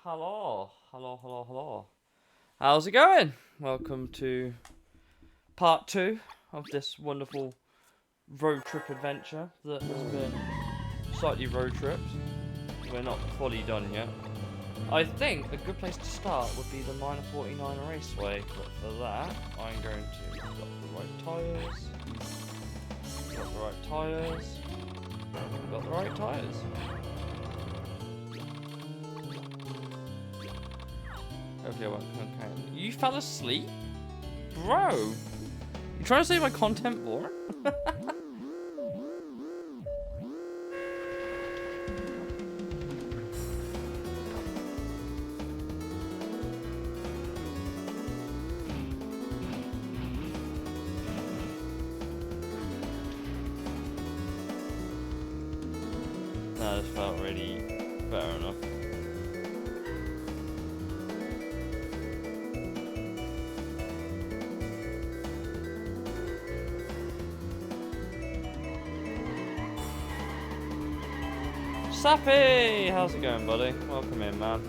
Hello, hello, hello, hello. How's it going? Welcome to part two of this wonderful road trip adventure that has been slightly road tripped. We're not fully done yet. I think a good place to start would be the Minor 49 Raceway, but for that, I'm going to got the right tyres, got the right tyres, got the right tyres. Hopefully I won't come. You fell asleep? Bro! You trying to say my content boring? No, this felt really fair enough. Sappy! How's it going, buddy? Welcome in, man.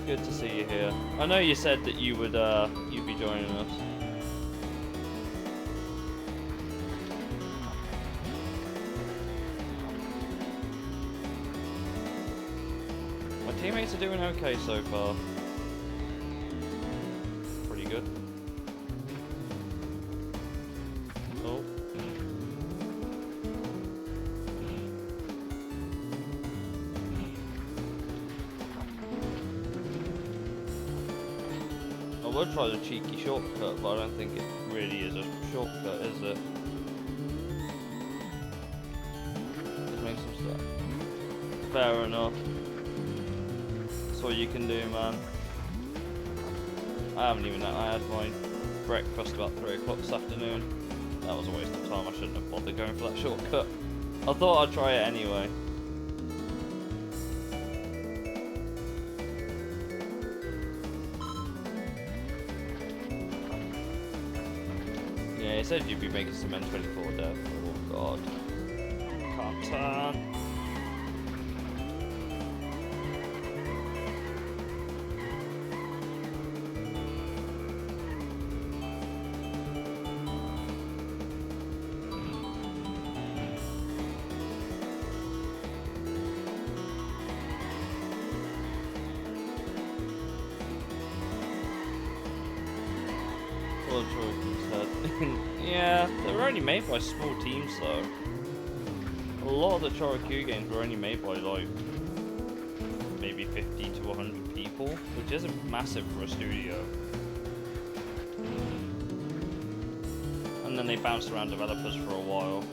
Good to see you here. I know you said that you would, you'd be joining us. My teammates are doing okay so far. Pretty good. Oh. I would try the cheeky shortcut, but I don't think it really is a shortcut, is it? Just make some stuff. Fair enough. That's all you can do, man. I haven't even. I had my breakfast about 3 o'clock this afternoon. That was a waste of time. I shouldn't have bothered going for that shortcut. I thought I'd try it anyway. Yeah, he said you'd be making some N24 dev. Oh god. Can't turn. Yeah, they were only made by small teams though. A lot of the Chorokyu games were only made by like maybe 50 to 100 people, which isn't massive for a studio. And then they bounced around developers for a while.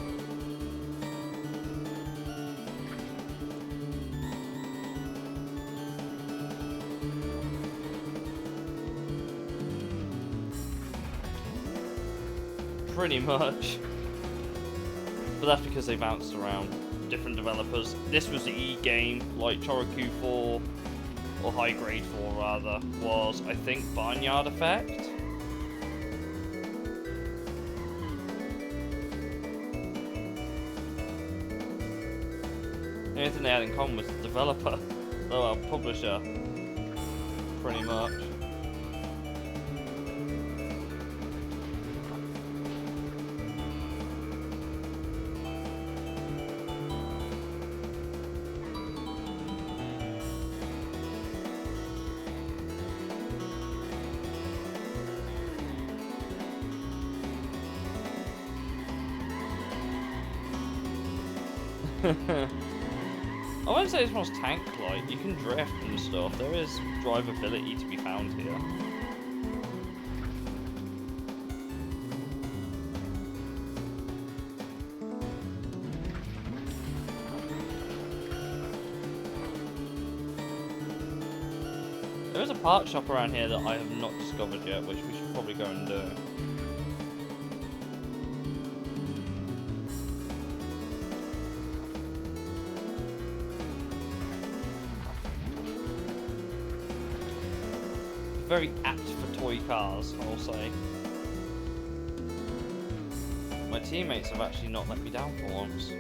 Pretty much. But that's because they bounced around different developers. This was the E-game, like Chorokyu 4, or High Grade 4 rather, was I think Barnyard Effect. The only thing they had in common was the developer, or publisher, pretty much. I wouldn't say this one's tank-like. You can drift and stuff. There is drivability to be found here. There is a part shop around here that I have not discovered yet, which we should probably go and do. Very apt for toy cars, I'll say. My teammates have actually not let me down for once.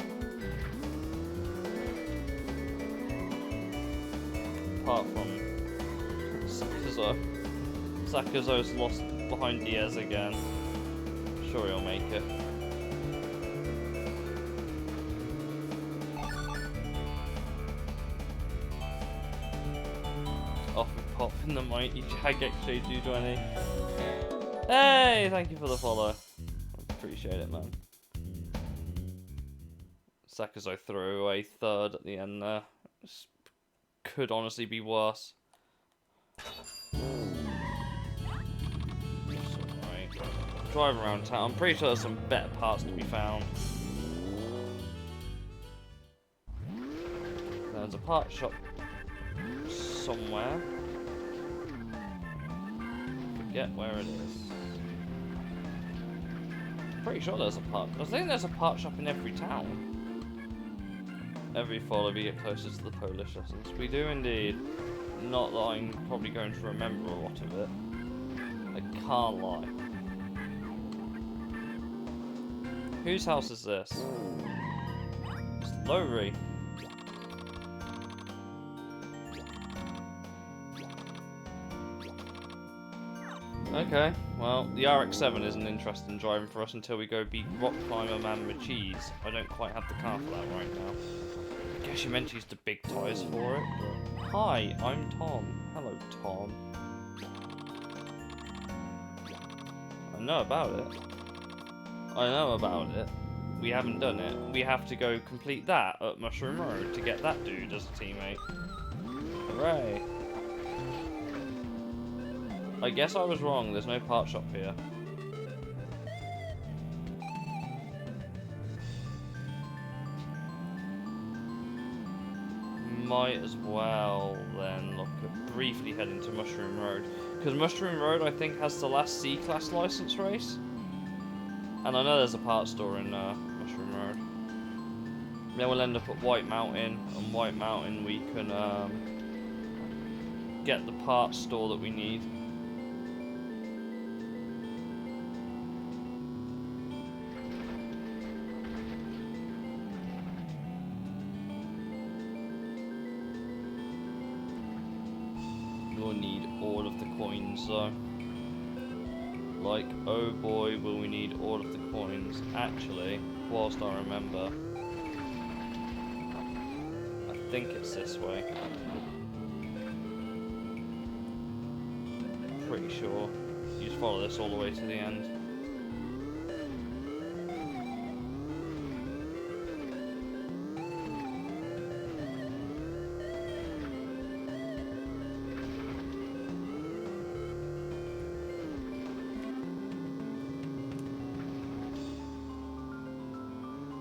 apart from Sakuzo. Sakuzo's lost behind Diaz again. Sure he'll make it. Off we pop in the mighty Jag XJ220. Hey, thank you for the follow. Appreciate it, man. Sakuzo threw away third at the end there. This could honestly be worse. Right. Drive around town. I'm pretty sure there's some better parts to be found. There's a part shop somewhere. Forget where it is. Pretty sure there's a part. I think there's a part shop in every town. Every follow we get closer to the Polish lessons. We do indeed. Not that I'm probably going to remember a lot of it. I can't lie. Whose house is this? It's Lowry. Okay, well, the RX-7 isn't interested in driving for us until we go beat Rock Climber Man Macheese. I don't quite have the car for that right now. I guess you meant to use the big tyres for it, but... Hi, I'm Tom. Hello, Tom. I know about it. I know about it. We haven't done it. We have to go complete that at Mushroom Road to get that dude as a teammate. Hooray. I guess I was wrong, there's no part shop here. Might as well then look at briefly heading to Mushroom Road. Because Mushroom Road I think has the last C-Class license race. And I know there's a part store in Mushroom Road. Then we'll end up at White Mountain. And White Mountain we can get the parts store that we need. We'll need all of the coins though. Like, oh boy, will we need all of the coins. Actually, whilst I remember, I think it's this way. Pretty sure. You just follow this all the way to the end.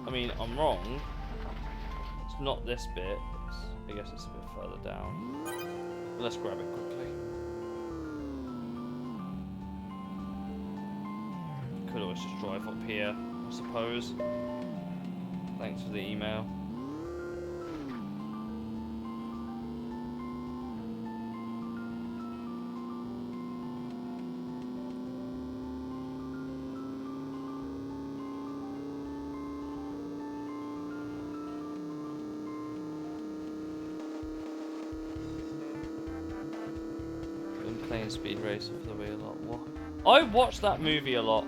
I mean, I'm wrong. It's not this bit. I guess it's a bit further down. But let's grab it quickly. Could always just drive up here, I suppose. Thanks for the email. Playing Speed Racer for the Wii a lot. What? I watched that movie a lot.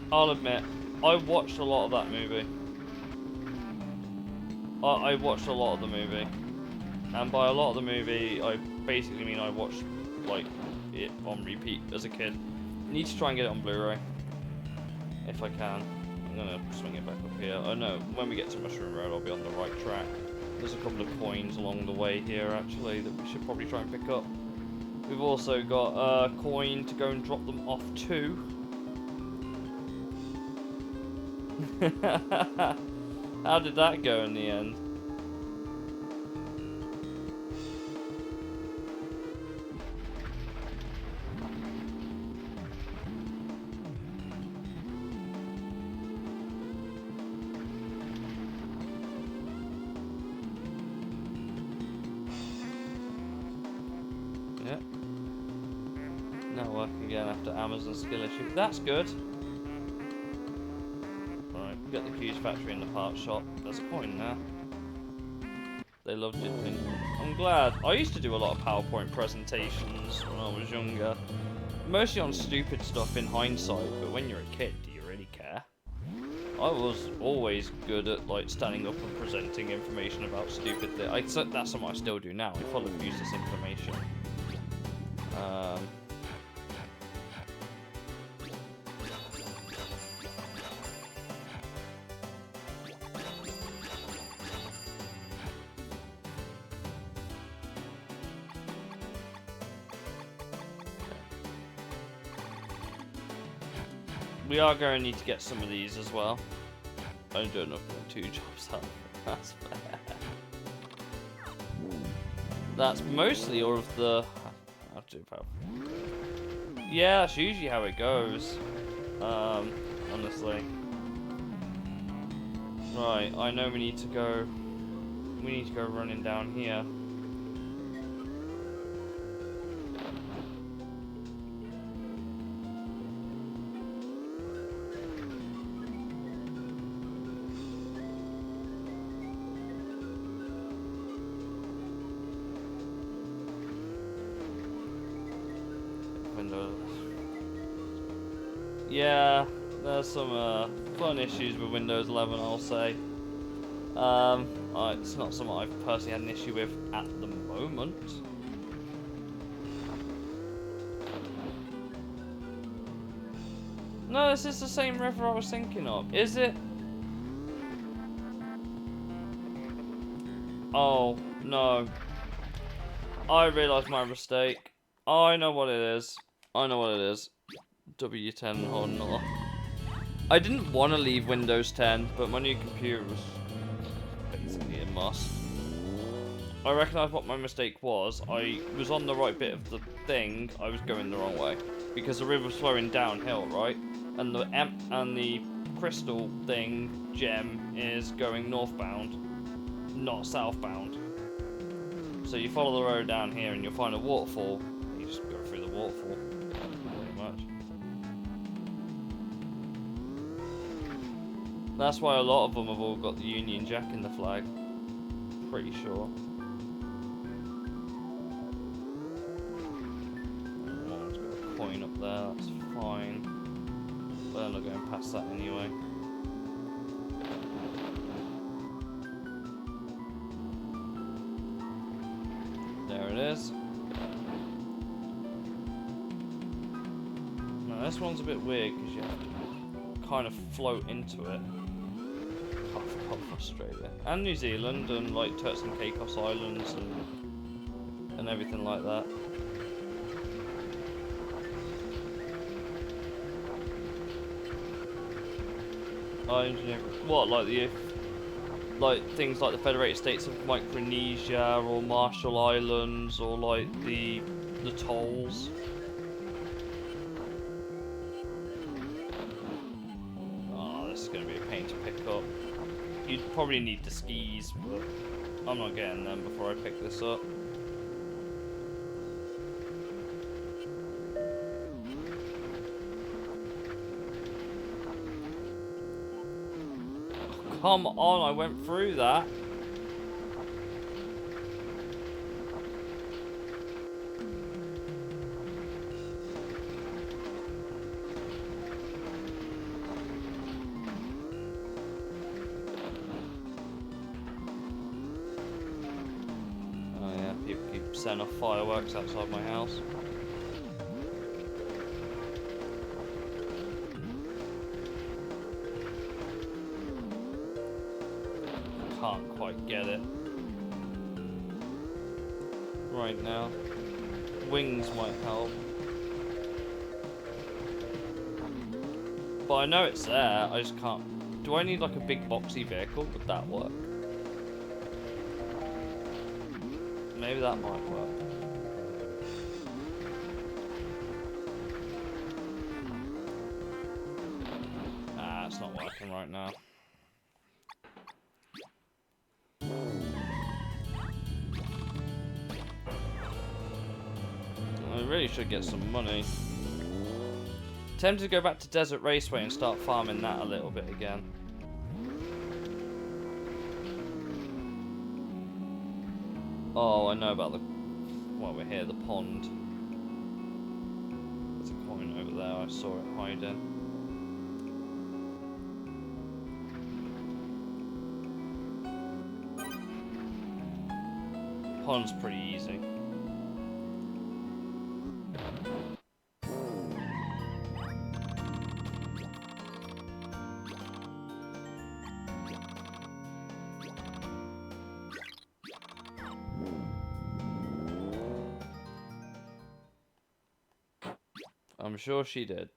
I'll admit, I watched a lot of that movie. I watched a lot of the movie, and by a lot of the movie, I basically mean I watched like it on repeat as a kid. I need to try and get it on Blu-ray if I can. I'm gonna swing it back up here. I know when we get to Mushroom Road, I'll be on the right track. There's a couple of coins along the way here actually that we should probably try and pick up. We've also got a coin to go and drop them off to. How did that go in the end? Yep. Now work again after Amazon skill issue. That's good. Right, get the Q's factory in the parts shop. There's a coin there. They loved it. I'm glad. I used to do a lot of PowerPoint presentations when I was younger. Mostly on stupid stuff in hindsight, but when you're a kid, do you really care? I was always good at like standing up and presenting information about stupid things. That's something I still do now. I follow useless information. We are going to need to get some of these as well. I don't know if 2 jobs up. That's fair. That's mostly all of the... Yeah, that's usually how it goes. Honestly. Right, I know we need to go... We need to go running down here. Yeah, there's some fun issues with Windows 11, I'll say. It's not something I've personally had an issue with at the moment. No, this is the same river I was thinking of. Is it? Oh, no. I realised my mistake. I know what it is. I know what it is. W10 holding on. I didn't want to leave Windows 10, but my new computer was basically a must. I recognised what my mistake was. I was on the right bit of the thing. I was going the wrong way because the river was flowing downhill, right? And the crystal thing gem is going northbound, not southbound. So you follow the road down here, and you'll find a waterfall. You just go through the waterfall, pretty much. That's why a lot of them have all got the Union Jack in the flag. Pretty sure. One's got a coin up there, that's fine. But I'm not going past that anyway. There it is. Now this one's a bit weird because you have to kind of float into it. Off Australia and New Zealand and like Turks and Caicos Islands and everything like that. What, like things like the Federated States of Micronesia or Marshall Islands or like the tolls. Oh, this is going to be a pain to pick up. You'd probably need the skis, but I'm not getting them before I pick this up. Oh, come on, I went through that. Setting off fireworks outside my house. Can't quite get it right now. Wings might help. But I know it's there, I just can't. Do I need like a big boxy vehicle? Would that work? Maybe that might work. Ah, it's not working right now. I really should get some money. Tempted to go back to Desert Raceway and start farming that a little bit again. Oh, I know about the... Well, we're here, the pond. There's a coin over there, I saw it hiding. Pond's pretty easy. I'm sure she did.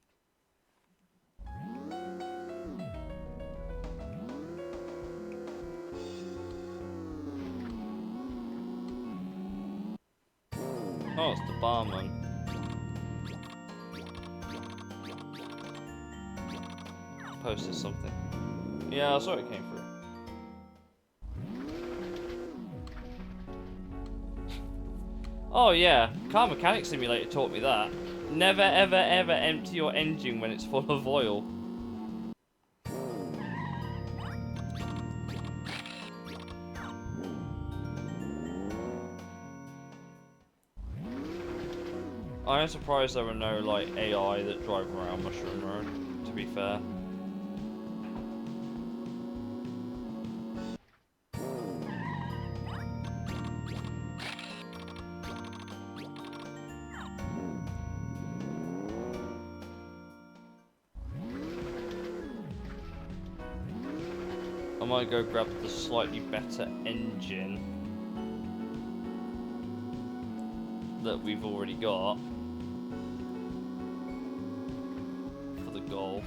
Oh, it's the barman. Posted something. Yeah, I saw it came through. Oh yeah, Car Mechanic Simulator taught me that. Never ever ever empty your engine when it's full of oil. I am surprised there were no like AI that drive around Mushroom Road, to be fair. I might go grab the slightly better engine that we've already got for the Golf.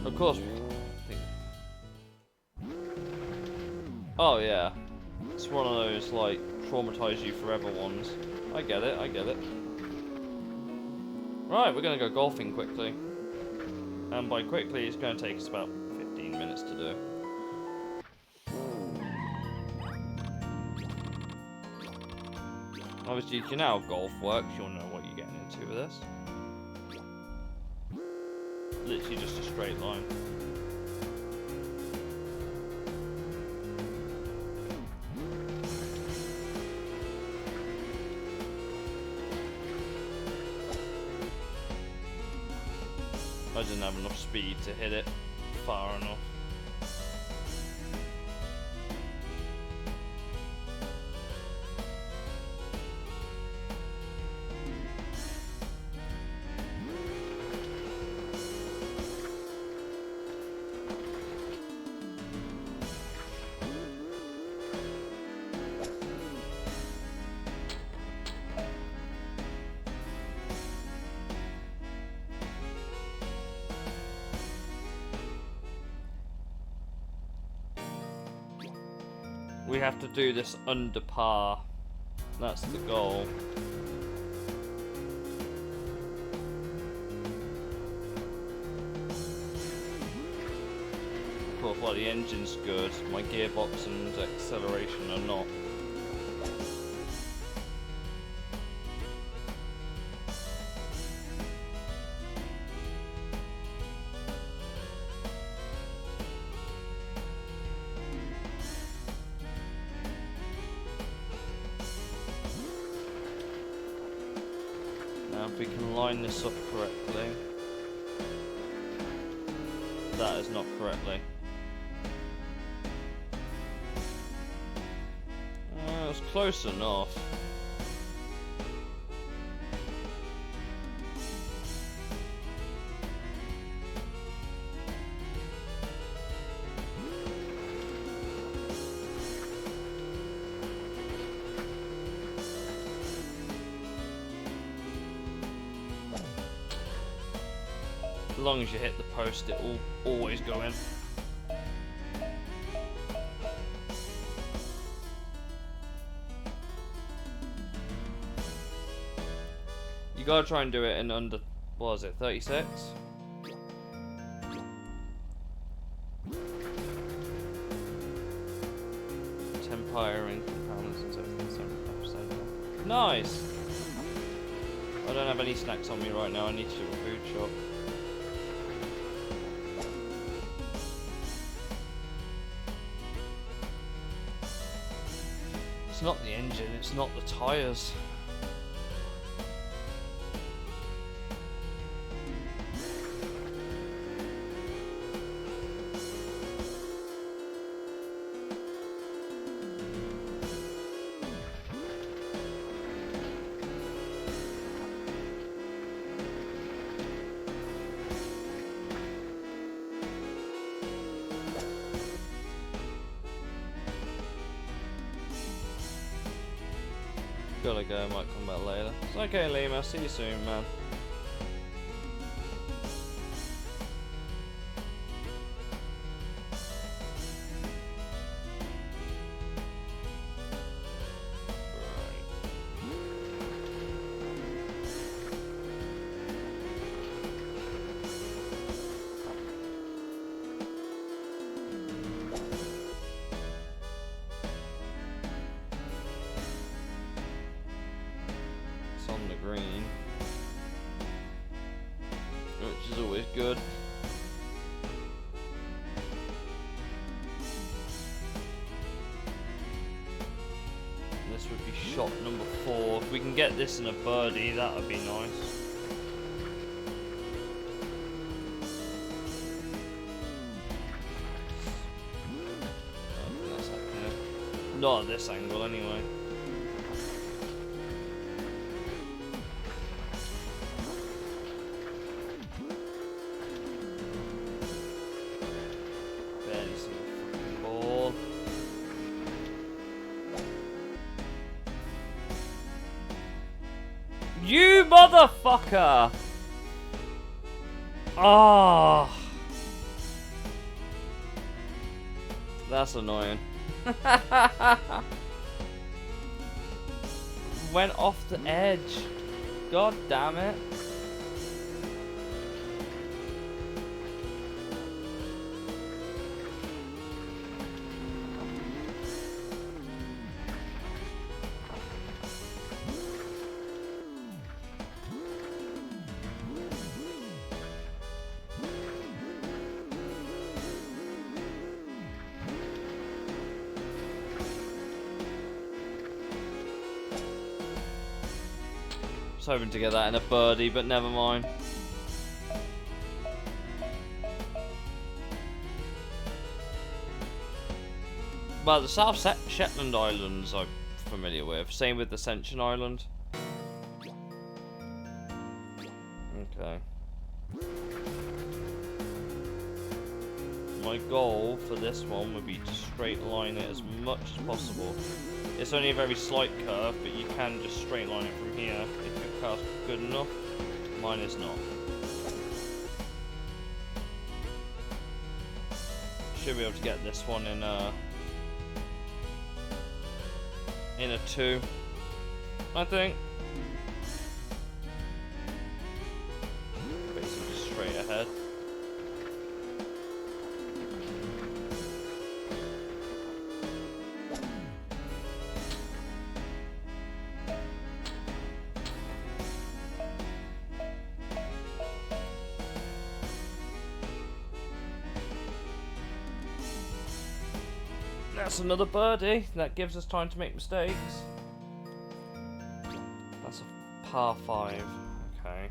Of course we think. Oh yeah. It's one of those like traumatize you forever ones. I get it, I get it. Right, we're gonna go golfing quickly. And by quickly it's gonna take us about 15 minutes to do. Obviously if you know how golf works, you'll know what you're getting into with this. Literally just a straight line. I didn't have enough speed to hit it far enough. We have to do this under par. That's the goal. Of course, while the engine's good, my gearbox and acceleration are not. Now if we can line this up correctly. That is not correctly. It's close enough. As long as you hit the post, it will always go in. You gotta try and do it in under, what was it, 36? tire ring components and everything 75%. Nice! I don't have any snacks on me right now, I need to do a food shop. It's not the engine, it's not the tyres. Gotta go, might come back later. It's okay, Liam, I'll see you soon, man. On the green, which is always good. This would be shot number 4. If we can get this in a birdie, that would be nice. I don't think that's happening. Not at this angle, anyway. You motherfucker! Ah, oh. That's annoying. Went off the edge. God damn it. I was hoping to get that in a birdie, but never mind. Well, the South Shetland Islands I'm familiar with. Same with Ascension Island. Okay. My goal for this one would be to straight line it as much as possible. It's only a very slight curve, but you can just straight line it from here if your car's good enough. Mine is not. Should be able to get this one in a 2, I think. Basically just straight ahead. That's another birdie. That gives us time to make mistakes. That's a par 5. Okay.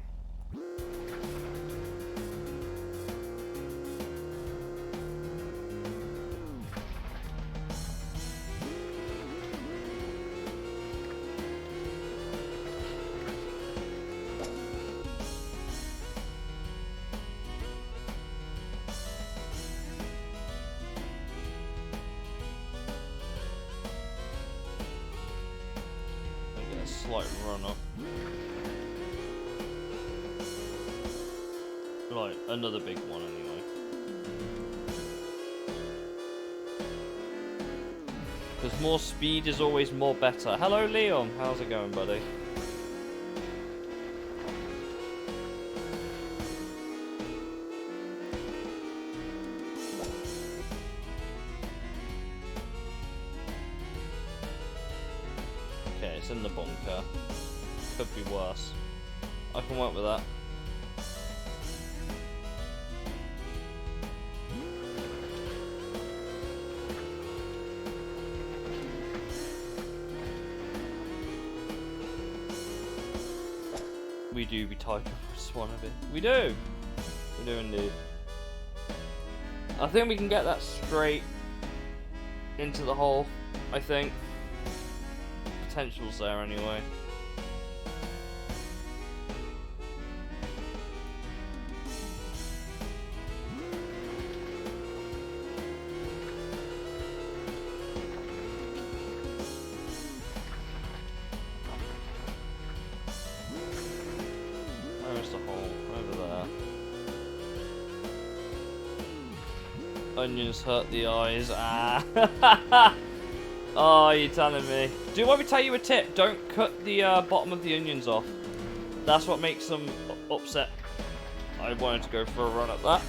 Slight run up. Right, another big one anyway. Because more speed is always more better. Hello Leon, how's it going, buddy? it's in the bunker. Could be worse. I can work with that. We do be typing for one of it. We do! We do indeed. I think we can get that straight into the hole, I think. Potential's there anyway. Where's the hole? Over there. Onions hurt the eyes. Ah! Oh, you're telling me. Do you want me to tell you a tip? Don't cut the bottom of the onions off. That's what makes them upset. I wanted to go for a run at that.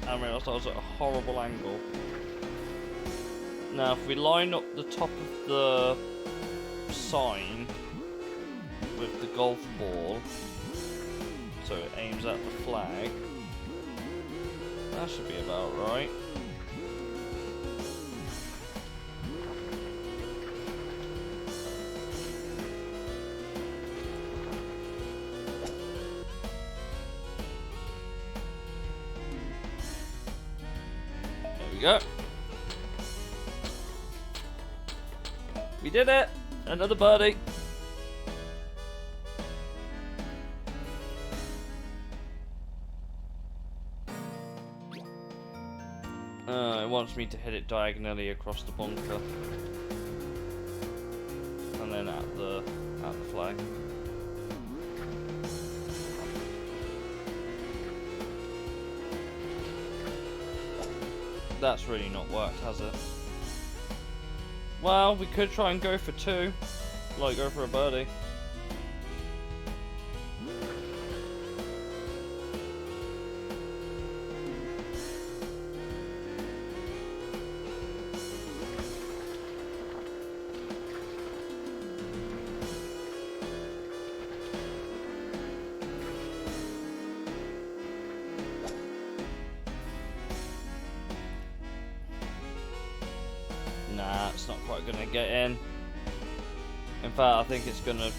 I realised I was at a horrible angle. Now, if we line up the top of the sign with the golf ball, so it aims at the flag, that should be about right. Go. We did it! Another birdie. It wants me to hit it diagonally across the bunker. And then at the flag. That's really not worked, has it? Well, we could try and go for two. Like, go for a birdie. Nah, it's not quite gonna get in. In fact, I think it's gonna...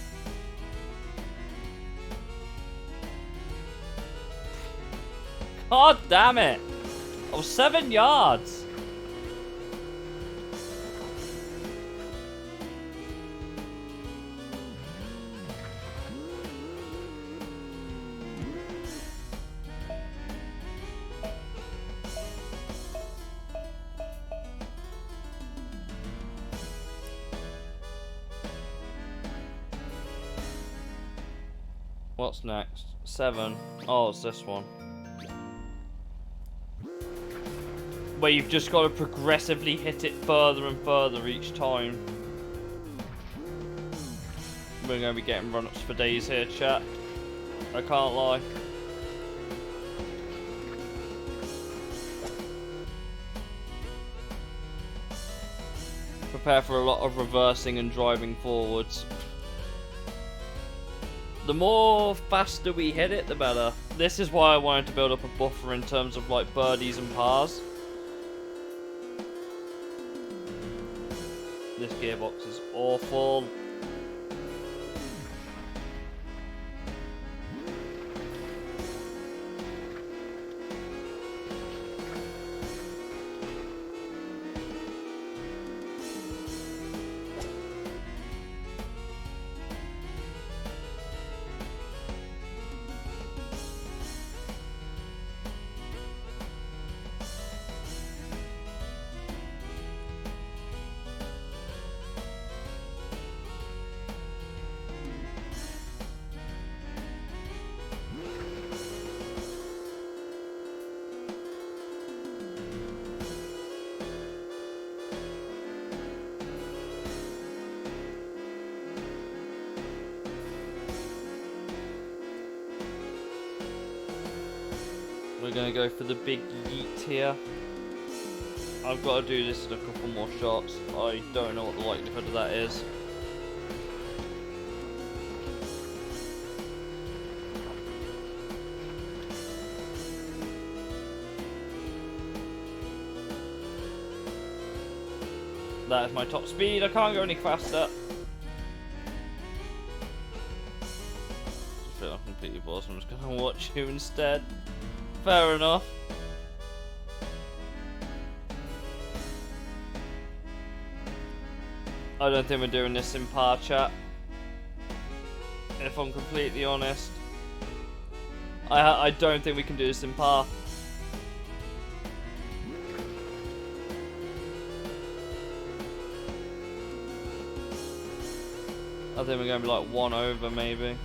God damn it! I was 7 yards! What's next? 7. Oh, it's this one. Where you've just got to progressively hit it further and further each time. We're going to be getting run-ups for days here, chat. I can't lie. Prepare for a lot of reversing and driving forwards. The more faster we hit it, the better. This is why I wanted to build up a buffer in terms of like birdies and pars. This gearbox is awful. We're going to go for the big yeet here. I've got to do this in a couple more shots. I don't know what the likelihood of that is. That is my top speed. I can't go any faster. I feel I'm completely bored, so I'm just going to watch you instead. Fair enough. I don't think we're doing this in par chat. If I'm completely honest. I don't think we can do this in par. I think we're going to be like 1 over maybe.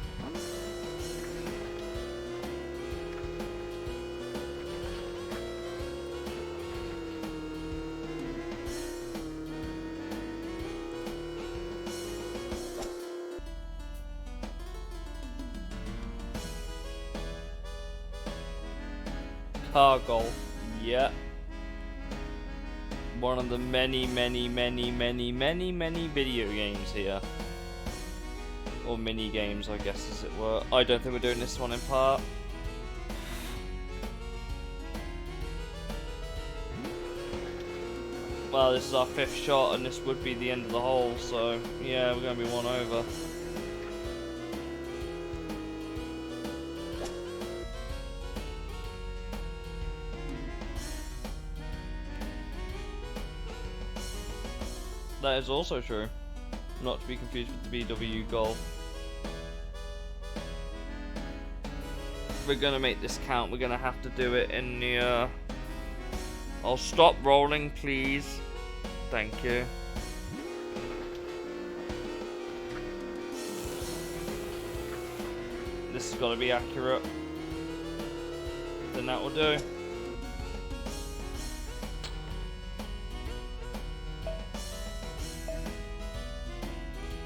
Car golf, yeah. One of the many video games here. Or mini games, I guess, as it were. I don't think we're doing this one in part. Well, this is our 5th shot, and this would be the end of the hole, so yeah, we're going to be 1 over. That is also true. Not to be confused with the VW Golf. We're gonna make this count. We're gonna have to do it in the I'll stop rolling, please. Thank you. This has got to be accurate. Then that will do.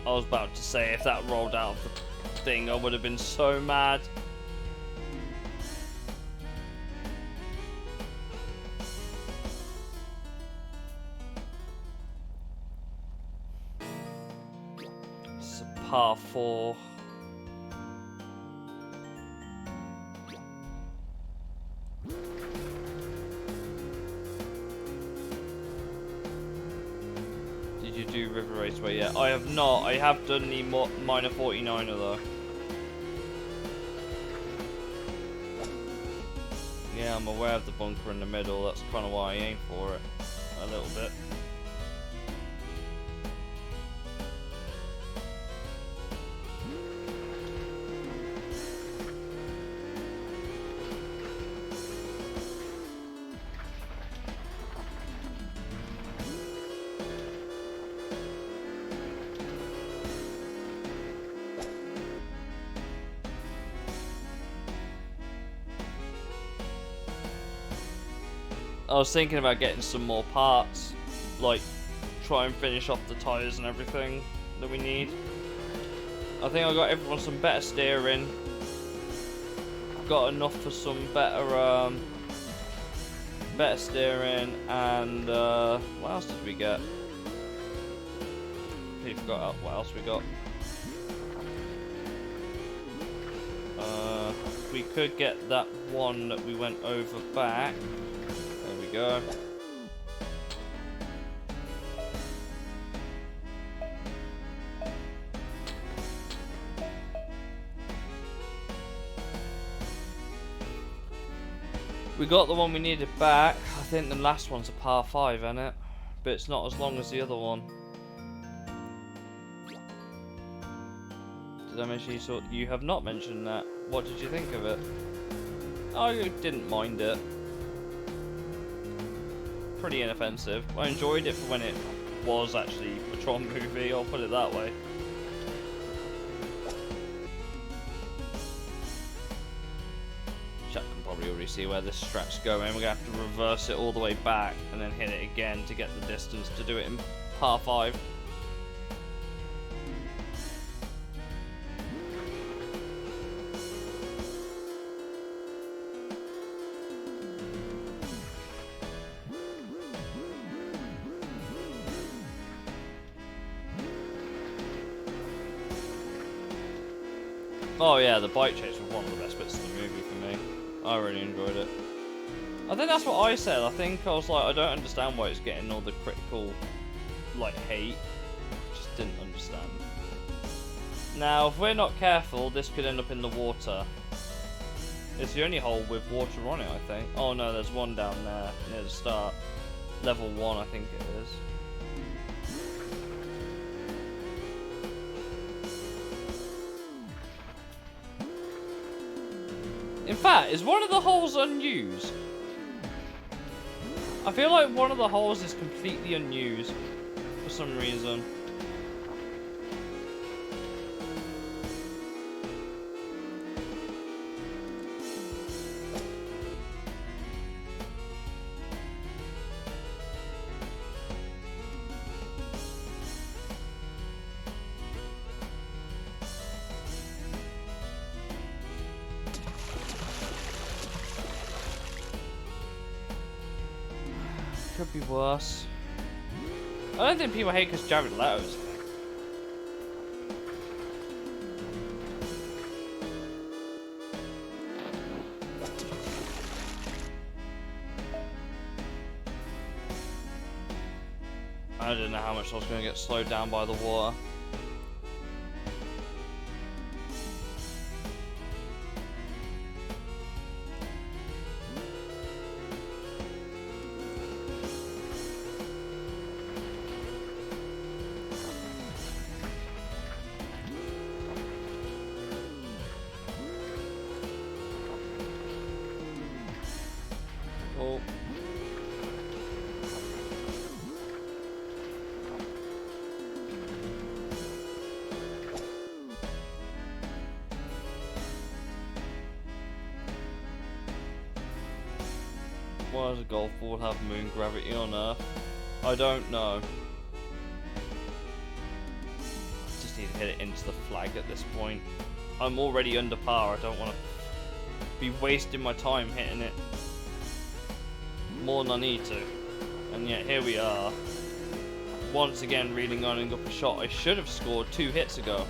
I was about to say, if that rolled out of the thing, I would have been so mad. It's a par 4. Do River Raceway yet? I have not. I have done the minor 49er though. Yeah, I'm aware of the bunker in the middle. That's kind of why I aim for it a little bit. I was thinking about getting some more parts, like try and finish off the tyres and everything that we need. I think I got everyone some better steering. Got enough for some better steering, and what else did we get? I forgot what else we got. We could get that one that we went over back. There we go. We got the one we needed back. I think the last one's a par 5, isn't it? But it's not as long as the other one. Did I mention you have not mentioned that? What did you think of it? I didn't mind it. Pretty inoffensive. I enjoyed it for when it was actually a Tron movie, I'll put it that way. Chuck can probably already see where this strat's going. We're going to have to reverse it all the way back and then hit it again to get the distance to do it in par 5. Oh yeah, the bike chase was one of the best bits of the movie for me. I really enjoyed it. I think that's what I said. I think I was like, I don't understand why it's getting all the critical like hate. Just didn't understand. Now, if we're not careful, this could end up in the water. It's the only hole with water on it, I think. Oh no, there's one down there near the start. Level 1, I think it is. In fact, is one of the holes unused? I feel like one of the holes is completely unused for some reason. Could be worse. I don't think people hate because Jared Leto's. I didn't know how much I was going to get slowed down by the water. Oh. Why does a golf ball have moon gravity on Earth? I don't know. Just need to hit it into the flag at this point. I'm already under par, I don't want to be wasting my time hitting it more than I need to. And yet here we are. Once again reeling up a shot I should have scored 2 hits ago.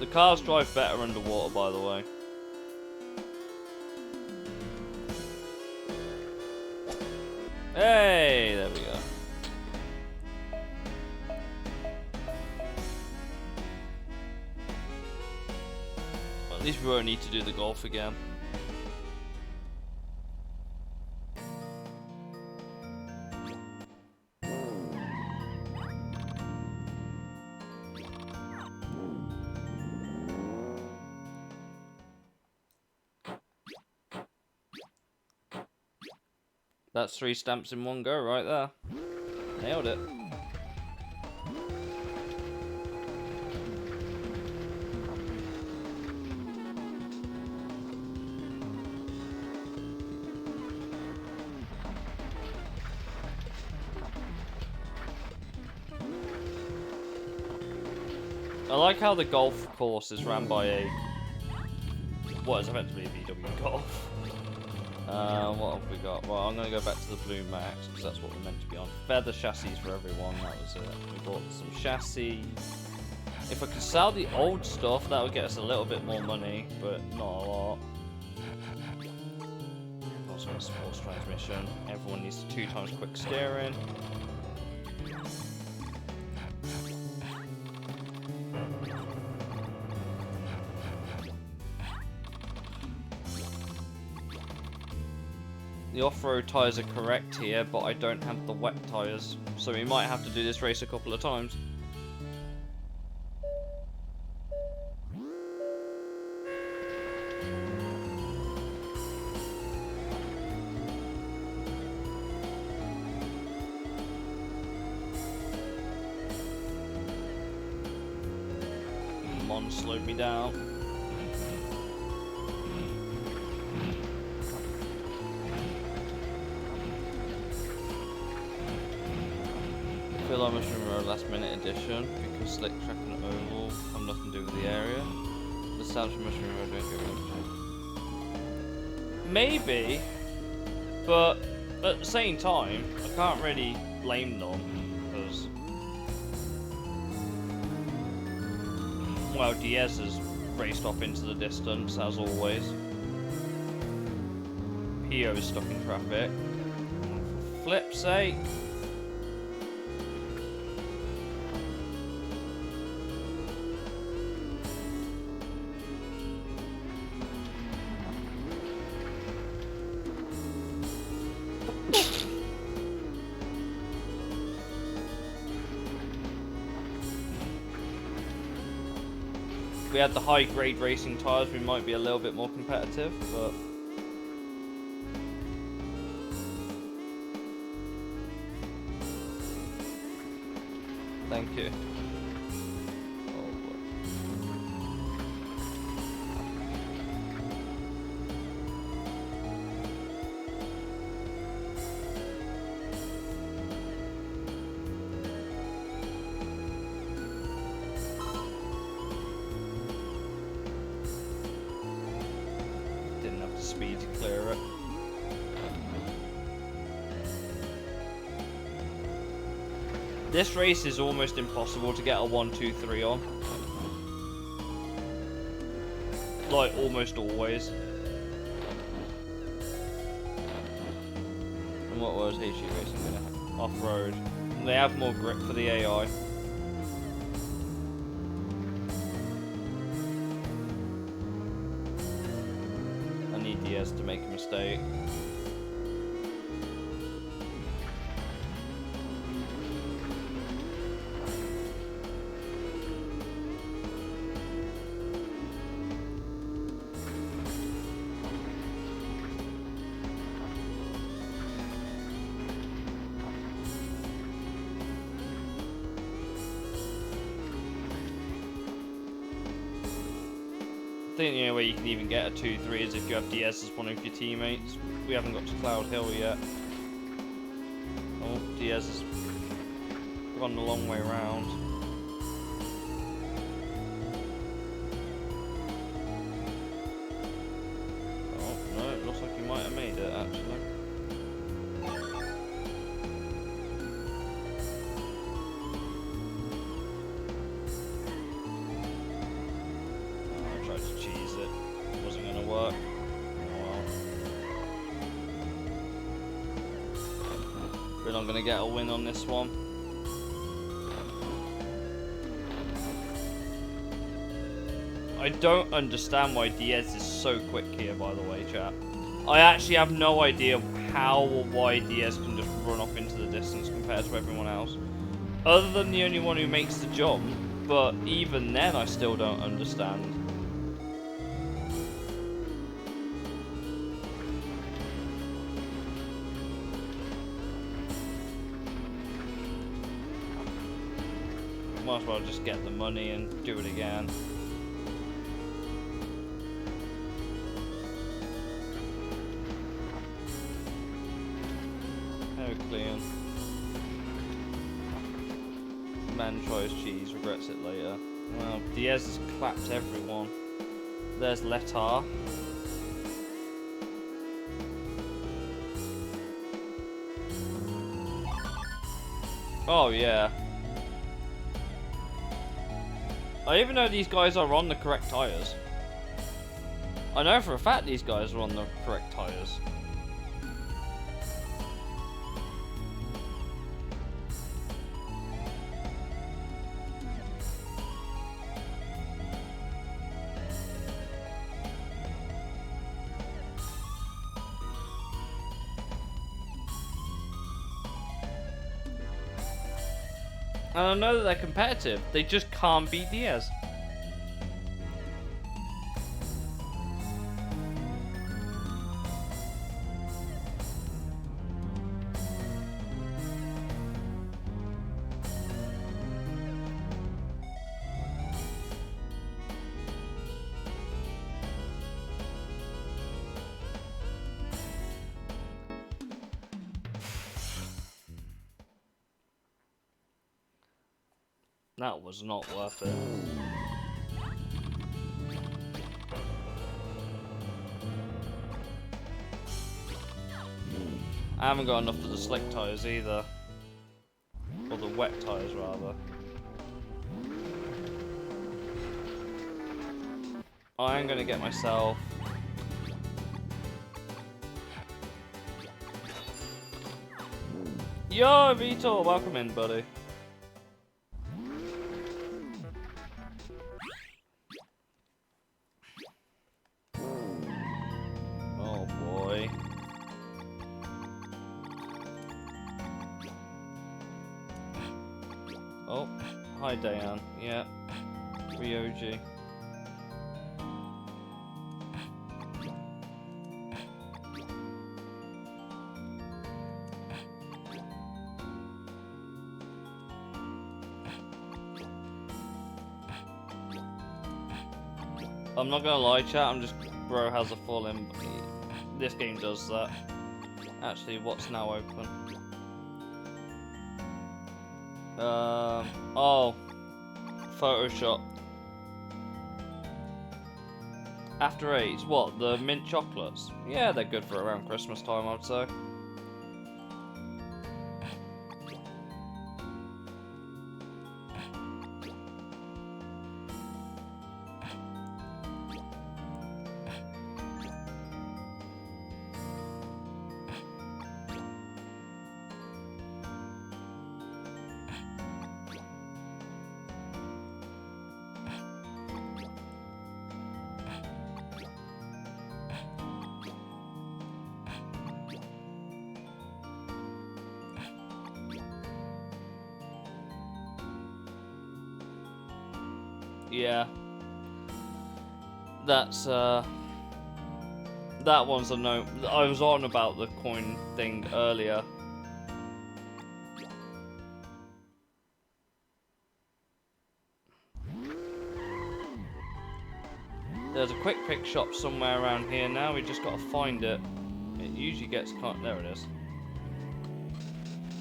The cars drive better underwater, by the way. Hey, there we go. Well, at least we won't need to do the golf again. That's 3 stamps in one go right there. Nailed it. I like how the golf course is ran by a... what is effectively a VW Golf. What have we got? Well, I'm going to go back to the Blue Max, because that's what we're meant to be on. Feather chassis for everyone, that was it. We bought some chassis. If I could sell the old stuff, that would get us a little bit more money, but not a lot. Also a sports transmission. Everyone needs 2 times quick steering. The off-road tyres are correct here, but I don't have the wet tyres, so we might have to do this race a couple of times. Mon slowed me down. I feel like I should remember a last minute edition because slick track and oval have nothing to do with the area. The sound from Mushroom Road don't go into. Maybe, but at the same time, I can't really blame them because, well, Diaz has raced off into the distance as always. Pio is stuck in traffic. For flip's sake. If we had the high grade racing tyres, we might be a little bit more competitive, but thank you. Oh boy. Didn't have the speed to clear it. This race is almost impossible to get a 1-2-3 on. Like, almost always. And what was HE Racing gonna have? Off-road. They have more grip for the AI. I need DS to make a mistake. I think the only way you can even get a 2-3 is if you have DS as one of your teammates. We haven't got to Cloud Hill yet. Oh, DS has gone a long way round. Oh, no, it looks like he might have made it, actually. Work. Oh, well. We're not going to get a win on this one. I don't understand why Diaz is so quick here, by the way, chat. I actually have no idea how or why Diaz can just run off into the distance compared to everyone else. Other than the only one who makes the jump, but even then I still don't understand. Might as well just get the money and do it again. Oh, clean. Man tries cheese, regrets it later. Well, Diaz has clapped everyone. There's Letar. Oh, yeah. I even know these guys are on the correct tyres. I know for a fact these guys are on the correct tyres. And I know that they're competitive, they just can't beat Diaz. That was not worth it. I haven't got enough for the slick tyres either. Or the wet tyres, rather. I am going to get myself Yo, Vitor, welcome in, buddy. Oh boy. Oh, hi Dayan. Yeah, Ryoji. I'm not gonna lie, chat. I'm just bro has a full in. This game does that. Actually, what's now open? Oh, Photoshop. After Eight, what? The mint chocolates? Yeah, they're good for around Christmas time, I'd say. Yeah. That's, that one's a no. I was on about the coin thing earlier. There's a quick pick shop somewhere around here now, we just gotta find it. It usually gets there it is.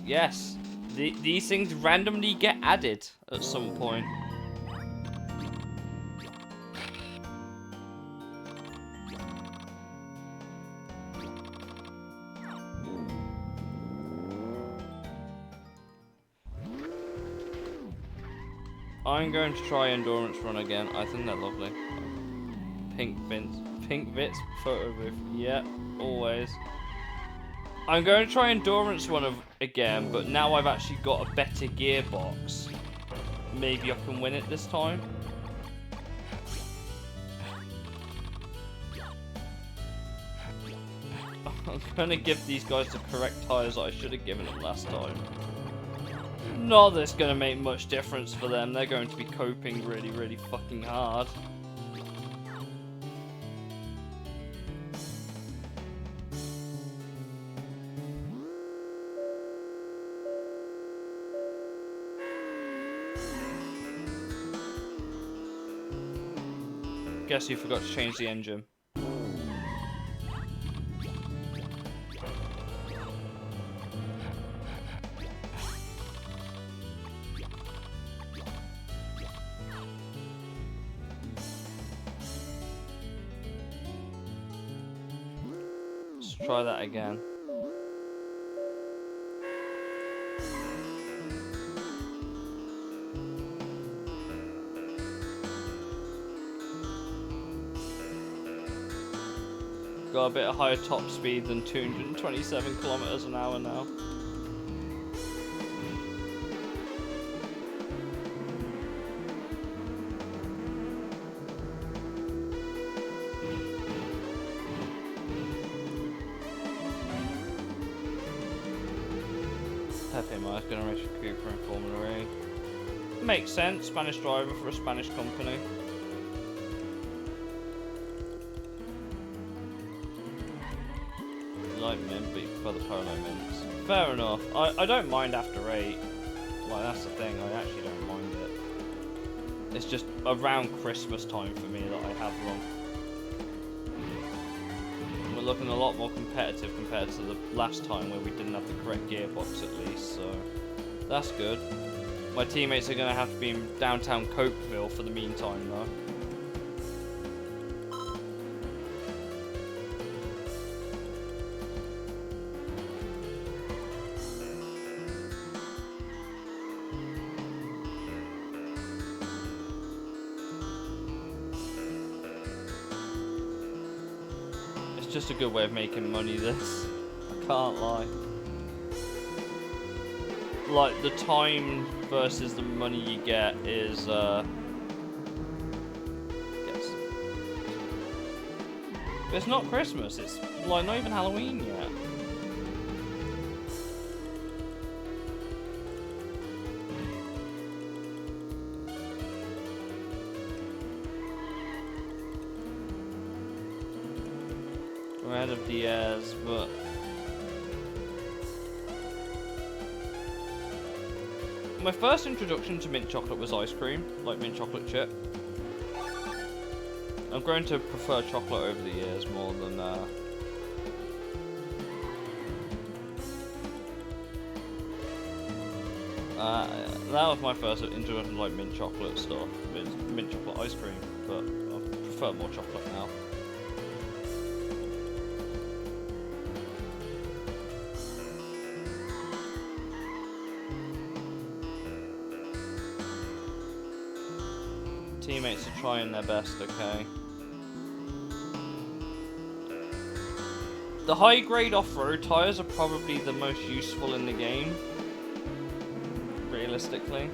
Yes, these things randomly get added at some point. I'm going to try endurance run again. I think they're lovely. Pink Vits photo booth. Yeah, always. I'm going to try endurance run again, but now I've actually got a better gearbox. Maybe I can win it this time. I'm going to give these guys the correct tyres that I should have given them last time. Not that it's going to make much difference for them. They're going to be coping really, really fucking hard. Guess you forgot to change the engine. Let's try that again. Got a bit of higher top speed than 227 kilometers an hour now. Pepe Mar's gonna race for Cooper in Formula E. Makes sense, Spanish driver for a Spanish company. Like mint, but you prefer the polo mints. Fair enough. I don't mind after 8. Like, that's the thing, I actually don't mind it. It's just around Christmas time for me that I have them. We're looking a lot more competitive compared to the last time where we didn't have the correct gearbox at least, so that's good. My teammates are going to have to be in downtown Cokeville for the meantime though. It's just a good way of making money, this. I can't lie. like the time versus the money you get is guess. It's not Christmas. It's like not even Halloween yet. We're ahead of Diaz, but my first introduction to mint chocolate was ice cream, like mint chocolate chip. I'm going to prefer chocolate over the years more than that was my first introduction to like mint chocolate stuff. It's mint chocolate ice cream, but I prefer more chocolate now. Teammates are trying their best, okay? The high grade off-road tyres are probably the most useful in the game, realistically.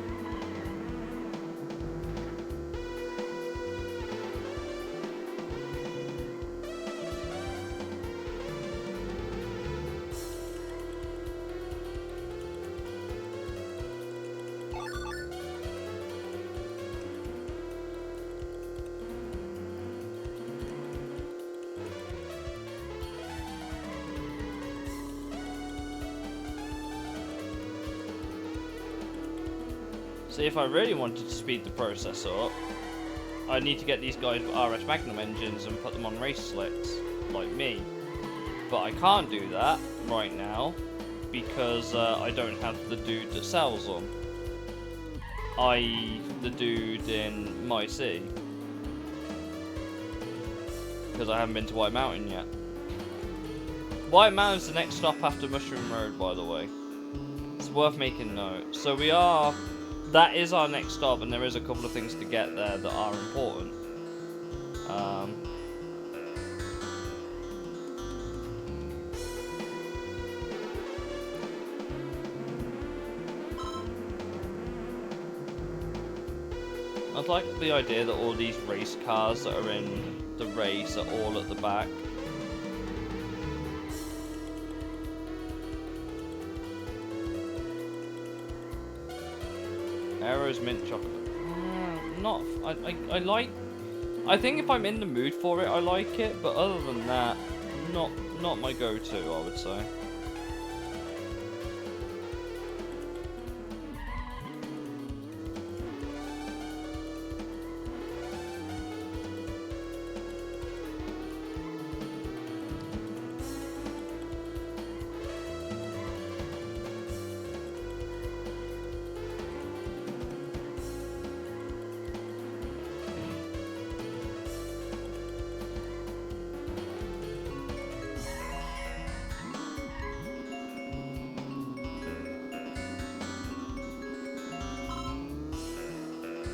See, if I really wanted to speed the process up, I need to get these guys with RS Magnum engines and put them on race slicks, like me. But I can't do that right now, because I don't have the dude that sells them. I.e. the dude in My Sea. Because I haven't been to White Mountain yet. White Mountain's the next stop after Mushroom Road, by the way. It's worth making note. So that is our next stop, and there is a couple of things to get there that are important. I'd like the idea that all these race cars that are in the race are all at the back. Aero's mint chocolate. I think if I'm in the mood for it, I like it, but other than that, not my go-to, I would say.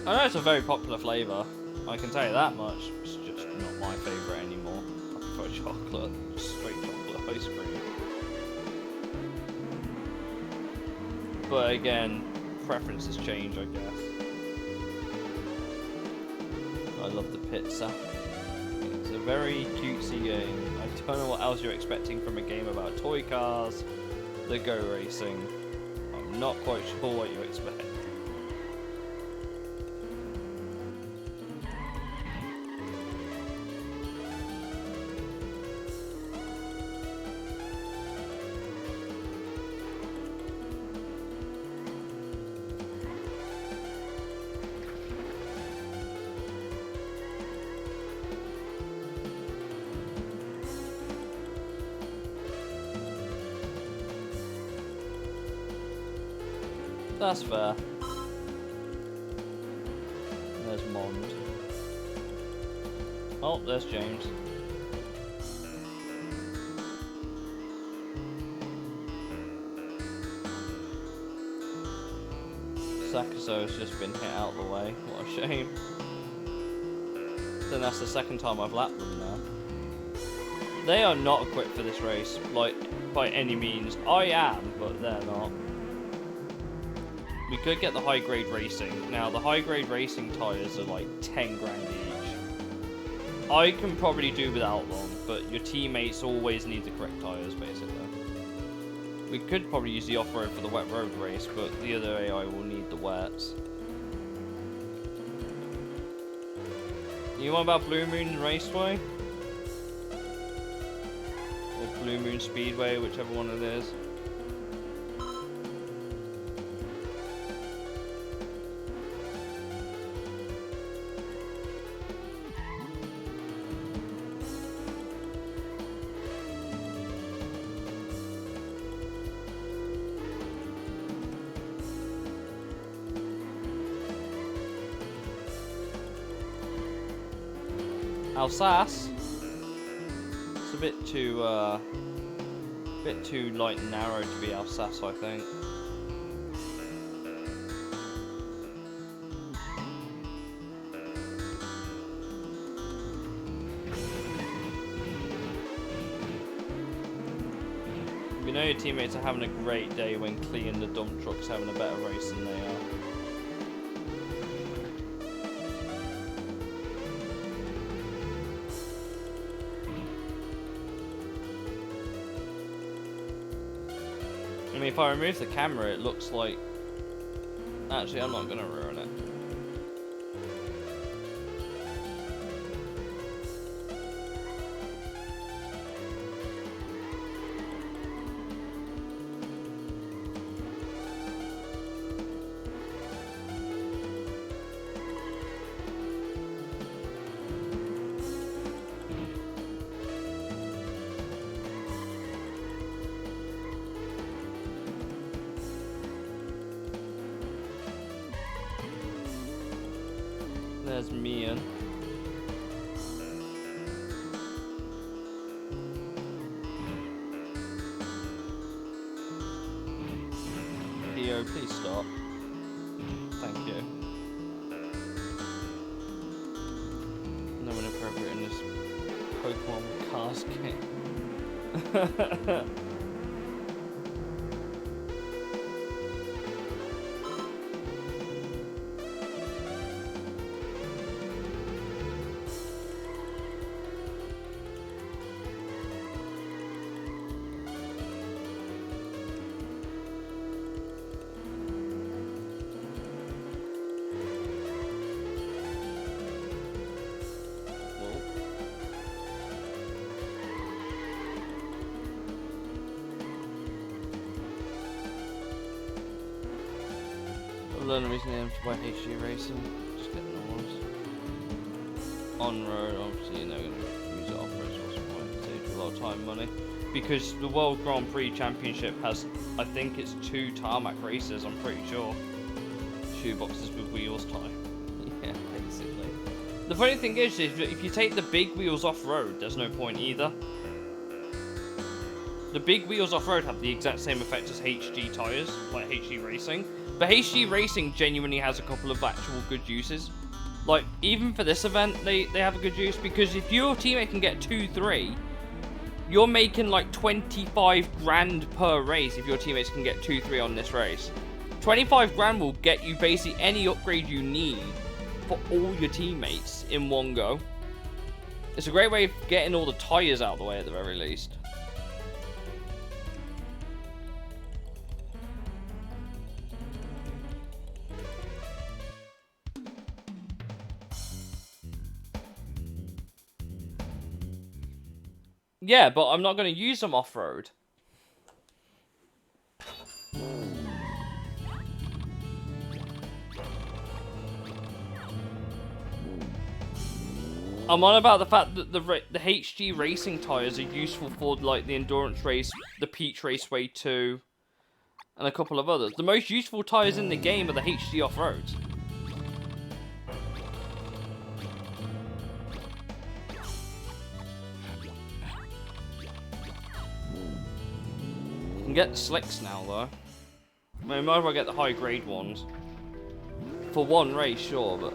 I know it's a very popular flavour, I can tell you that much. It's just not my favourite anymore. I prefer chocolate, straight chocolate ice cream. But again, preferences change, I guess. I love the pizza. It's a very cutesy game. I don't know what else you're expecting from a game about toy cars that go racing. I'm not quite sure what you expect. That's fair. There's Mond. Oh, there's James. Sakazo's just been hit out of the way. What a shame. Then that's the second time I've lapped them now. They are not equipped for this race, like, by any means. I am, but they're not. We could get the high grade racing. Now, the high grade racing tyres are like 10 grand each. I can probably do without them, but your teammates always need the correct tyres, basically. We could probably use the off-road for the wet road race, but the other AI will need the wets. You want about Blue Moon Raceway? Or Blue Moon Speedway, whichever one it is. Alsace. It's a bit too light and narrow to be Alsace, I think. You know your teammates are having a great day when Clee and the dump truck's having a better race than they are. I mean, if I remove the camera, it looks like... Actually, I'm not going to ruin it. There's Mian. Theo, please stop. Thank you. No inappropriate in this Pokemon cast game. Learning recently to buy HD Racing. Just getting on road, obviously you're not going to use it off road, so what's the point? It saves you a lot of time, money. Because the World Grand Prix Championship has, I think it's 2 tarmac races, I'm pretty sure. Shoeboxes with wheels time. Yeah, basically. The funny thing is if you take the big wheels off road, there's no point either. The big wheels off road have the exact same effect as HG tyres, like HG Racing. But HG Racing genuinely has a couple of actual good uses. Like, even for this event, they have a good use, because if your teammate can get 2-3, you're making like 25 grand per race if your teammates can get 2-3 on this race. 25 grand will get you basically any upgrade you need for all your teammates in one go. It's a great way of getting all the tyres out of the way at the very least. Yeah, but I'm not going to use them off-road. I'm on about the fact that the HG Racing tyres are useful for like the Endurance Race, the Peach Raceway 2, and a couple of others. The most useful tyres in the game are the HG off-roads. You can get the slicks now though. I mean, might as well get the high grade ones. For one race, sure, but...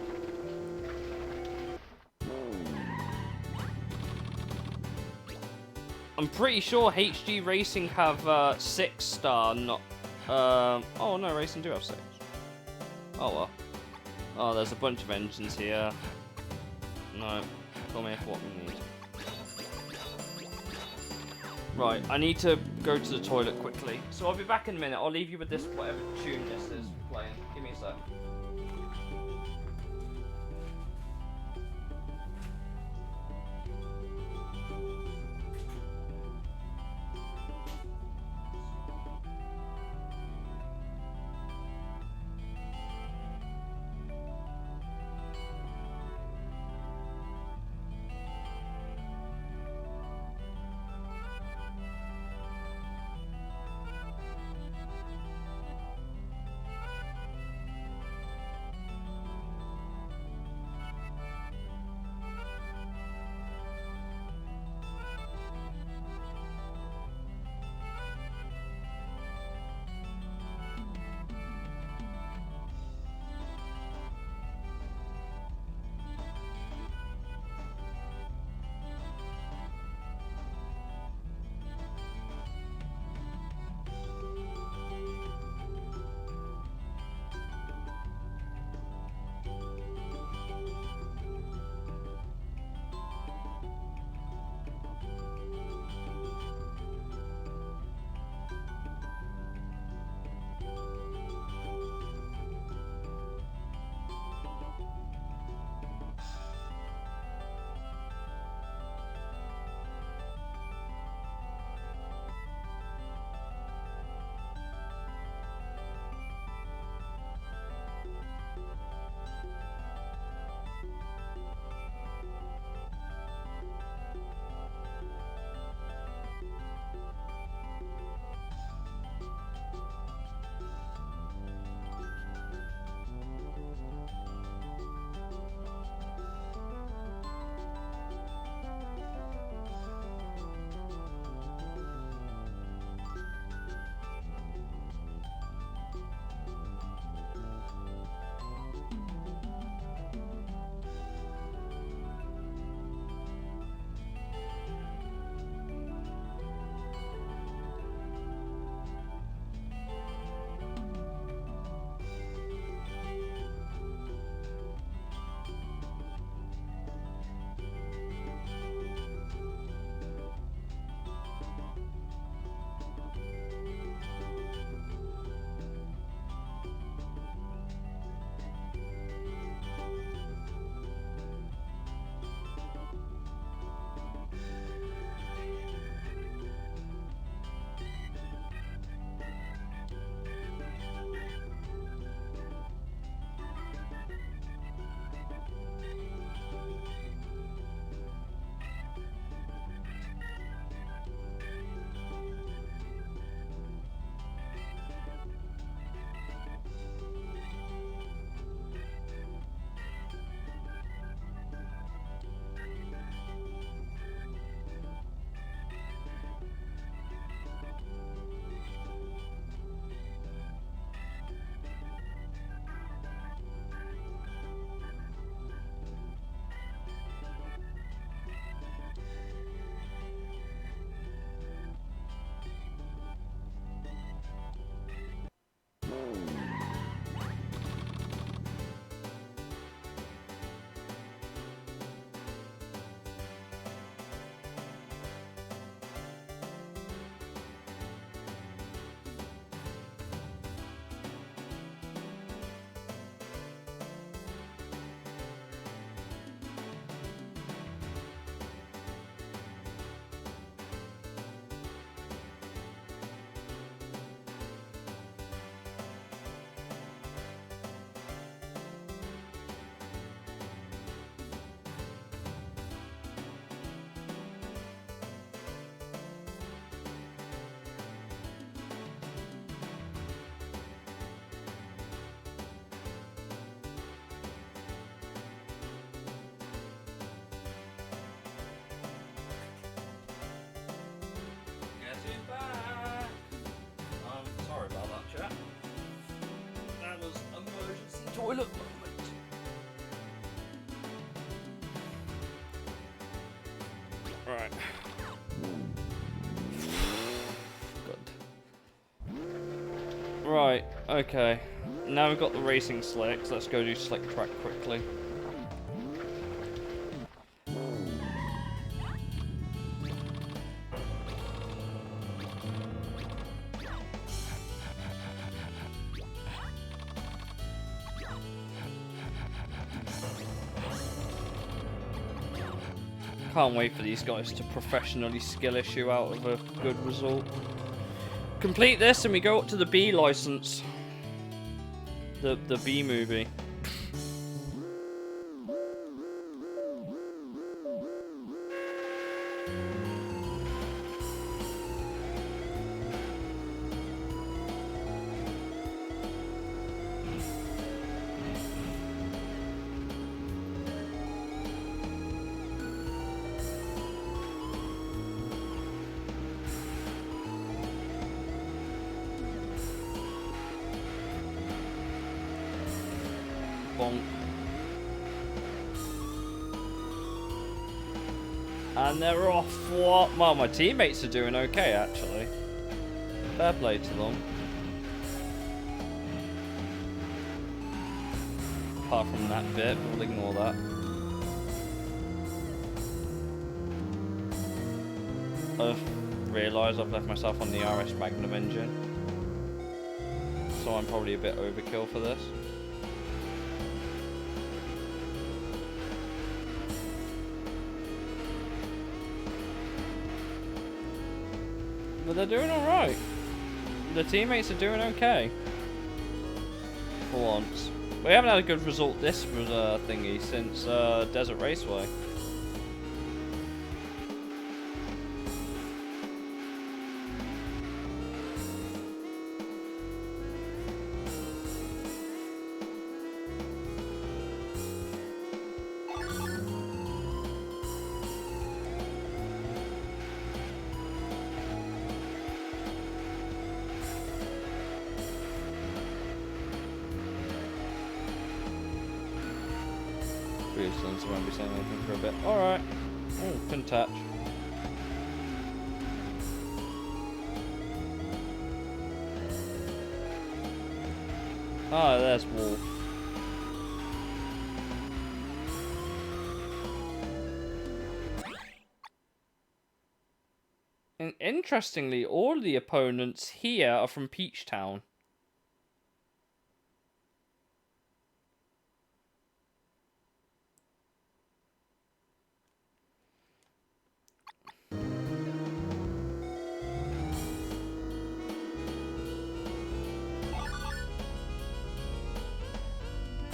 I'm pretty sure HG Racing have 6-star, not... oh no, Racing do have 6. Oh well. Oh, there's a bunch of engines here. No, come here for what we need. Right, I need to go to the toilet quickly. So I'll be back in a minute. I'll leave you with this, whatever tune this is playing. Give me a sec. Toilet moment. Right. Good. Right, okay. Now we've got the racing slicks. Let's go do slick track quickly. Can't wait for these guys to professionally skill issue out of a good result. Complete this and we go up to the B license. The B movie. Bonk. And they're off. What? Well, my teammates are doing okay, actually. Fair play to them. Apart from that bit, we'll ignore that. I've realised I've left myself on the RS Magnum engine. So I'm probably a bit overkill for this. But they're doing alright. The teammates are doing okay. For once. We haven't had a good result this thingy since Desert Raceway. So I won't be saying anything for a bit. Alright. Oh, couldn't touch. Ah, there's Wolf. And interestingly, all the opponents here are from Peach Town.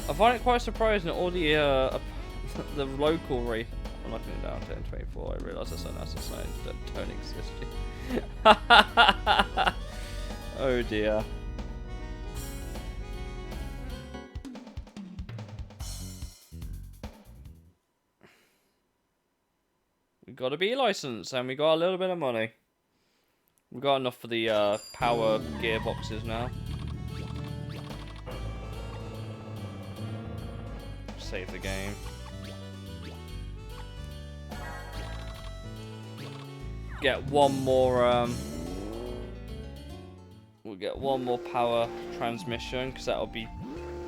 I find it quite surprising that all the the local race. I'm knocking it down to 1024. I realise that's a sign that don't exist. Oh dear. We got a B license and we got a little bit of money. We got enough for the power gearboxes now. Save the game. Get one more we'll get one more power transmission because that'll be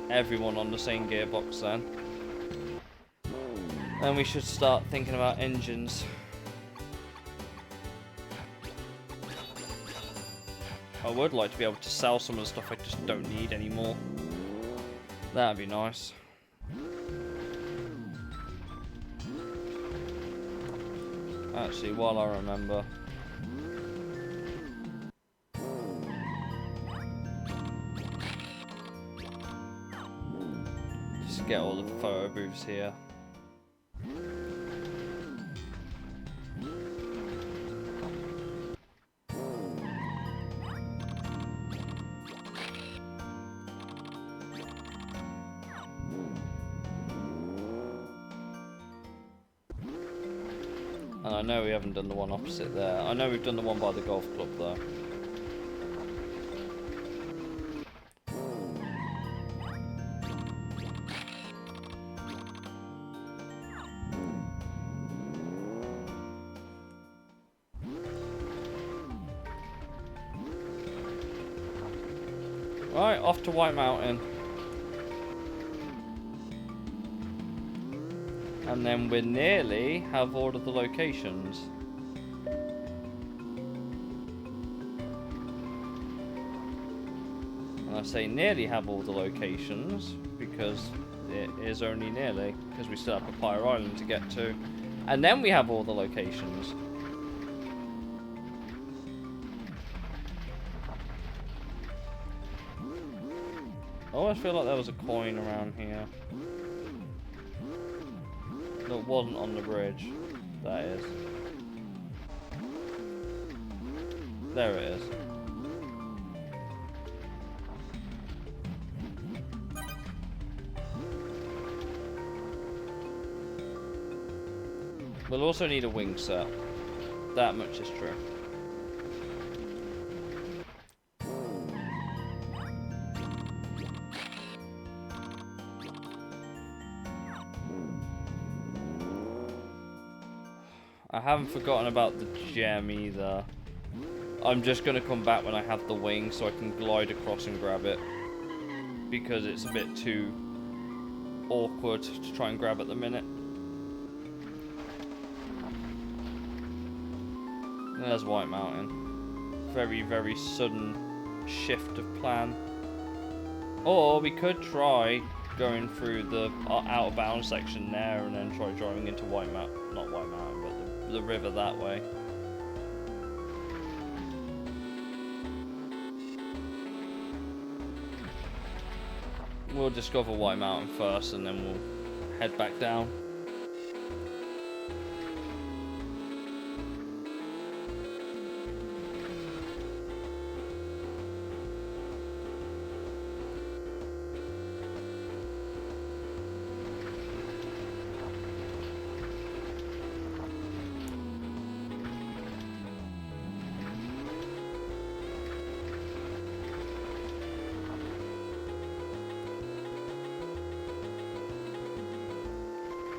everyone on the same gearbox then. And we should start thinking about engines. I would like to be able to sell some of the stuff I just don't need anymore. That'd be nice. Actually, while I remember. Just get all the photo booths here. And I know we haven't done the one opposite there. I know we've done the one by the golf club though. Right, off to White Mountain. And then we nearly have all of the locations. And I say nearly have all the locations because it is only nearly, because we still have Papaya Island to get to. And then we have all the locations. I always feel like there was a coin around here. That wasn't on the bridge. That is. There it is. We'll also need a wing set. That much is true. I haven't forgotten about the gem either. I'm just going to come back when I have the wing so I can glide across and grab it. Because it's a bit too awkward to try and grab at the minute. There's White Mountain. Very, very sudden shift of plan. Or we could try going through the out of bounds section there and then try driving into White Mountain. Not White Mountain, but the river that way. We'll discover White Mountain first and then we'll head back down.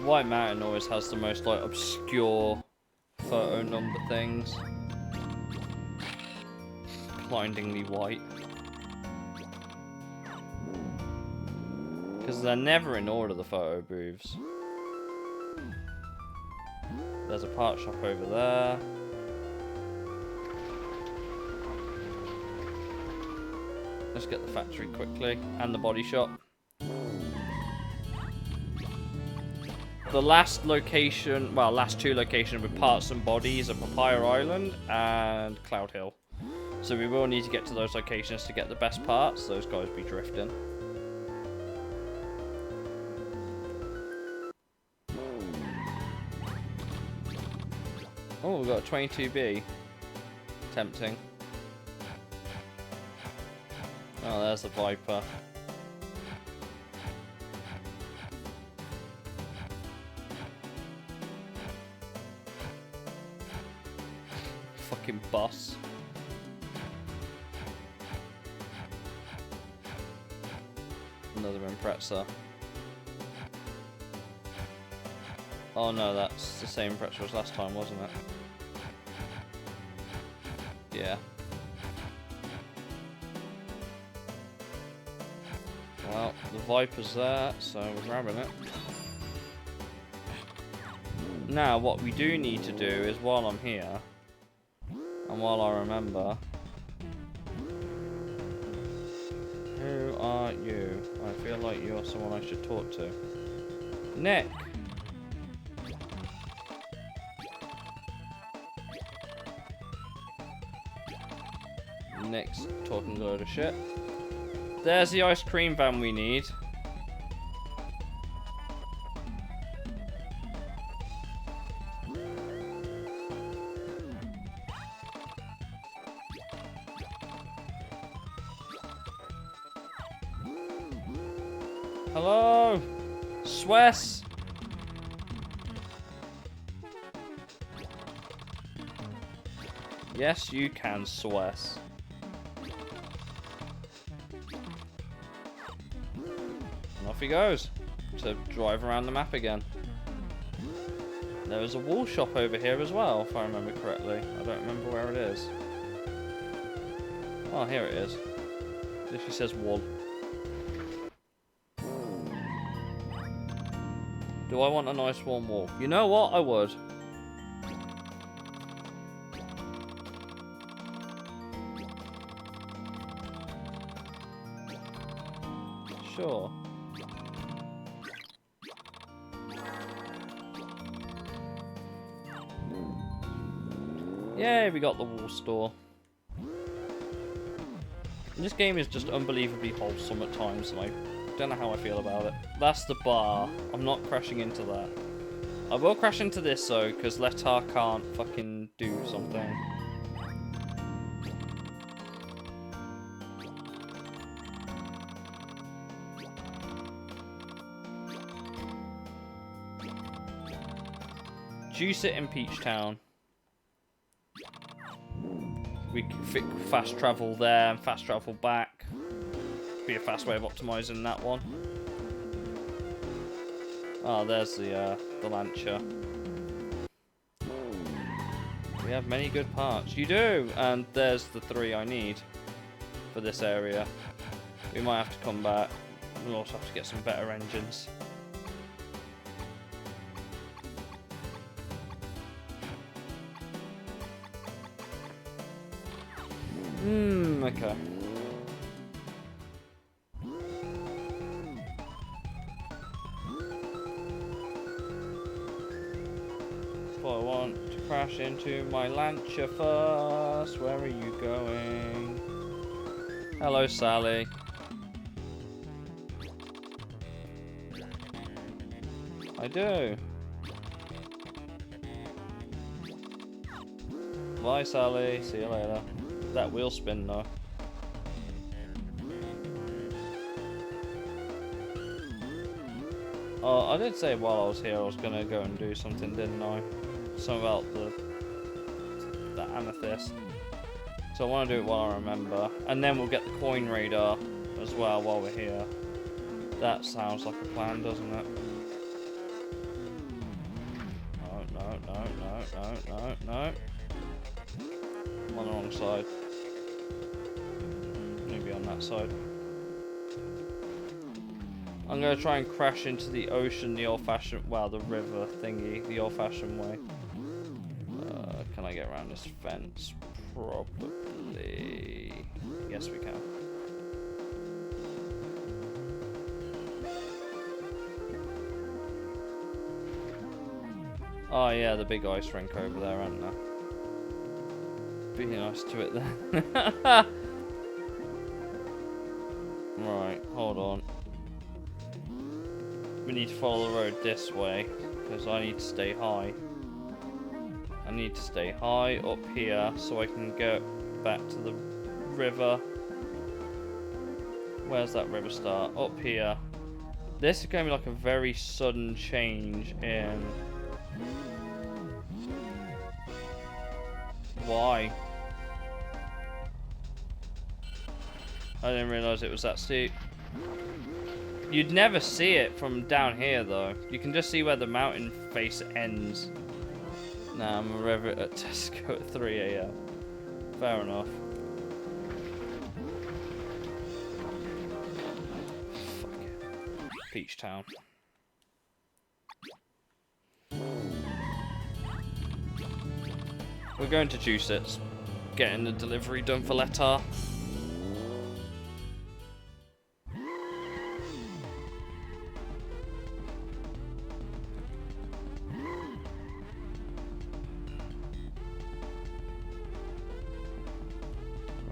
White Mountain always has the most like obscure photo number things. Blindingly white. Because they're never in order, the photo booths. There's a part shop over there. Let's get the factory quickly. And the body shop. The last location, well, last two locations with parts and bodies are Papaya Island and Cloud Hill. So we will need to get to those locations to get the best parts. Those guys be drifting. Oh, we've got a 22B. Tempting. Oh, there's the Viper. Fucking boss. Another Impreza. Oh no, that's the same Impreza as last time, wasn't it? Yeah. Well, the Viper's there, so we're grabbing it. Now, what we do need to do is, while I'm here, and while I remember... Who are you? I feel like you're someone I should talk to. Nick! Nick's talking a load of shit. There's the ice cream van we need. Hello? Swess? Yes, you can, Swess. And off he goes to drive around the map again. There is a wool shop over here as well, if I remember correctly. I don't remember where it is. Oh, here it is. Literally says wool. Do I want a nice warm wall? You know what? I would. Sure. Yay, we got the wall store. This game is just unbelievably wholesome at times, and I don't know how I feel about it. That's the bar. I'm not crashing into that. I will crash into this, though, because Letar can't fucking do something. Juice it in Peach Town. We can fast travel there and fast travel back. Be a fast way of optimizing that one. Oh, there's the Lancia. We have many good parts. You do! And there's the 3 I need for this area. We might have to come back. We'll also have to get some better engines. Okay. So I want to crash into my Lancia first. Where are you going? Hello, Sally. I do. Bye, Sally. See you later. That wheel spin, though. Oh, I did say while I was here I was gonna go and do something, didn't I? Something about the amethyst. So I want to do it while I remember. And then we'll get the coin radar as well while we're here. That sounds like a plan, doesn't it? No. I'm on the wrong side. Maybe on that side. I'm going to try and crash into the ocean the old-fashioned... Well, the river thingy, the old-fashioned way. Can I get around this fence? Probably. Yes, we can. Oh, yeah, the big ice rink over there, aren't there? Be nice to it then. Right, hold on. We need to follow the road this way, because I need to stay high. I need to stay high up here so I can go back to the river. Where's that river start? Up here. This is going to be like a very sudden change in... Why? I didn't realise it was that steep. You'd never see it from down here, though. You can just see where the mountain face ends. Nah, I'm a river at Tesco at 3 AM. Fair enough. Fuck it. Peach Town. We're going to Juice It. Getting the delivery done for Letar.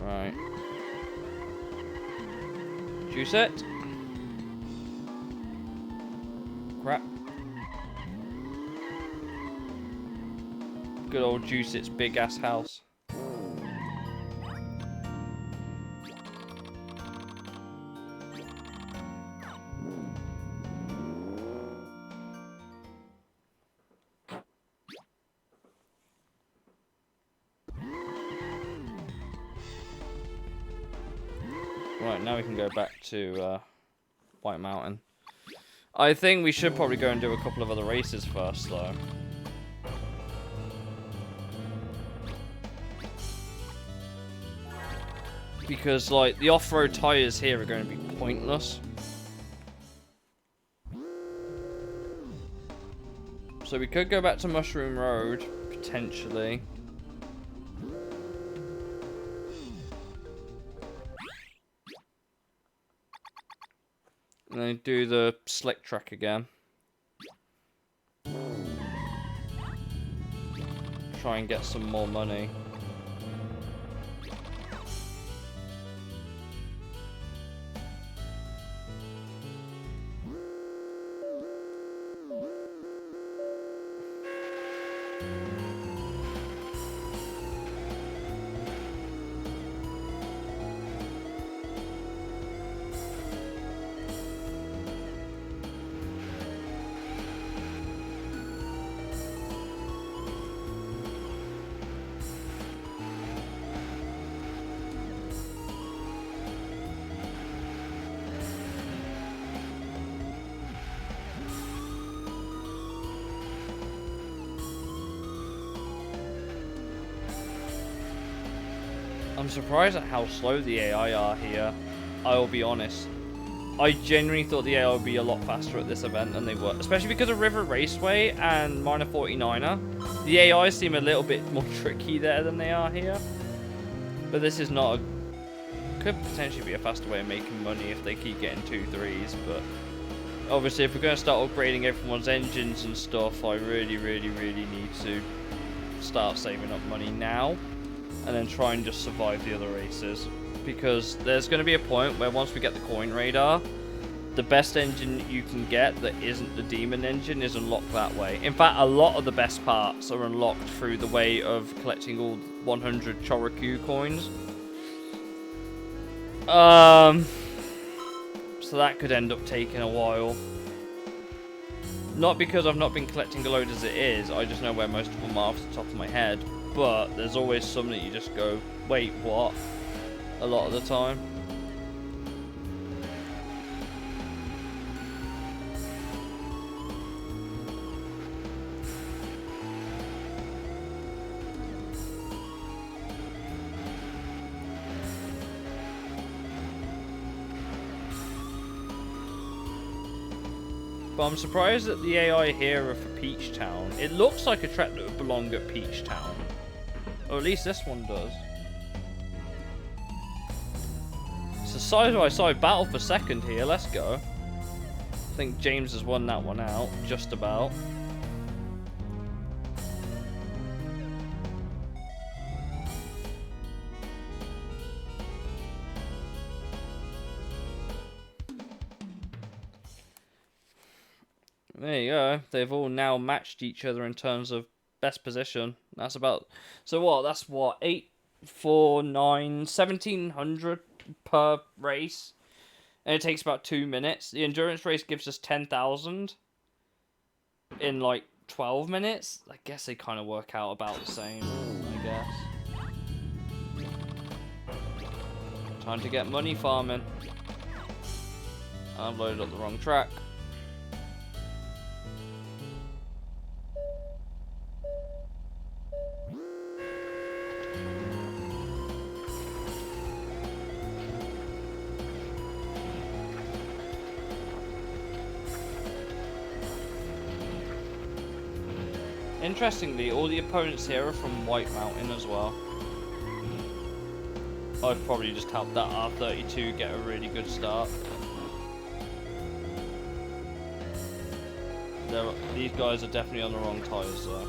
Right. Juice It. Crap. Good old Juice It's big ass house. Right, now we can go back to White Mountain. I think we should probably go and do a couple of other races first, though. Because, like, the off-road tyres here are going to be pointless. So we could go back to Mushroom Road, potentially. And then do the slick track again. Try and get some more money. I'm surprised at how slow the AI are here. I will be honest. I genuinely thought the AI would be a lot faster at this event than they were. Especially because of River Raceway and Minor 49er. The AI seem a little bit more tricky there than they are here. But this is not a... Could potentially be a faster way of making money if they keep getting 2-3s. But obviously if we're going to start upgrading everyone's engines and stuff, I really need to start saving up money now. And then try and just survive the other races. Because there's going to be a point where once we get the coin radar, the best engine you can get that isn't the demon engine is unlocked that way. In fact, a lot of the best parts are unlocked through the way of collecting all 100 Chorokyu coins. So that could end up taking a while. Not because I've not been collecting a load as it is, I just know where most of them are off the top of my head. But there's always some that you just go, wait, what? A lot of the time. But I'm surprised that the AI here are for Peach Town. It looks like a track that would belong at Peach Town. Or at least this one does. It's a side-by-side battle for second here. Let's go. I think James has won that one out. Just about. There you go. They've all now matched each other in terms of best position. That's about... So what? That's what? 8, 4, 9, 1,700 per race. And it takes about 2 minutes. The endurance race gives us 10,000 in like 12 minutes. I guess they kind of work out about the same, I guess. Time to get money farming. I've loaded up the wrong track. Interestingly, all the opponents here are from White Mountain as well. I've probably just helped that R32 get a really good start. These guys are definitely on the wrong tyres though.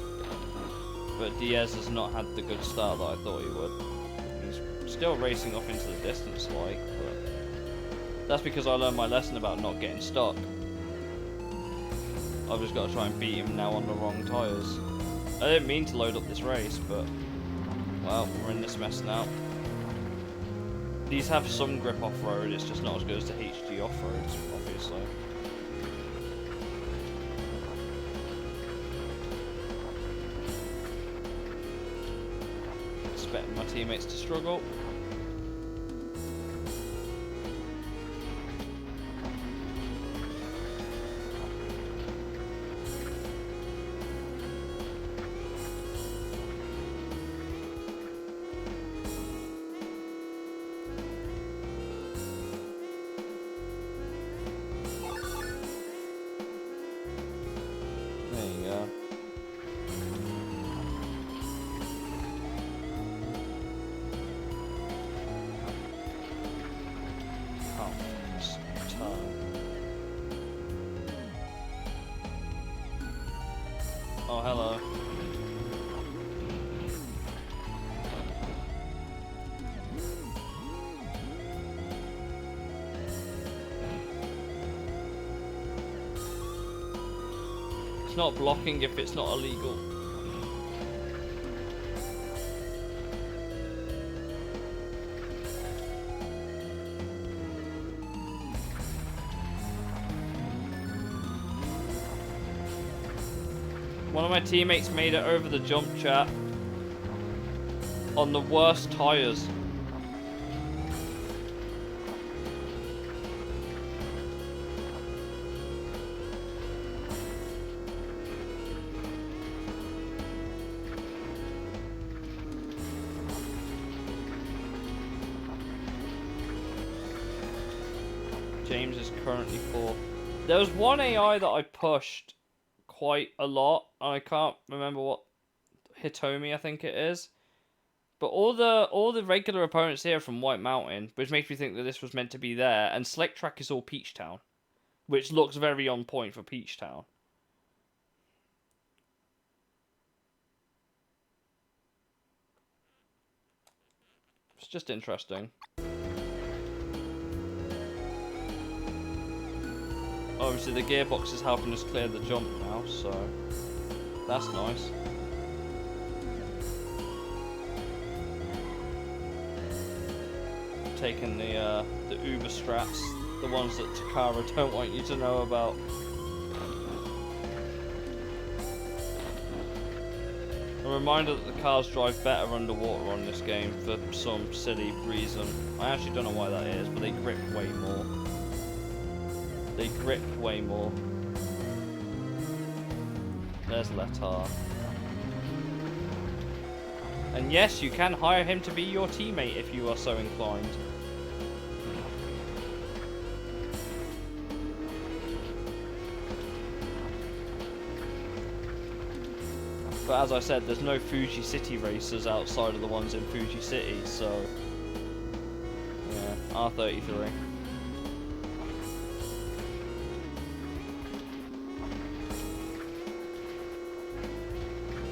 But Diaz has not had the good start that I thought he would. He's still racing off into the distance like, but that's because I learned my lesson about not getting stuck. I've just got to try and beat him now on the wrong tyres. I didn't mean to load up this race, but... Well, we're in this mess now. These have some grip off-road, it's just not as good as the HG off-roads, obviously. Expecting my teammates to struggle. Oh, hello. It's not blocking if it's not illegal. One of my teammates made it over the jump, chat, on the worst tyres. James is currently 4. There was one AI that I pushed quite a lot. I can't remember what Hitomi I think it is. But all the regular opponents here are from White Mountain, which makes me think that this was meant to be there. And Slick Track is all Peach Town, which looks very on point for Peach Town. It's just interesting. Obviously, the gearbox is helping us clear the jump now, so that's nice. Taking the Uber straps, the ones that Takara don't want you to know about. A reminder that the cars drive better underwater on this game for some silly reason. I actually don't know why that is, but they grip way more. They grip way more. There's Letar. And yes, you can hire him to be your teammate if you are so inclined. But as I said, there's no Fuji City racers outside of the ones in Fuji City, so... yeah, R33.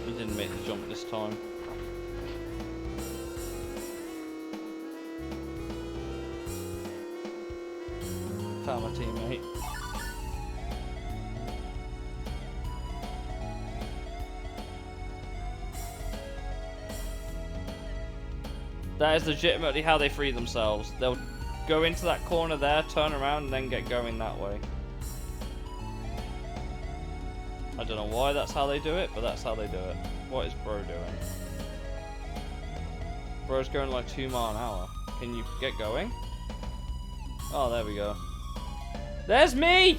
He didn't make the jump this time. Found my teammate. That is legitimately how they free themselves. They'll go into that corner there, turn around, and then get going that way. I don't know why that's how they do it, but that's how they do it. What is bro doing? Bro's going like 2 miles an hour. Can you get going? Oh, there we go. There's me!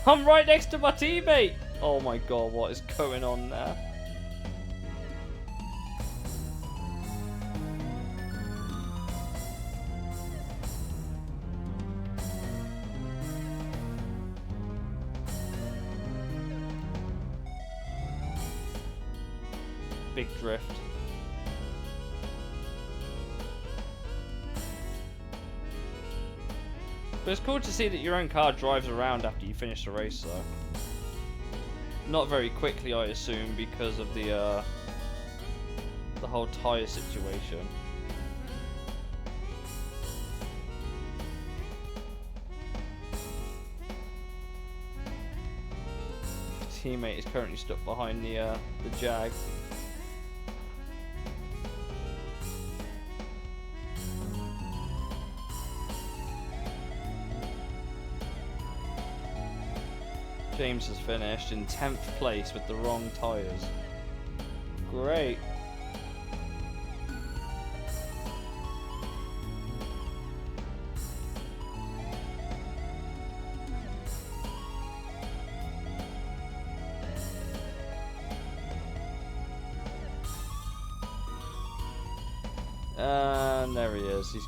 I'm right next to my teammate! Oh my god, what is going on there? Big drift. But it's cool to see that your own car drives around after you finish the race, though. Not very quickly, I assume, because of the whole tyre situation. Teammate is currently stuck behind the Jag. James has finished in 10th place with the wrong tyres. Great. And there he is. He's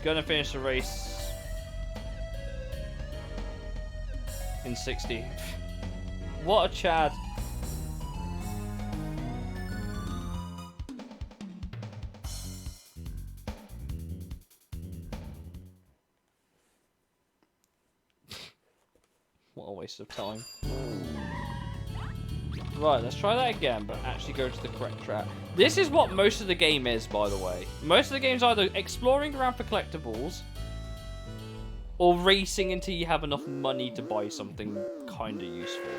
gonna finish the race in 16th. What a Chad. What a waste of time. Right, let's try that again, but actually go to the correct track. This is what most of the game is, by the way. Most of the game is either exploring around for collectibles or racing until you have enough money to buy something kind of useful.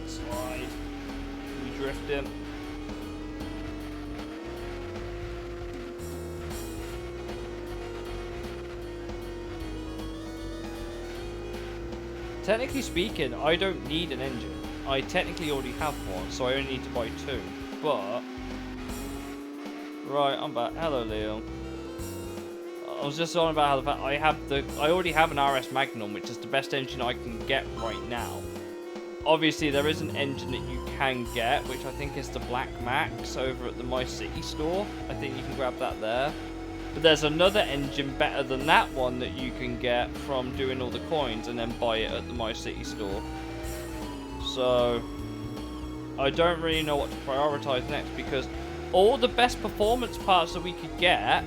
Slide. We drift him. Technically speaking, I don't need an engine. I technically already have one, so I only need to buy 2. But right, I'm back. Hello, Leo. I was just on about how the fact I already have an RS Magnum, which is the best engine I can get right now. Obviously, there is an engine that you can get, which I think is the Black Max over at the My City store. I think you can grab that there. But there's another engine better than that one that you can get from doing all the coins and then buy it at the My City store. So, I don't really know what to prioritize next because all the best performance parts that we could get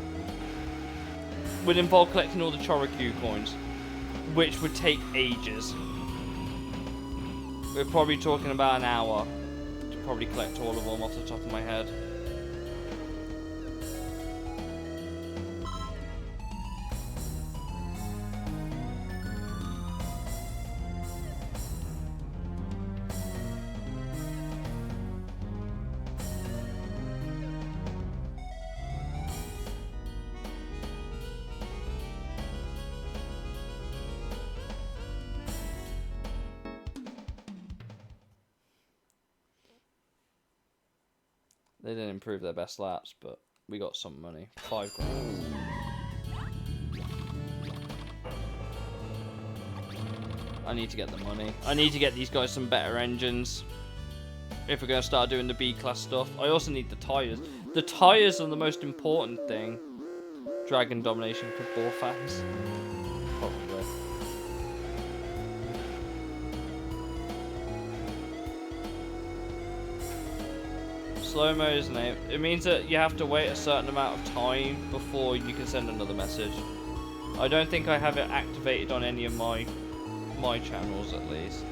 would involve collecting all the Chorokyu coins, which would take ages. We're probably talking about an hour to probably collect all of them off the top of my head. They didn't improve their best laps, but we got some money. 5 grand. I need to get the money. I need to get these guys some better engines if we're going to start doing the B-class stuff. I also need the tyres. The tyres are the most important thing. Dragon Domination football fans. Probably. Slow-mo, isn't it? It means that you have to wait a certain amount of time before you can send another message. I don't think I have it activated on any of my channels, at least.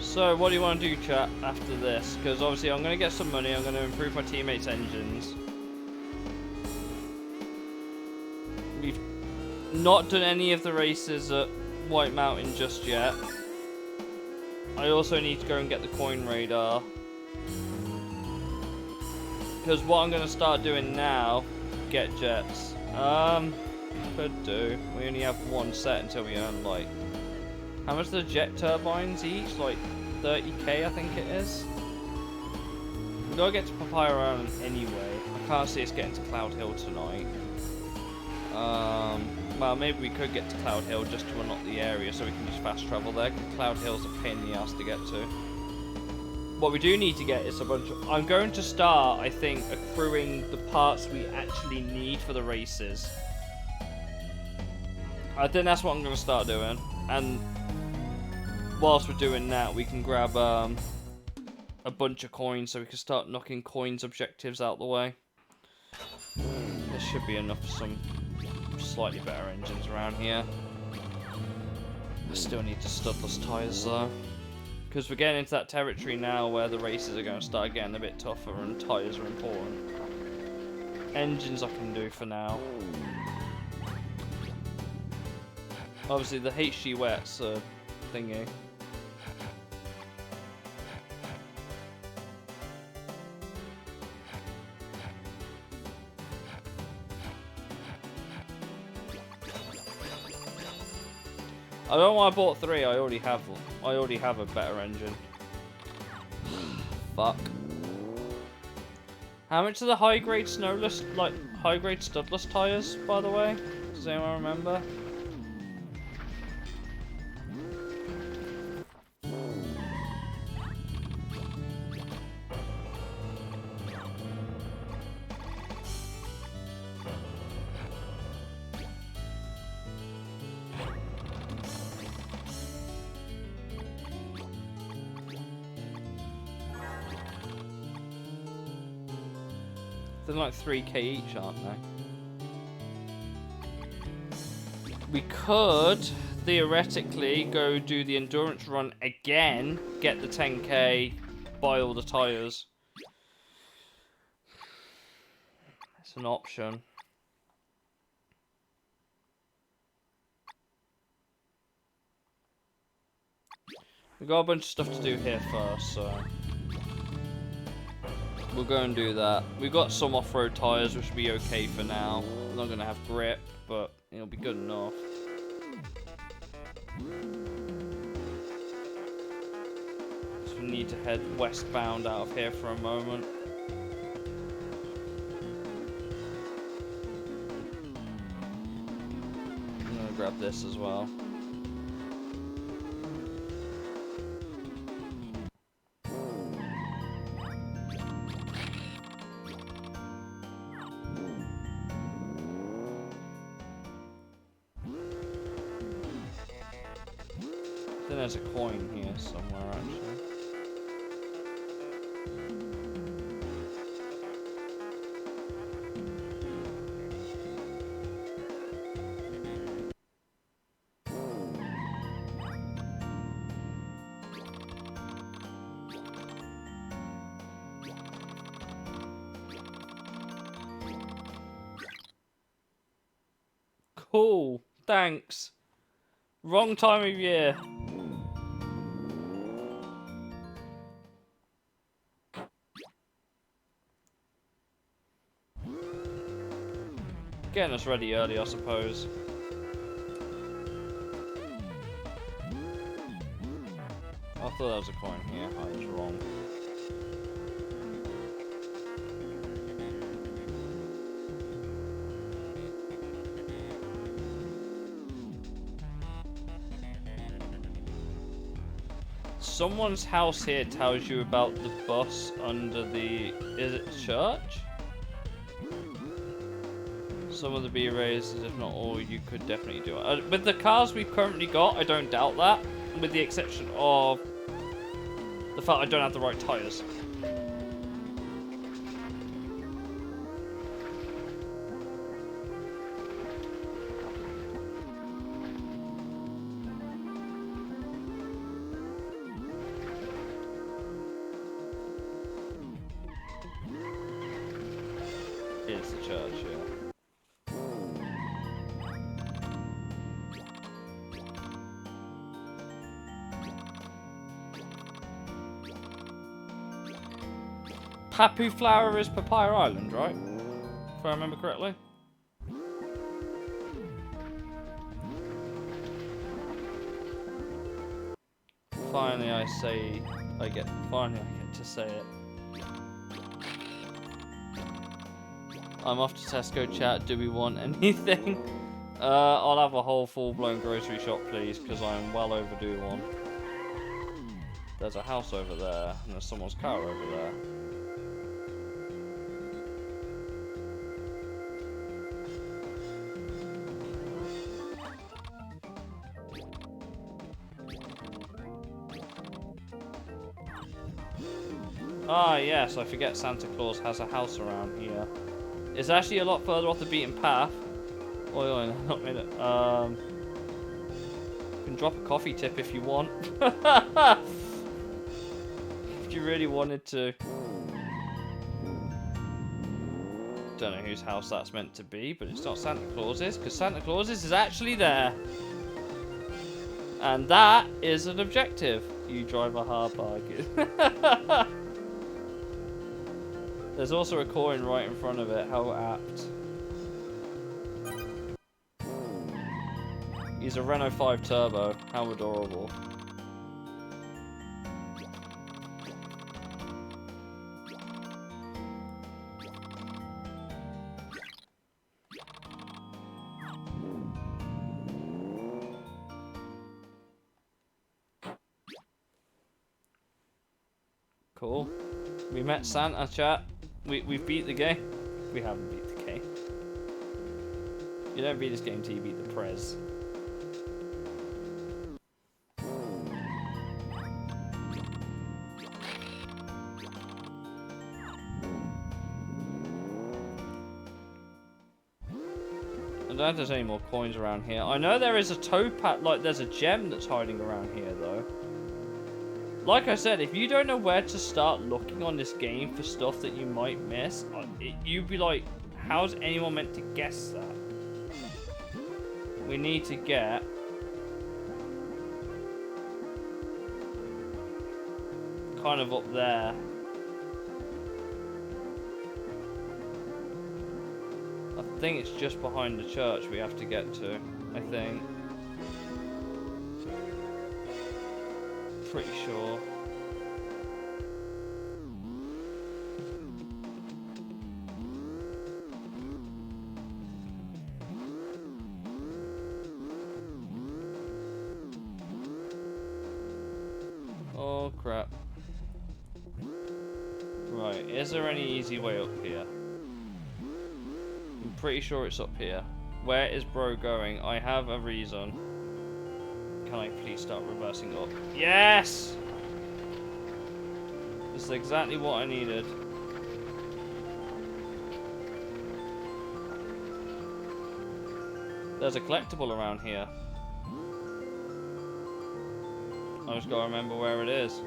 So, what do you want to do, chat, after this? Because obviously I'm going to get some money, I'm going to improve my teammates' engines. We've not done any of the races at White Mountain just yet. I also need to go and get the coin radar. Because what I'm going to start doing now, get jets. Could do. We only have one set until we earn, like, how much are the jet turbines each? Like 30k, I think it is. We gotta get to Papaya Island anyway. I can't see us getting to Cloud Hill tonight. Well, maybe we could get to Cloud Hill just to unlock the area so we can just fast travel there, because Cloud Hill's a pain in the ass to get to. what we do need to get is a bunch of... I'm going to start, I think, accruing the parts we actually need for the races. I think that's what I'm going to start doing. And whilst we're doing that, we can grab a bunch of coins so we can start knocking coins objectives out the way. There should be enough for some slightly better engines around here. I still need the studless tyres though. Because we're getting into that territory now where the races are going to start getting a bit tougher and tyres are important. Engines I can do for now. Obviously the HG wet's a thingy. I don't know why I bought 3. I already have a better engine. Fuck. How much are the high-grade snowless, like high-grade studless tires, by the way? Does anyone remember? They're like 3k each, aren't they? We could theoretically go do the endurance run again, get the 10k, buy all the tyres. It's an option. We've got a bunch of stuff to do here first, so we'll go and do that. We've got some off-road tyres, which will be okay for now. We're not going to have grip, but it'll be good enough. So we need to head westbound out of here for a moment. I'm going to grab this as well. Then there's a coin here somewhere, actually. Cool, thanks. Wrong time of year. Getting us ready early, I suppose. I thought there was a coin here. I was wrong. Someone's house here tells you about the bus under the... Is it church? Some of the B races, if not all, you could definitely do it. With the cars we've currently got, I don't doubt that. With the exception of the fact I don't have the right tyres. It's the church, yeah. Papu Flower is Papaya Island, right? If I remember correctly. Finally, I get to say it. I'm off to Tesco chat. Do we want anything? I'll have a whole full-blown grocery shop, please, because I'm well overdue one. There's a house over there, and there's someone's car over there. Ah, yes, I forget Santa Claus has a house around here. It's actually a lot further off the beaten path. Oh, not a minute. You can drop a coffee tip if you want. If you really wanted to. Don't know whose house that's meant to be, but it's not Santa Claus's, because Santa Claus's is actually there. And that is an objective. You drive a hard bargain. There's also a coin right in front of it. How apt. He's a Renault 5 Turbo. How adorable. Cool. We met Santa, chat. We've beat the game. We haven't beat the game. You don't beat this game till you beat the Prez. I don't know if there's any more coins around here. I know there is a topaz, like there's a gem that's hiding around here though. Like I said, if you don't know where to start looking on this game for stuff that you might miss, you'd be like, how's anyone meant to guess that? We need to get kind of up there. I think it's just behind the church we have to get to, I think. Pretty sure. Oh crap. Right, is there any easy way up here? I'm pretty sure it's up here. Where is bro going? I have a reason. Can I please start reversing up? Yes! This is exactly what I needed. There's a collectible around here. I just gotta remember where it is.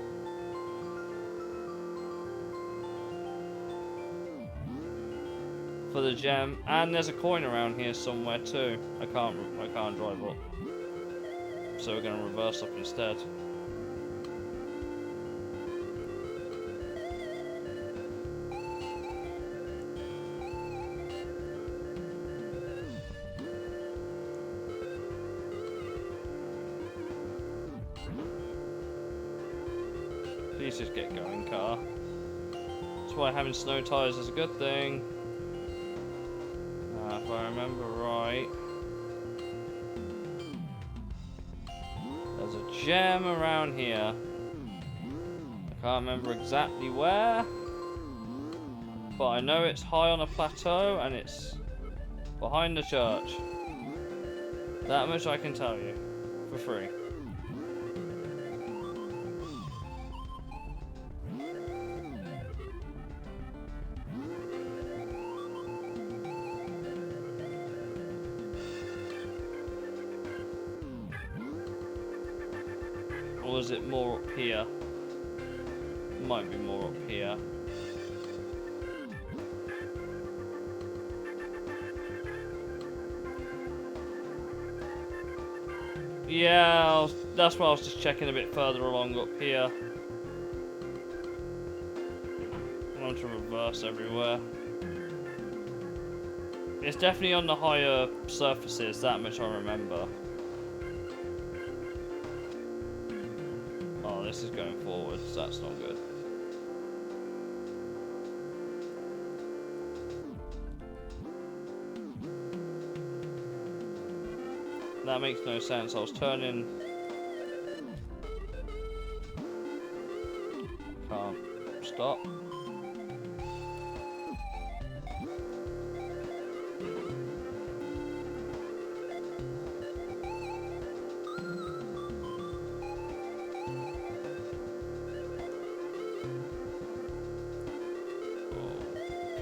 For the gem, and there's a coin around here somewhere too. I can't drive up. So we're going to reverse up instead. Please just get going, car. That's why having snow tyres is a good thing. If I remember right. There's a gem around here. I can't remember exactly where, but I know it's high on a plateau and it's behind the church. That much I can tell you for free. Or is it more up here? Might be more up here. Yeah, that's why I was just checking a bit further along up here. I want to reverse everywhere. It's definitely on the higher surfaces, that much I remember. Oh, this is going forward, so that's not good. That makes no sense. I was turning can't stop.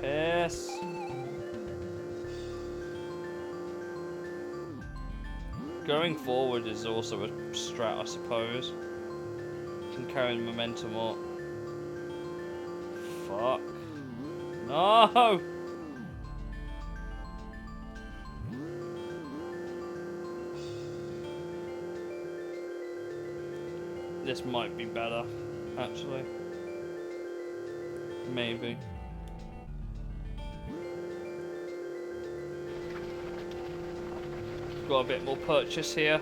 Piss. Going forward is also a strat, I suppose. Can carry the momentum up. Fuck. No! This might be better, actually. Maybe. Got a bit more purchase here.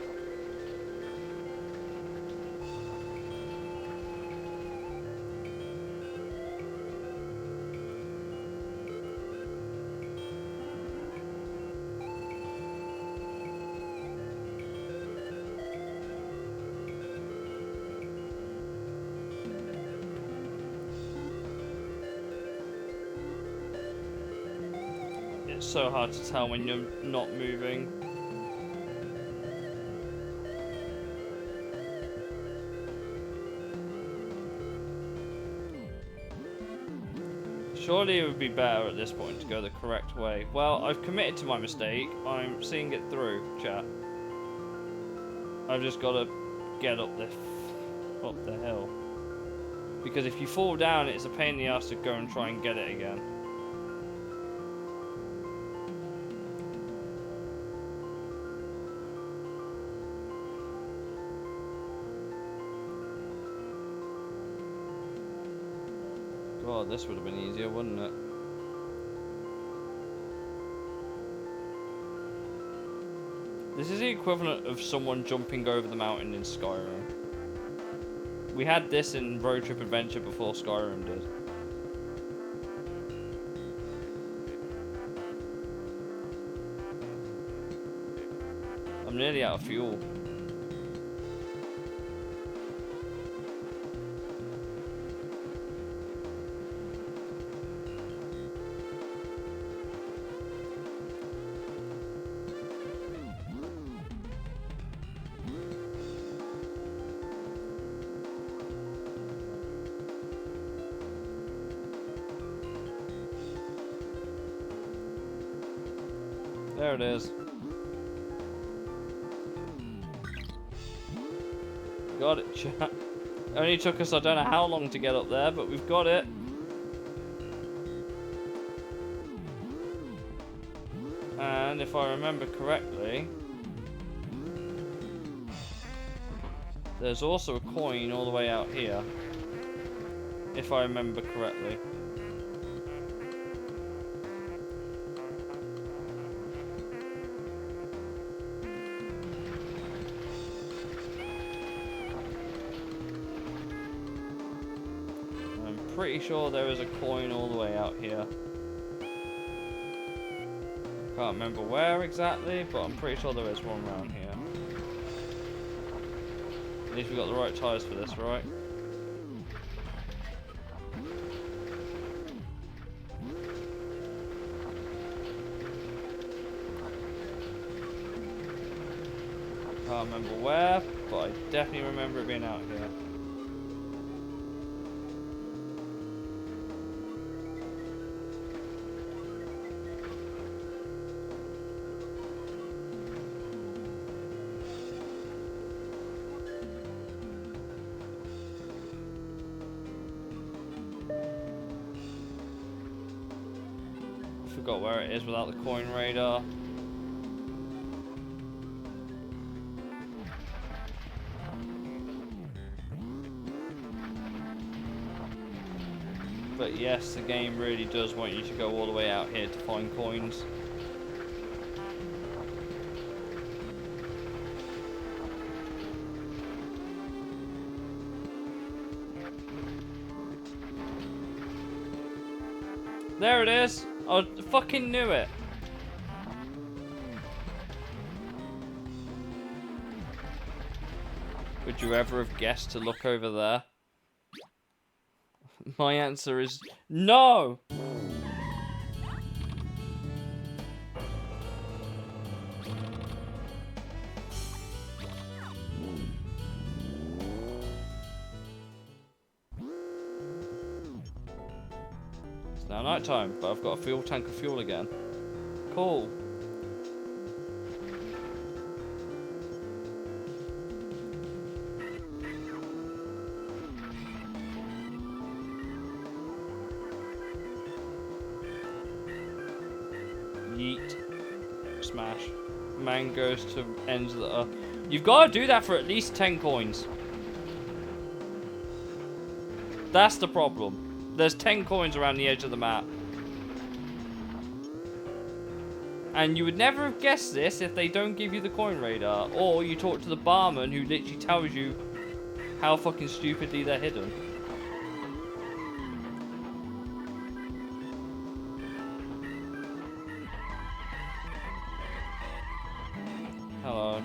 It's so hard to tell when you're not moving. Surely it would be better at this point to go the correct way. Well, I've committed to my mistake. I'm seeing it through, chat. I've just got to get up the hill. Because if you fall down, it's a pain in the ass to go and try and get it again. God, this would have been easier, wouldn't it? This is the equivalent of someone jumping over the mountain in Skyrim. We had this in Road Trip Adventure before Skyrim did. I'm nearly out of fuel. There it is. Got it, chat. Only took us I don't know how long to get up there, but we've got it. And if I remember correctly, there's also a coin all the way out here. If I remember correctly. Pretty sure there is a coin all the way out here. Can't remember where exactly, but I'm pretty sure there is one around here. At least we got the right tyres for this, right? Can't remember where, but I definitely remember it being out here. Forgot where it is without the coin radar. But yes, the game really does want you to go all the way out here to find coins. There it is! I fucking knew it! Would you ever have guessed to look over there? I My answer is no! It's now night time, but I've got a fuel tank of fuel again. Cool. Yeet. Smash. Man goes to ends that are... You've got to do that for at least 10 coins. That's the problem. There's 10 coins around the edge of the map. And you would never have guessed this if they don't give you the coin radar. Or you talk to the barman who literally tells you how fucking stupidly they're hidden. Hello.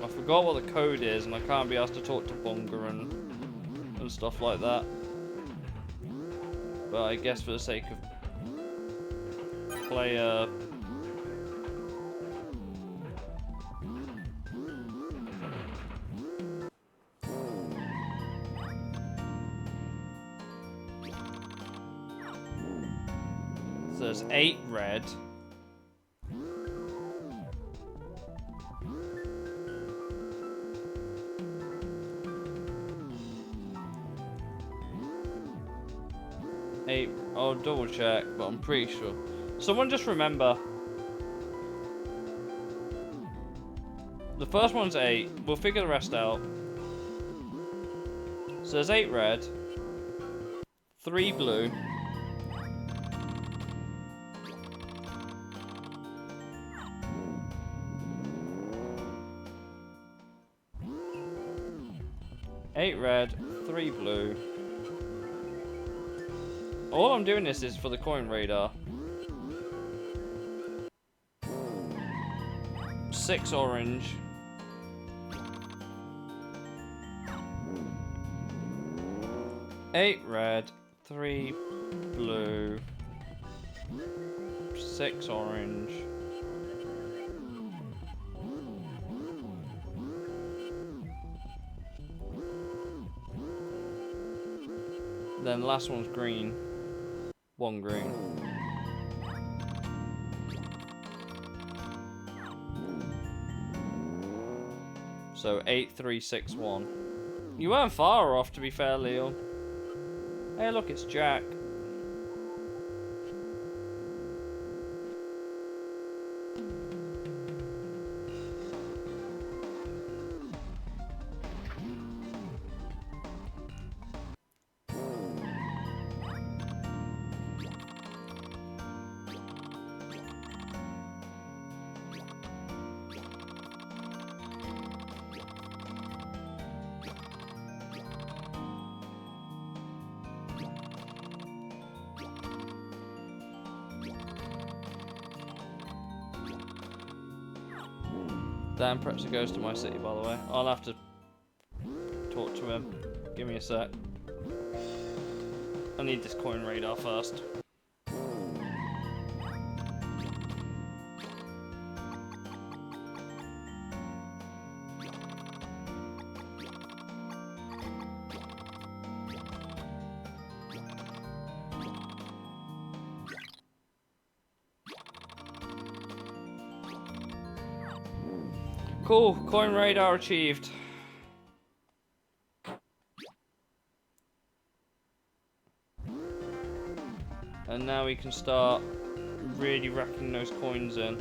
I forgot what the code is and I can't be asked to talk to Bonga and stuff like that. But I guess for the sake of player... So there's 8 red. I'll double check, but I'm pretty sure. Someone just remember. The first one's 8. We'll figure the rest out. So there's 8 red. 3 blue. Eight red, 3 blue. All I'm doing this is for the coin radar. 6 orange. 8 red, 3 blue. 6 orange. Then the last one's green. 1 green. So 8, 3, 6, 1. You weren't far off, to be fair, Leo. Hey, look, it's Jack. Dan Pretzer goes to my city, by the way. I'll have to talk to him. Give me a sec. I need this coin radar first. Cool, coin radar achieved. And now we can start really racking those coins in.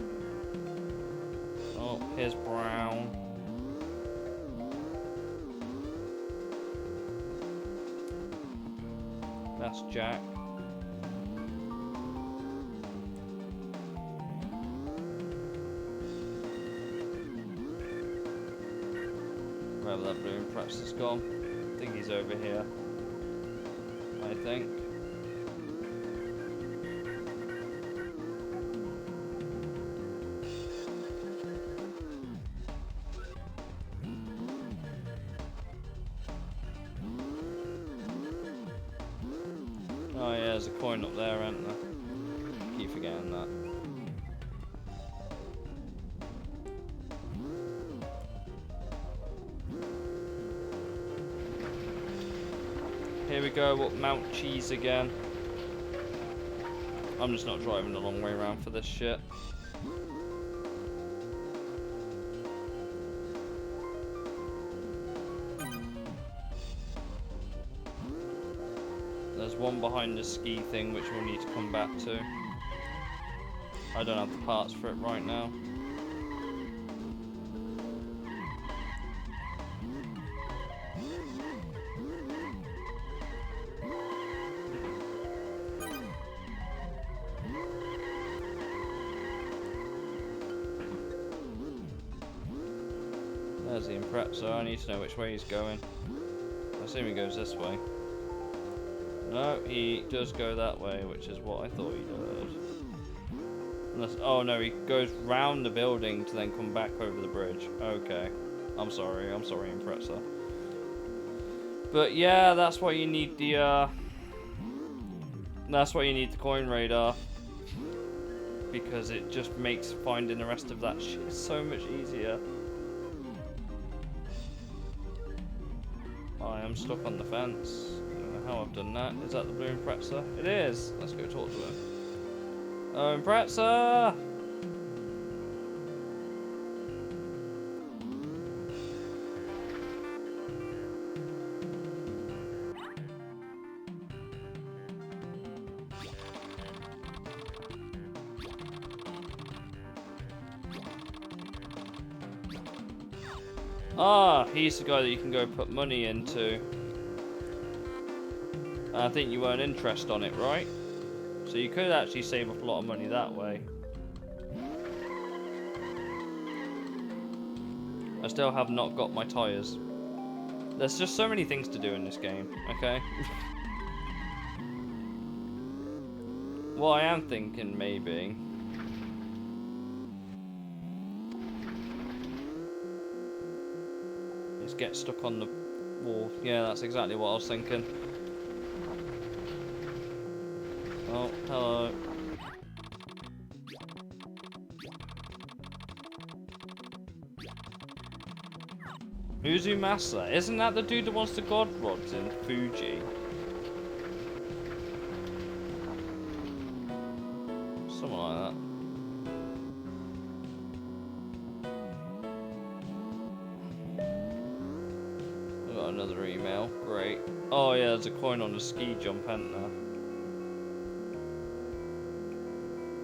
Oh, here's brown. That's Jack. Wherever that blue perhaps has gone. I think he's over here. I think. there's a coin up there, isn't there? Keep forgetting that. Here we go, up Mount Cheese again. I'm just not driving the long way around for this shit. There's one behind the ski thing which we'll need to come back to. I don't have the parts for it right now. There's the impressor. I need to know which way he's going. I assume he goes this way. No, he does go that way, which is what I thought he did. Unless, oh no, he goes round the building to then come back over the bridge. Okay. I'm sorry, impressor. But yeah, that's why you need the that's why you need the coin radar. Because it just makes finding the rest of that shit so much easier. I am stuck on the fence. I don't know how I've done that. Is that the blue impressor? It is. Let's go talk to him. Oh, impressor! Ah, he's the guy that you can go put money into. I think you earn interest on it, right? So you could actually save up a lot of money that way. I still have not got my tyres. There's just so many things to do in this game, okay? What I am thinking, maybe... is get stuck on the wall. Yeah, that's exactly what I was thinking. Oh, hello. Uzumasa, isn't that the dude that wants the god rods in Fuji? Something like that. I got another email. Great. Oh yeah, there's a coin on the ski jump, isn't there?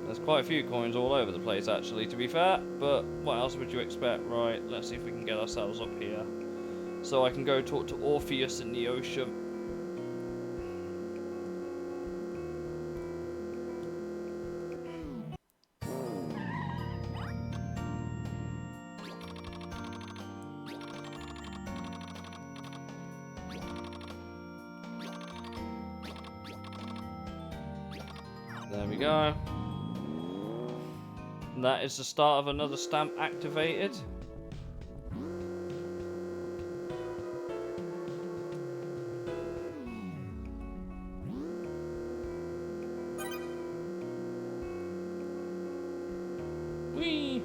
There's quite a few coins all over the place, actually, to be fair. But what else would you expect? Right, let's see if we can get ourselves up here. So I can go talk to Orpheus in the ocean. There we go. And that is the start of another stamp activated. Whee!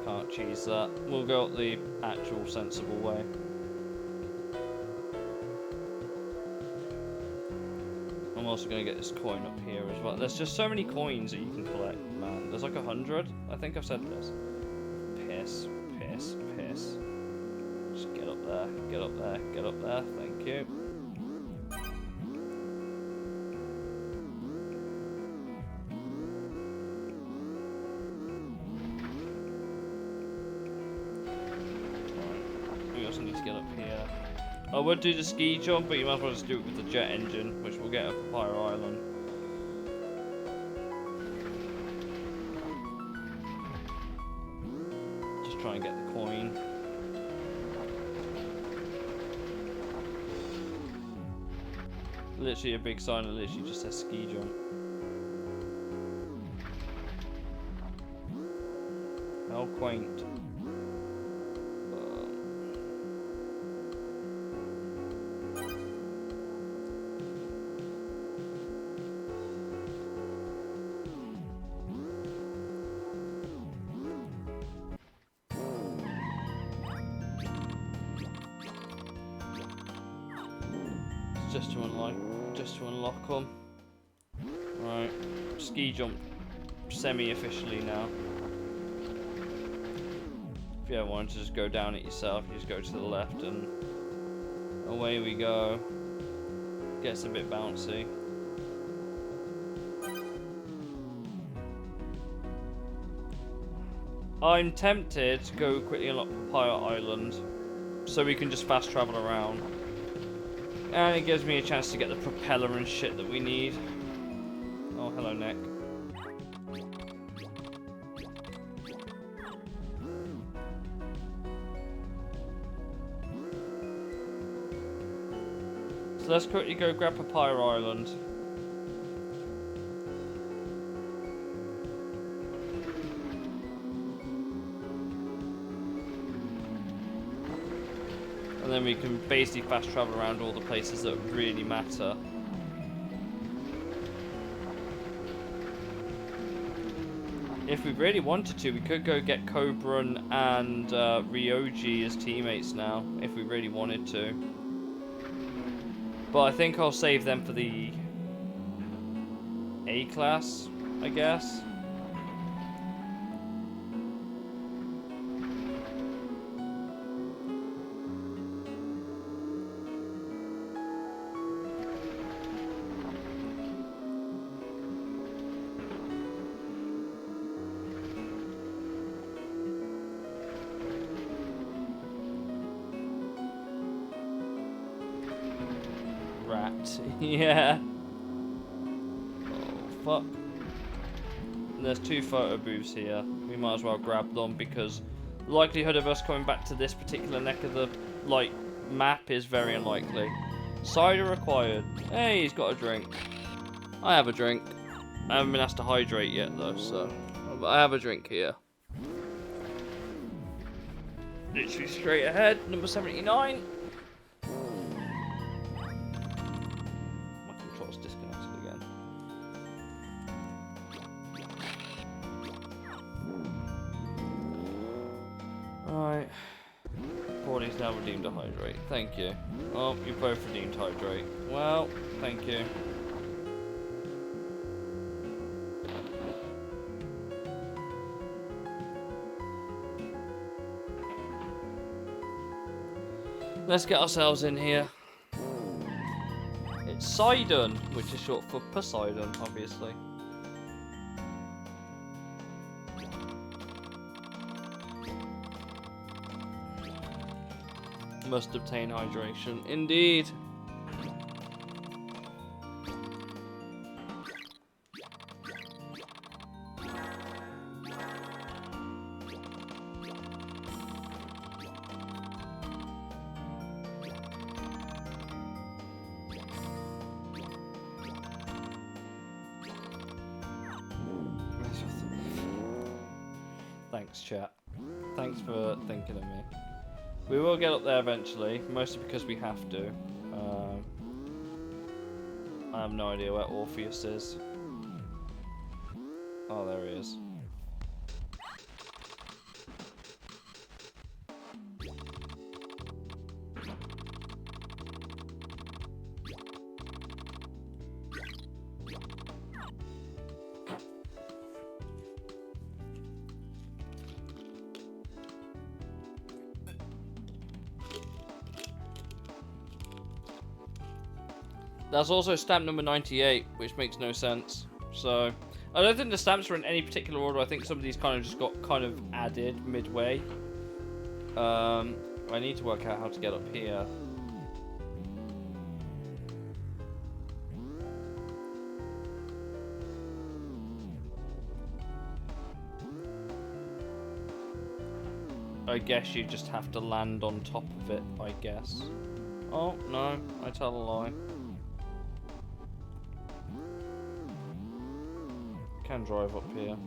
Can't cheese that. We'll go up the actual sensible way. I'm also going to get this coin up here as well. There's just so many coins that you can collect, man. There's like 100. I think I've said this. Piss, piss, piss. Just get up there, get up there, get up there. Thank you. I would do the ski jump, but you might as well just do it with the jet engine, which we'll get at Papaya Island. Just try and get the coin. Literally a big sign that literally just says ski jump. How quaint. Just to unlock them. Right, ski jump semi-officially now. If you ever wanted to just go down it yourself, you just go to the left and away we go. Gets a bit bouncy. I'm tempted to go quickly unlock Papaya Island so we can just fast travel around. And it gives me a chance to get the propeller and shit that we need. Oh, hello, Nick. So let's quickly go grab Papaya Island. And then we can basically fast travel around all the places that really matter. If we really wanted to, we could go get Cobran and Ryoji as teammates now, if we really wanted to. But I think I'll save them for the A class, I guess. Yeah. Oh, fuck. There's 2 photo booths here. We might as well grab them because the likelihood of us coming back to this particular neck of the, like, map is very unlikely. Cider required. Hey, he's got a drink. I have a drink. I haven't been asked to hydrate yet, though, so... But I have a drink here. Literally straight ahead, number 79. Alright. Body's now redeemed to hydrate. Thank you. Oh, you both redeemed hydrate. Well, thank you. Let's get ourselves in here. It's Sidon, which is short for Poseidon, obviously. Must obtain hydration. Indeed. Thanks, chat. Thanks for thinking of me. We will get up there eventually, mostly because we have to. I have no idea where Orpheus is. Oh, there he is. That's also stamp number 98, which makes no sense. So, I don't think the stamps are in any particular order. I think some of these kind of just got kind of added midway. I need to work out how to get up here. I guess you just have to land on top of it, I guess. Oh, no, I tell a lie. Can drive up here.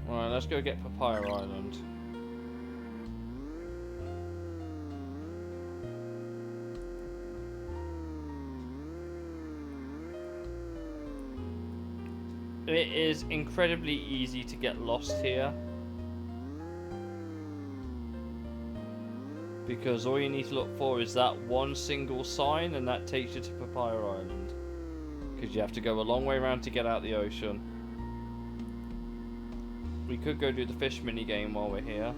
Alright, let's go get Papaya Island. It is incredibly easy to get lost here. Because all you need to look for is that one single sign, and that takes you to Papaya Island. Because you have to go a long way around to get out the ocean. We could go do the fish minigame while we're here.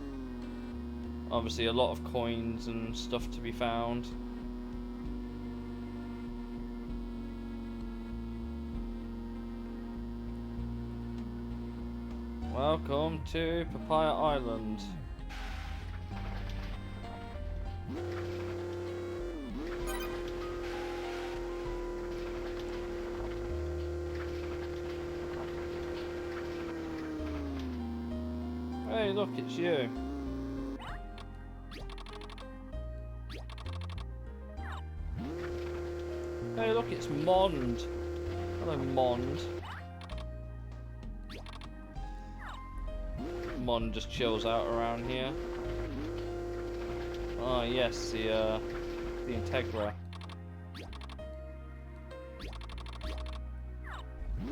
Obviously a lot of coins and stuff to be found. Welcome to Papaya Island. Hey, look, it's you. Hey, look, it's Mond. Hello, Mond. Mond just chills out around here. Oh, yes, the Integra.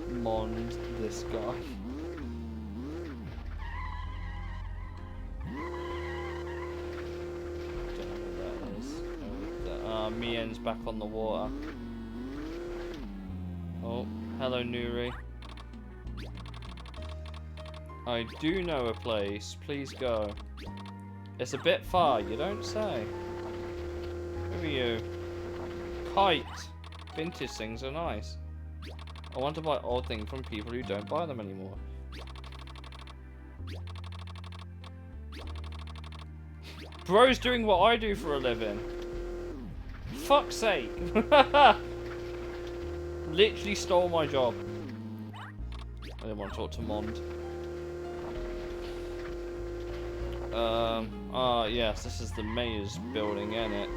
Mond, this guy. Mien's back on the water. Oh, hello Nuri. I do know a place. Please go. It's a bit far, you don't say. Who are you? Kite. Vintage things are nice. I want to buy old things from people who don't buy them anymore. Bro's doing what I do for a living. Fuck's sake. Literally stole my job. I didn't want to talk to Mond. Yes, this is the mayor's building, ain't it?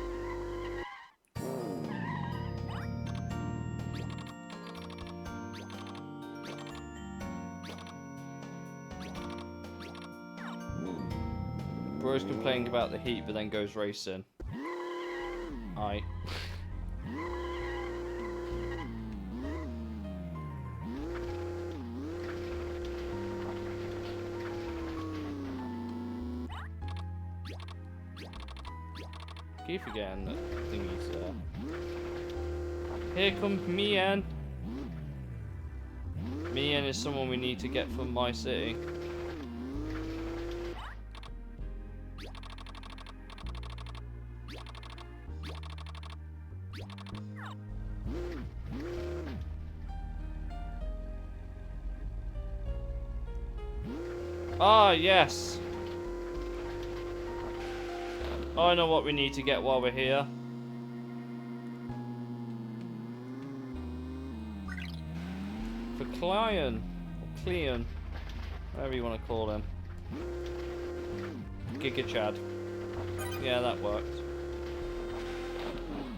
Bro's complaining about the heat, but then goes racing. Aye. Keep forgetting that thingy's there. Here comes Mien. Mien is someone we need to get from my city. Ah, yes. I know what we need to get while we're here. For Cleon, or Cleon, whatever you want to call him. Giga Chad. Yeah, that works.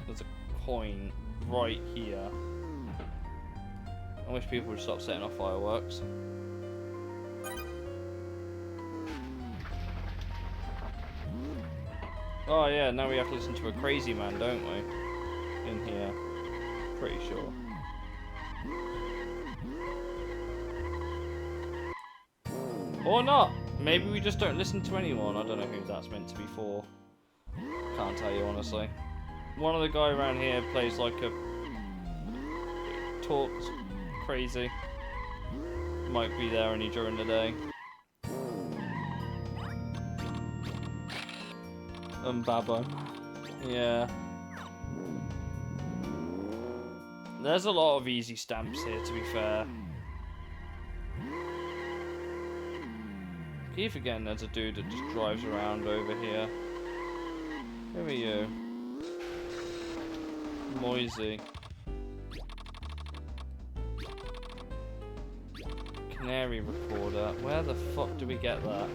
There's a coin right here. I wish people would stop setting off fireworks. Oh yeah, now we have to listen to a crazy man, don't we? In here. Pretty sure. Or not! Maybe we just don't listen to anyone. I don't know who that's meant to be for. Can't tell you honestly. One of the guy around here plays like a... talks crazy. Might be there only during the day. Babo. Yeah. There's a lot of easy stamps here, to be fair. Keep forgetting there's a dude that just drives around over here. Who are you? Moisey. Canary recorder. Where the fuck do we get that?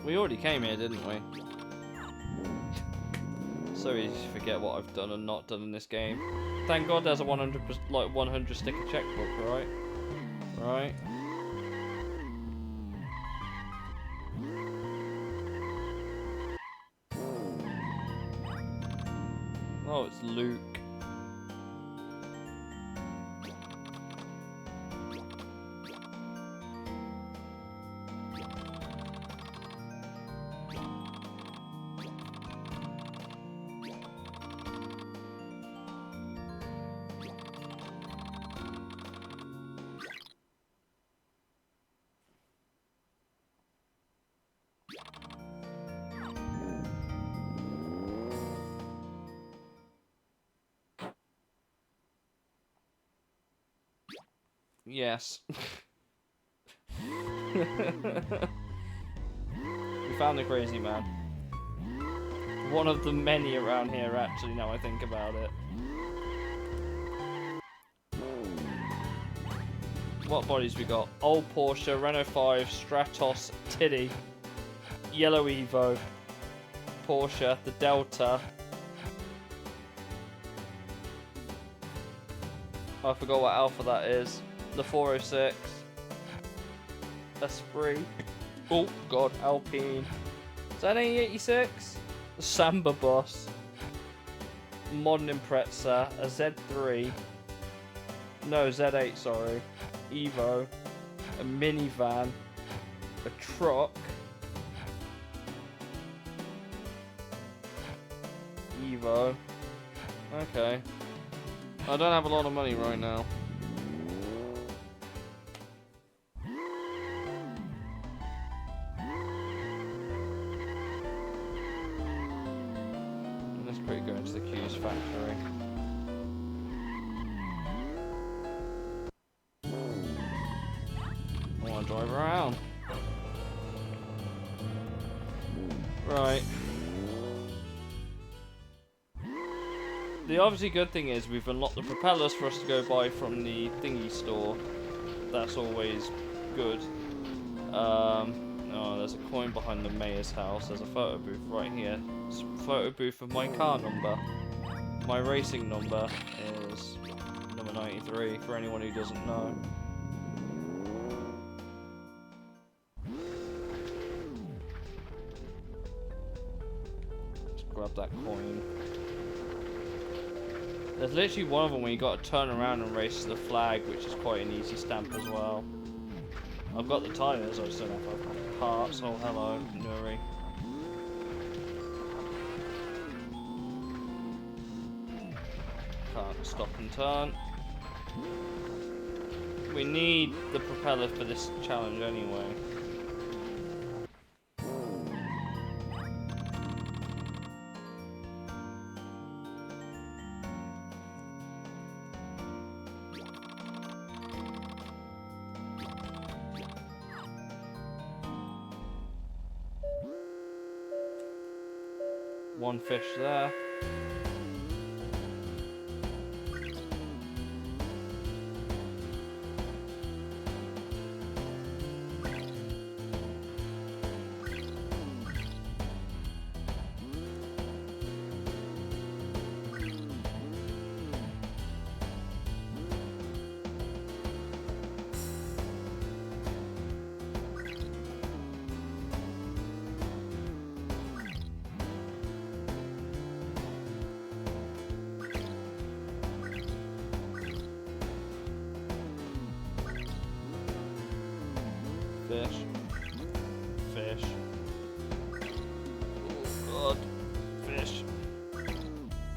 We already came here, didn't we? So easy to forget what I've done and not done in this game. Thank God there's a 100 sticker checkbook, right? Right. Oh, it's Luke. Yes. We found the crazy man. One of the many around here, actually, now I think about it. What bodies we got? Old Porsche, Renault 5, Stratos, Tiddy, Yellow Evo, Porsche, the Delta. I forgot what alpha that is. The 406. Esprit. Oh god, Alpine. Is that an 86? The Samba Bus. Modern Impreza. A Z3. No, Z8, sorry. Evo. A minivan. A truck. Evo. Okay. I don't have a lot of money right now. Let's quickly go into the Q's factory. I want to drive around. Right. The obviously good thing is we've unlocked the propellers for us to go buy from the thingy store. That's always good. Oh, there's a coin behind the mayor's house. There's a photo booth right here. It's a photo booth of my car number. My racing number is number 93 for anyone who doesn't know. Just grab that coin. There's literally one of them where you got to turn around and race the flag, which is quite an easy stamp as well. I've got the tyres, I just don't have parts. Oh, hello, Nuri. Can't stop and turn. We need the propeller for this challenge anyway. One fish there. Fish. Fish. Oh god. Fish.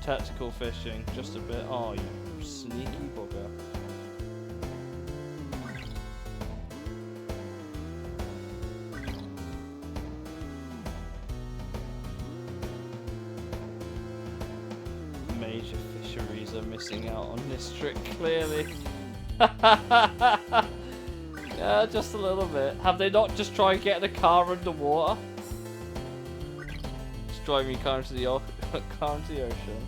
Tactical fishing. Just a bit. Oh, you sneaky bugger. major fisheries are missing out on this trick, clearly. Yeah, just a little bit. Have they not just tried getting a car underwater? Just driving your car into the, car into the ocean.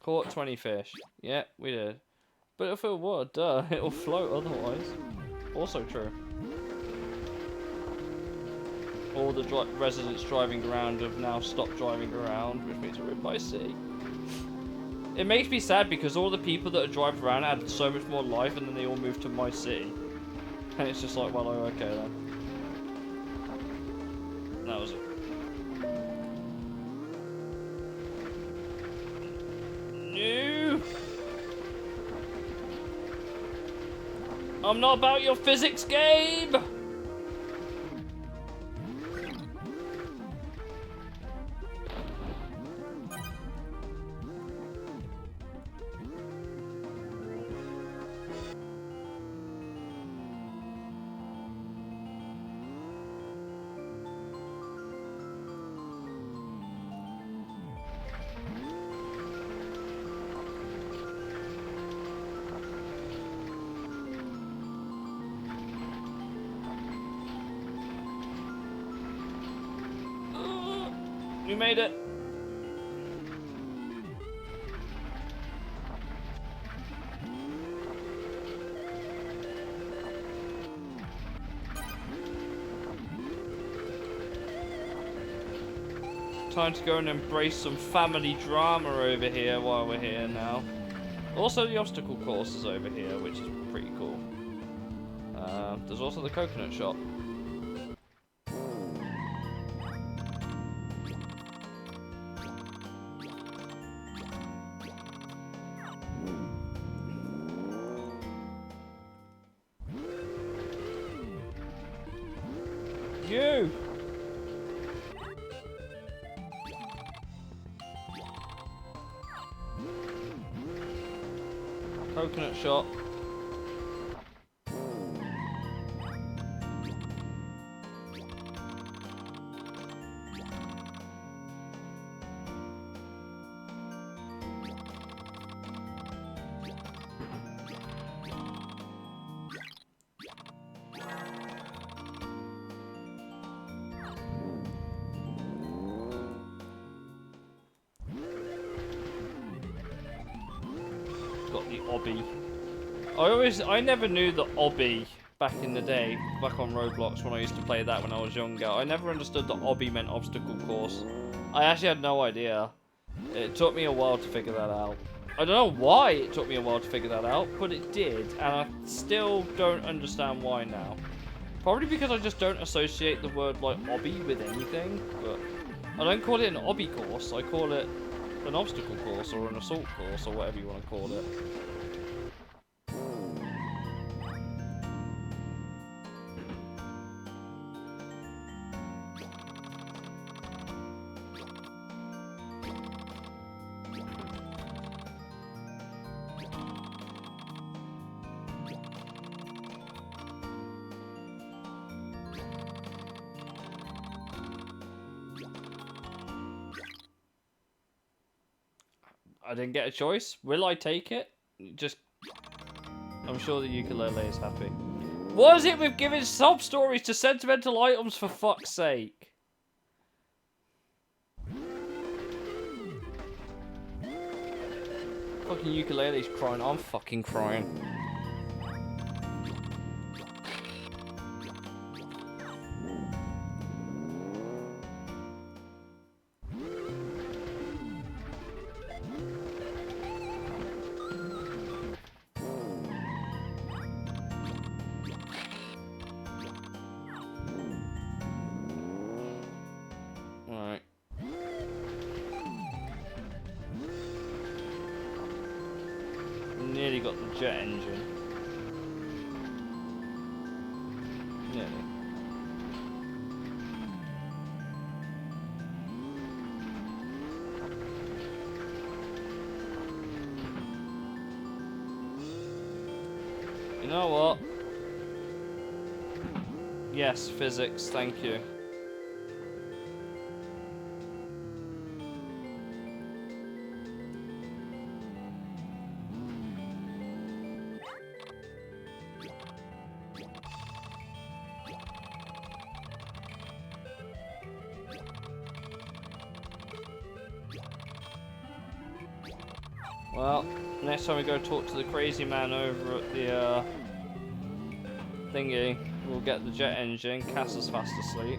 Caught 20 fish. Yeah, we did. But if it would, duh, it'll float otherwise. Also true. All the residents driving around have now stopped driving around, which means we're in by sea. It makes me sad because all the people that are driving around had so much more life and then they all moved to my city. And it's just like, well, oh, okay then. That was it. No! I'm not about your physics game! We made it. Time to go and embrace some family drama over here while we're here now. Also, the obstacle course is over here, which is pretty cool. There's also the coconut shop. You! Coconut shop. Got the obby. I never knew the obby back in the day, back on Roblox when I used to play that when I was younger. I never understood that obby meant obstacle course. I actually had no idea. It took me a while to figure that out. I don't know why it took me a while to figure that out, but it did, and I still don't understand why now. Probably because I just don't associate the word like obby with anything, but I don't call it an obby course, I call it an obstacle course or an assault course or whatever you want to call it. I didn't get a choice. Will I take it? Just... I'm sure the ukulele is happy. What is it with giving sob stories to sentimental items, for fuck's sake? Fucking ukulele's crying. I'm fucking crying. Alright. Nearly got the jet engine. Nearly. You know what? Yes, physics, thank you. Well, next time we go talk to the crazy man over at the thingy, we'll get the jet engine. Cass is fast asleep.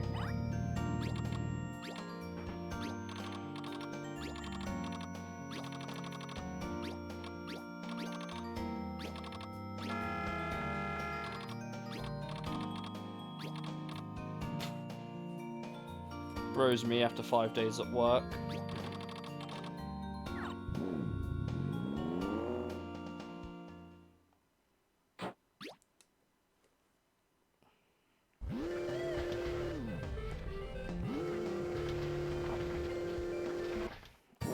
Bros me after 5 days at work.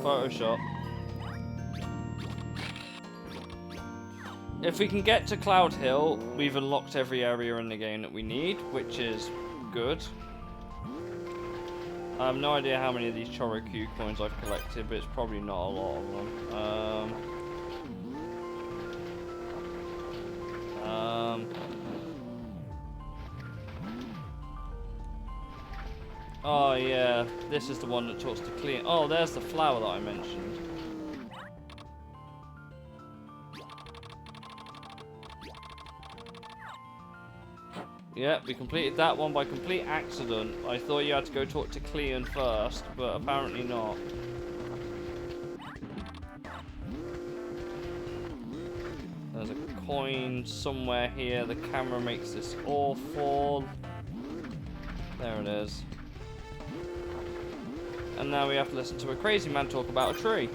Photoshop. If we can get to Cloud Hill, we've unlocked every area in the game that we need, which is good. I have no idea how many of these Choroku coins I've collected, but it's probably not a lot of them. Oh yeah, this is the one that talks to Clean. Oh, there's the flower that I mentioned. Yeah, we completed that one by complete accident. I thought you had to go talk to Clean first, but apparently not. There's a coin somewhere here. The camera makes this awful. There it is. And now we have to listen to a crazy man talk about a tree.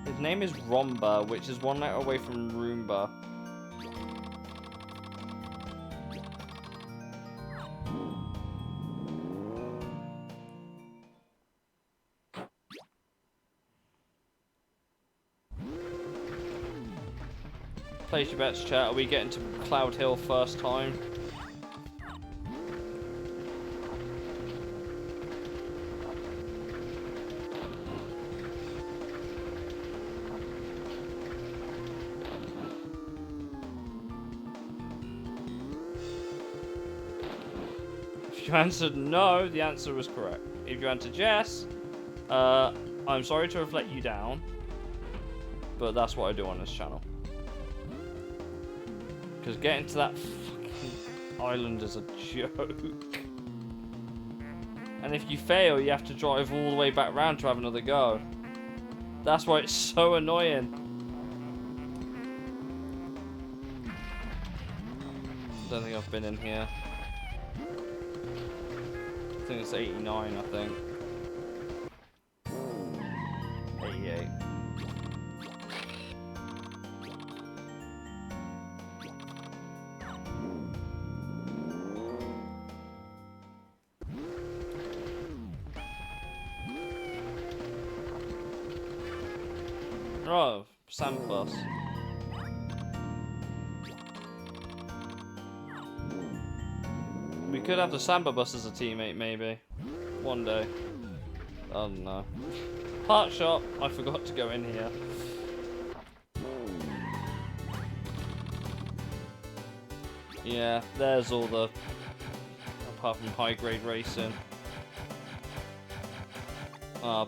His name is Romba, which is one letter away from Roomba. Place your bets, chat. Are we getting to Cloud Hill first time? If you answered no, the answer was correct. If you answered yes, I'm sorry to have let you down, but that's what I do on this channel. Because getting to that fucking island is a joke. And if you fail, you have to drive all the way back round to have another go. That's why it's so annoying. Don't think I've been in here. I think it's 89, I think. 88. Oh, sand bus. We could have the Samba bus as a teammate, maybe. One day. I don't know. Part shop. I forgot to go in here. Yeah, there's all the... apart from high grade racing.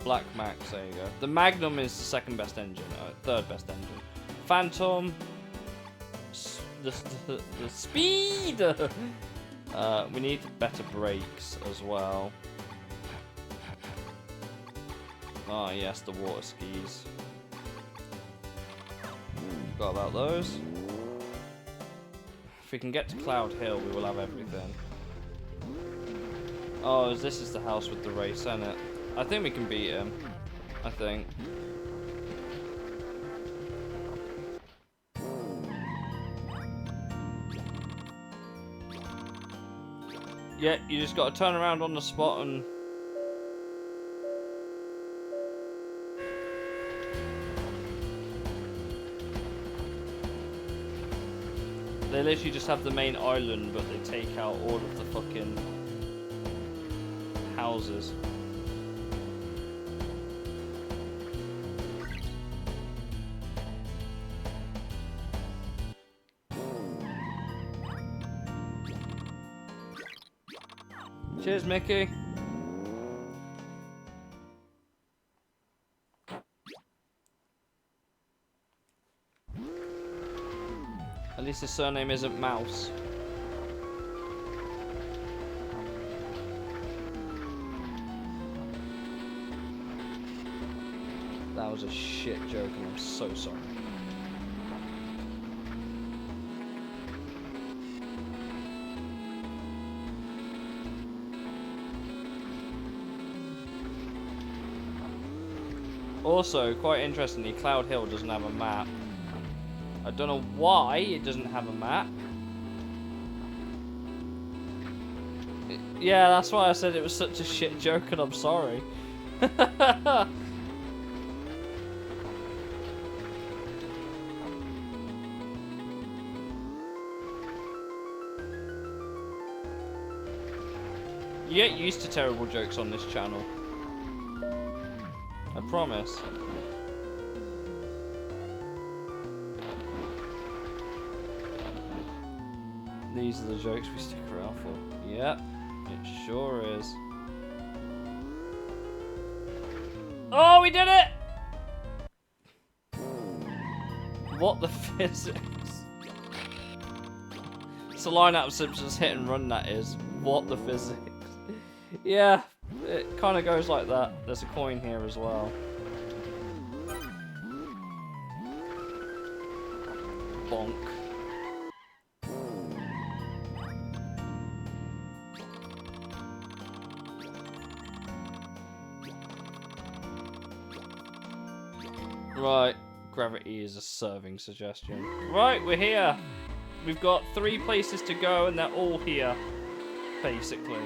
Black Max, there you go. The Magnum is the second best engine, third best engine. Phantom, the speed! We need better brakes as well. Ah, yes, the water skis. Forgot about those. If we can get to Cloud Hill, we will have everything. Oh, this is the house with the race, isn't it? I think we can beat him. I think. Yeah, you just got to turn around on the spot and... They literally just have the main island, but they take out all of the fucking houses. Cheers, Mickey. At least his surname isn't Mouse. That was a shit joke and I'm so sorry. Also, quite interestingly, Cloud Hill doesn't have a map. I don't know why it doesn't have a map. Yeah, that's why I said it was such a shit joke and I'm sorry. You get used to terrible jokes on this channel. I promise. These are the jokes we stick around for. Yep, it sure is. Oh, we did it! What the physics? It's a line out of Simpsons Hit and Run, that is. What the physics? Yeah, it kind of goes like that. There's a coin here as well. Bonk. Right, gravity is a serving suggestion. Right, we're here. We've got 3 places to go and they're all here, basically.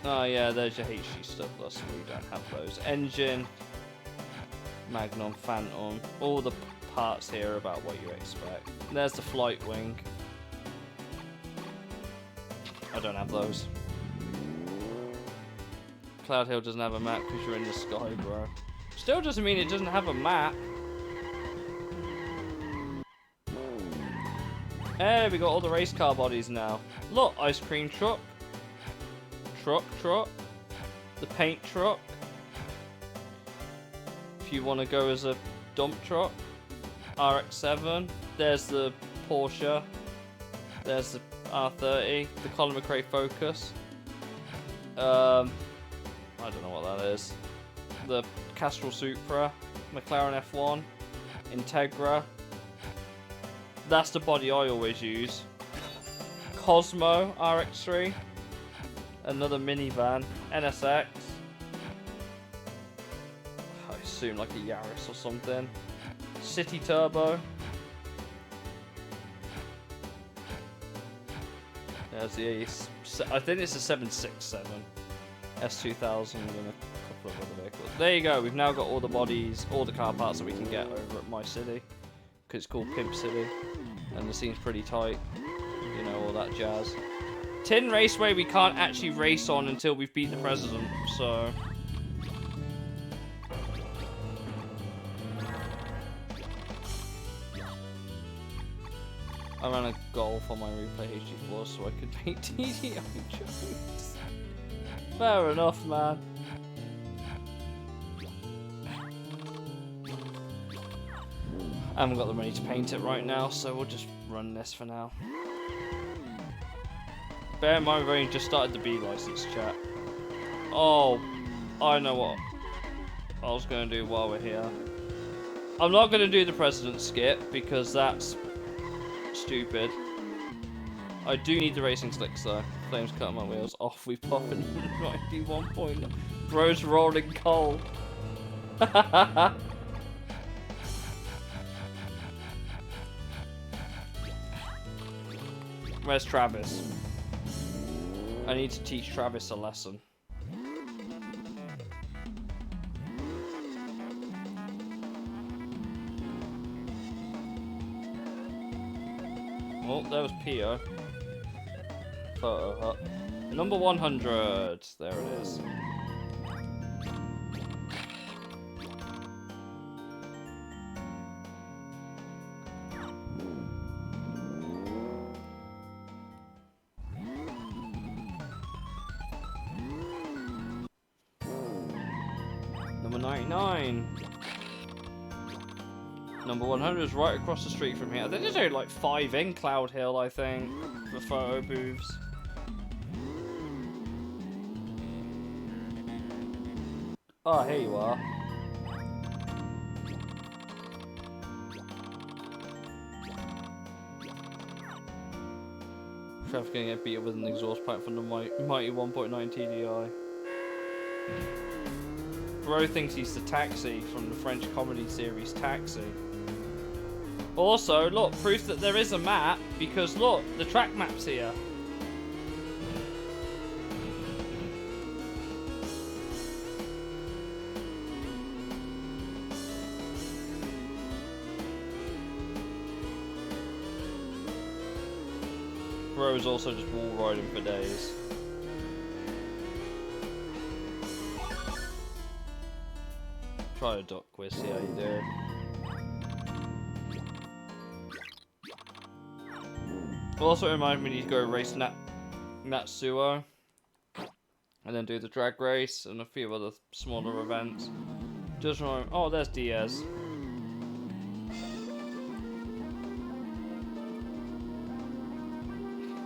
Oh yeah, there's your HG surplus. We don't have those. Engine, Magnum, Phantom, all the parts here are about what you expect. There's the flight wing. I don't have those. Cloud Hill doesn't have a map because you're in the sky, bro. Still doesn't mean it doesn't have a map. Hey, we got all the race car bodies now. Look, ice cream truck. Truck, the paint truck. If you want to go as a dump truck, RX-7. There's the Porsche. There's the R30, the Colin McRae Focus. I don't know what that is. The Castrol Supra, McLaren F1, Integra. That's the body I always use. Cosmo RX-3. Another minivan, NSX. I assume like a Yaris or something. City Turbo. There's the I think it's a 767 S2000 and a couple of other vehicles. There you go. We've now got all the bodies, all the car parts that we can get over at my city, because it's called Pimp City, and the scene's pretty tight. You know, all that jazz. Tin Raceway we can't actually race on until we've beat the president, so... I ran a Golf on my Replay HD4 so I could make TDI jokes. Fair enough, man. I haven't got the money to paint it right now, so we'll just run this for now. Bear in mind we've only just started the B license, chat. Oh, I know what I was going to do while we're here. I'm not going to do the president skip because that's stupid. I do need the racing slicks though. Flames cut my wheels off. We pop in 91 point. Bro's rolling coal. Where's Travis? I need to teach Travis a lesson. Oh, there was Pio. Photo hut. Number 100. There it is. Number 99. Number 100 is right across the street from here. They just only like 5 in Cloud Hill, I think, for photo booths. Oh, here you are. Traffic gonna get beat up with an exhaust pipe from the mighty 1.9 TDI. Bro thinks he's the taxi from the French comedy series Taxi. Also, look, proof that there is a map, because look, the track map's here. Bro's also just wall riding for days. Try a duck quiz, see how you do. Also remind me to go race Natsuo. And then do the drag race and a few other smaller events. Just remember, oh, there's Diaz.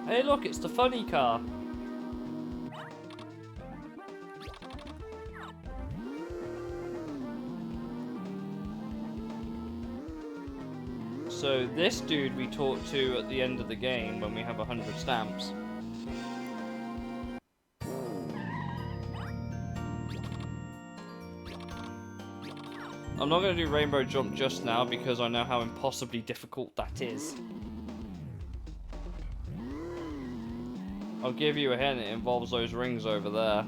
Hey look, it's the funny car. So this dude we talk to at the end of the game when we have 100 stamps. I'm not going to do Rainbow Jump just now because I know how impossibly difficult that is. I'll give you a hint, it involves those rings over there.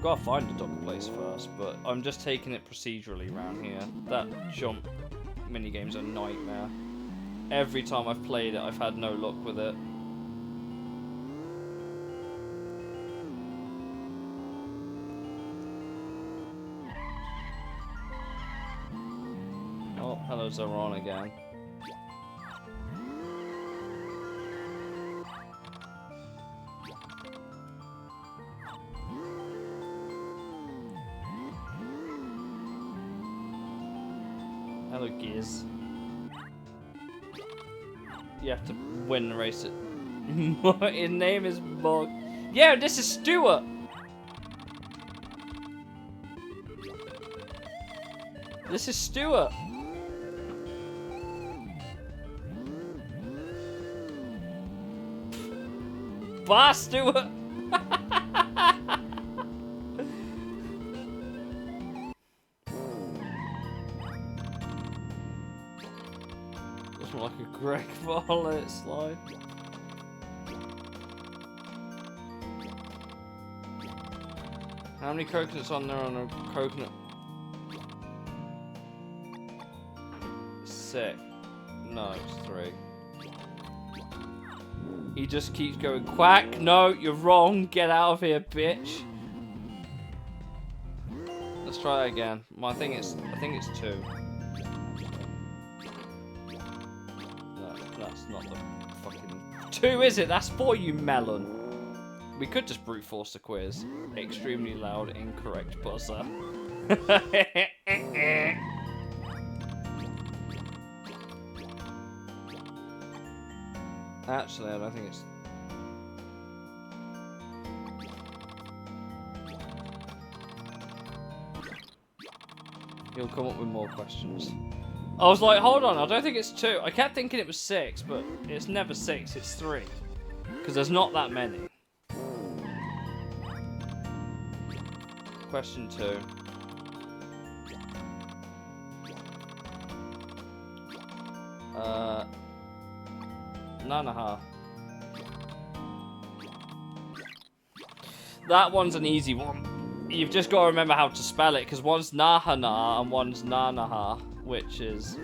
Gotta find a duck place first, but I'm just taking it procedurally around here. That jump minigame's a nightmare. Every time I've played it, I've had no luck with it. Oh, hello Zeron again. Hello, Giz. You have to win the race. His name is Bog. Yeah, this is Stuart. This is Stuart. Bye, Stuart. Like a Greg Violet slide. How many coconuts on there on a coconut? 6. No, it's 3. He just keeps going quack. No, you're wrong. Get out of here, bitch. Let's try it again. I think it's 2. That's not the fucking 2, is it? That's 4, you melon. We could just brute force the quiz. Extremely loud, incorrect buzzer. Actually, I don't think it's... He'll come up with more questions. I was like, hold on, I don't think it's 2. I kept thinking it was 6, but it's never 6, it's 3. Because there's not that many. Question 2. Nanaha. That one's an easy one. You've just got to remember how to spell it, because one's Nahana and one's Nanaha, which is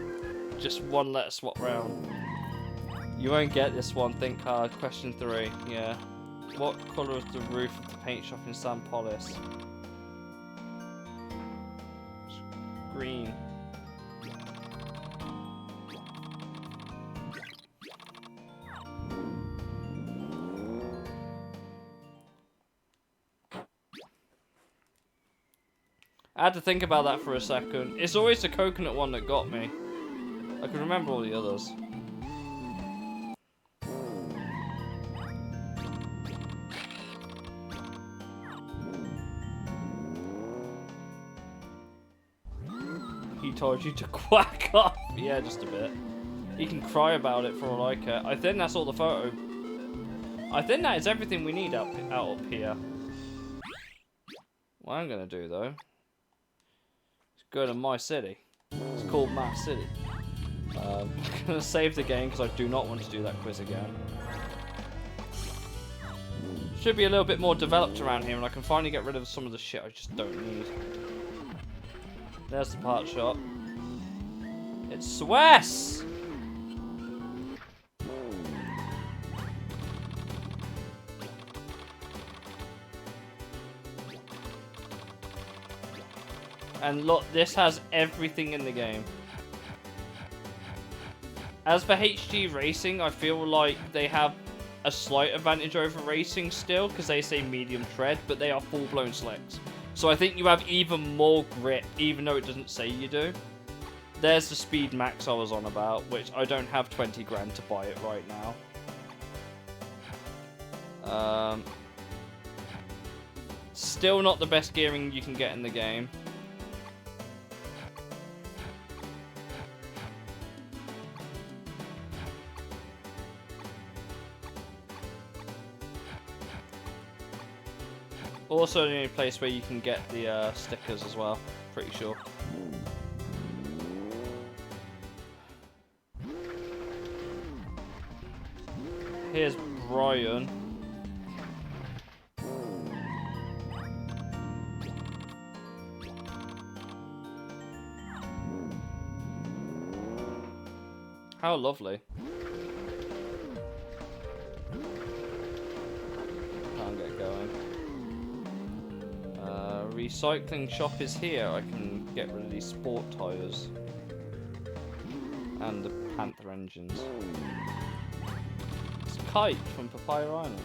just one letter swap round. You won't get this one, think hard. Question 3, yeah. What colour is the roof of the paint shop in San Polis? Green. I had to think about that for a second. It's always the coconut one that got me. I can remember all the others. He told you to quack off. Yeah, just a bit. You can cry about it for all I care. I think that's all the photo. I think that is everything we need out up here. What I'm going to do, though, is go to my city. It's called my city. I'm going to save the game because I do not want to do that quiz again. Should be a little bit more developed around here, and I can finally get rid of some of the shit I just don't need. There's the part shop. It's Wes! And look, this has everything in the game. As for HG Racing, I feel like they have a slight advantage over Racing still, because they say medium tread, but they are full-blown slicks. So I think you have even more grip, even though it doesn't say you do. There's the Speed Max I was on about, which I don't have 20 grand to buy it right now. Still not the best gearing you can get in the game. Also the only place where you can get the stickers as well, pretty sure. Here's Brian. How lovely. Can't get going. Recycling shop is here. I can get rid of these sport tyres. And the Panther engines. It's Kite from Papaya Island.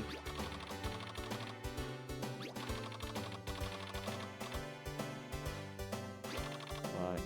Right.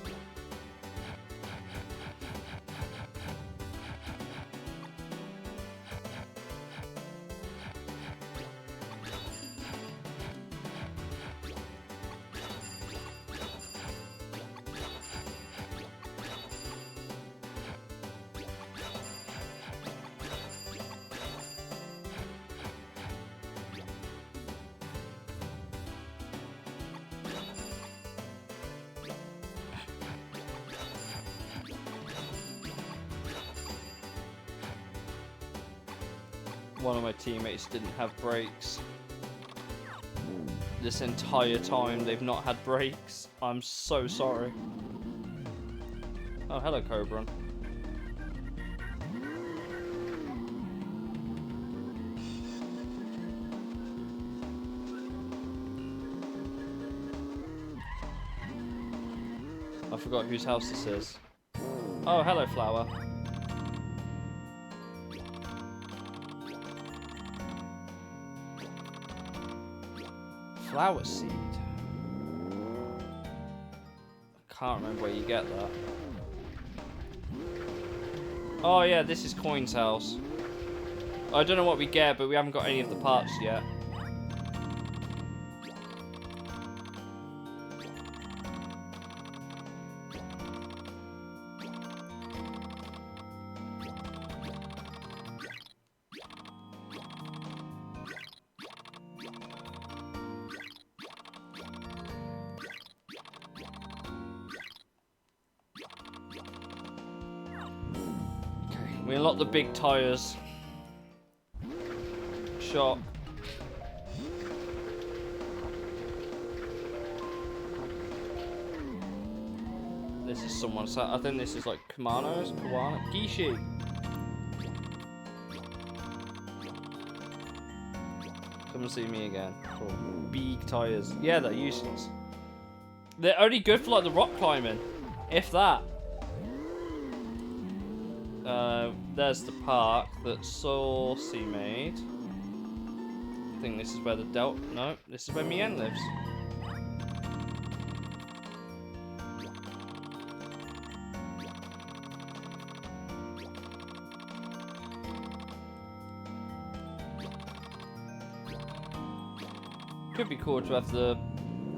One of my teammates didn't have brakes. This entire time they've not had brakes. I'm so sorry. Oh, hello, Cobra. I forgot whose house this is. Oh, hello, Flower. Flower seed. I can't remember where you get that. Oh yeah, this is Coin's house. I don't know what we get, but we haven't got any of the parts yet. We unlock the big tyres. Shop. This is someone. I think this is like Kamanos, Kawana, Gishi. Come and see me again. Cool. Big tires. Yeah, they're useless. They're only good for like the rock climbing, if that. There's the park that Saucy made. I think this is where the no, this is where Mien lives. Could be cool to have the...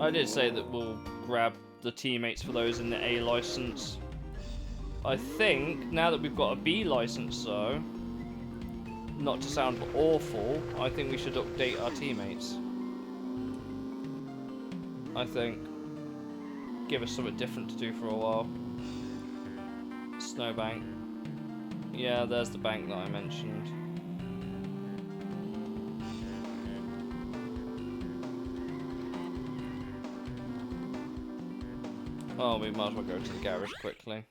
I did say that we'll grab the teammates for those in the A license. I think, now that we've got a B license though, not to sound awful, I think we should update our teammates. I think. Give us something different to do for a while. Snowbank. Yeah, there's the bank that I mentioned. Oh, we might as well go to the garage quickly.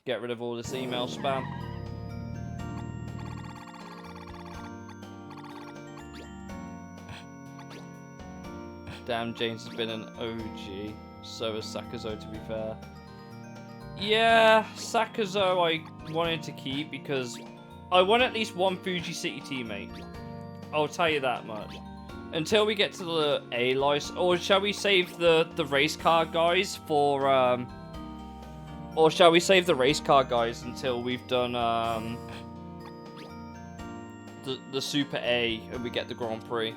Get rid of all this email spam. Damn, James has been an OG. So has Sakazo, to be fair. Yeah, Sakazo I wanted to keep because I want at least one Fuji City teammate. I'll tell you that much. Until we get to the A license, or shall we save the race car guys for or shall we save the race car guys until we've done the Super A and we get the Grand Prix?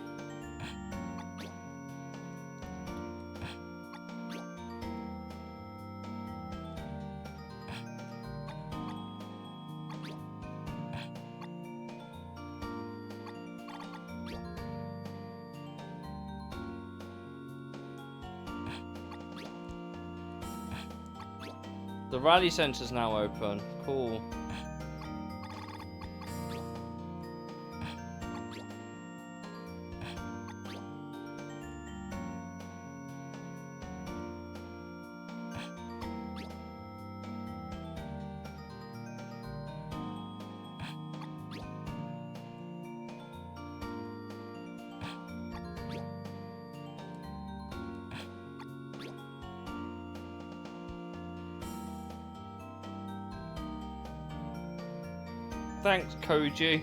The rally centre's now open. Cool. Thanks, Koji.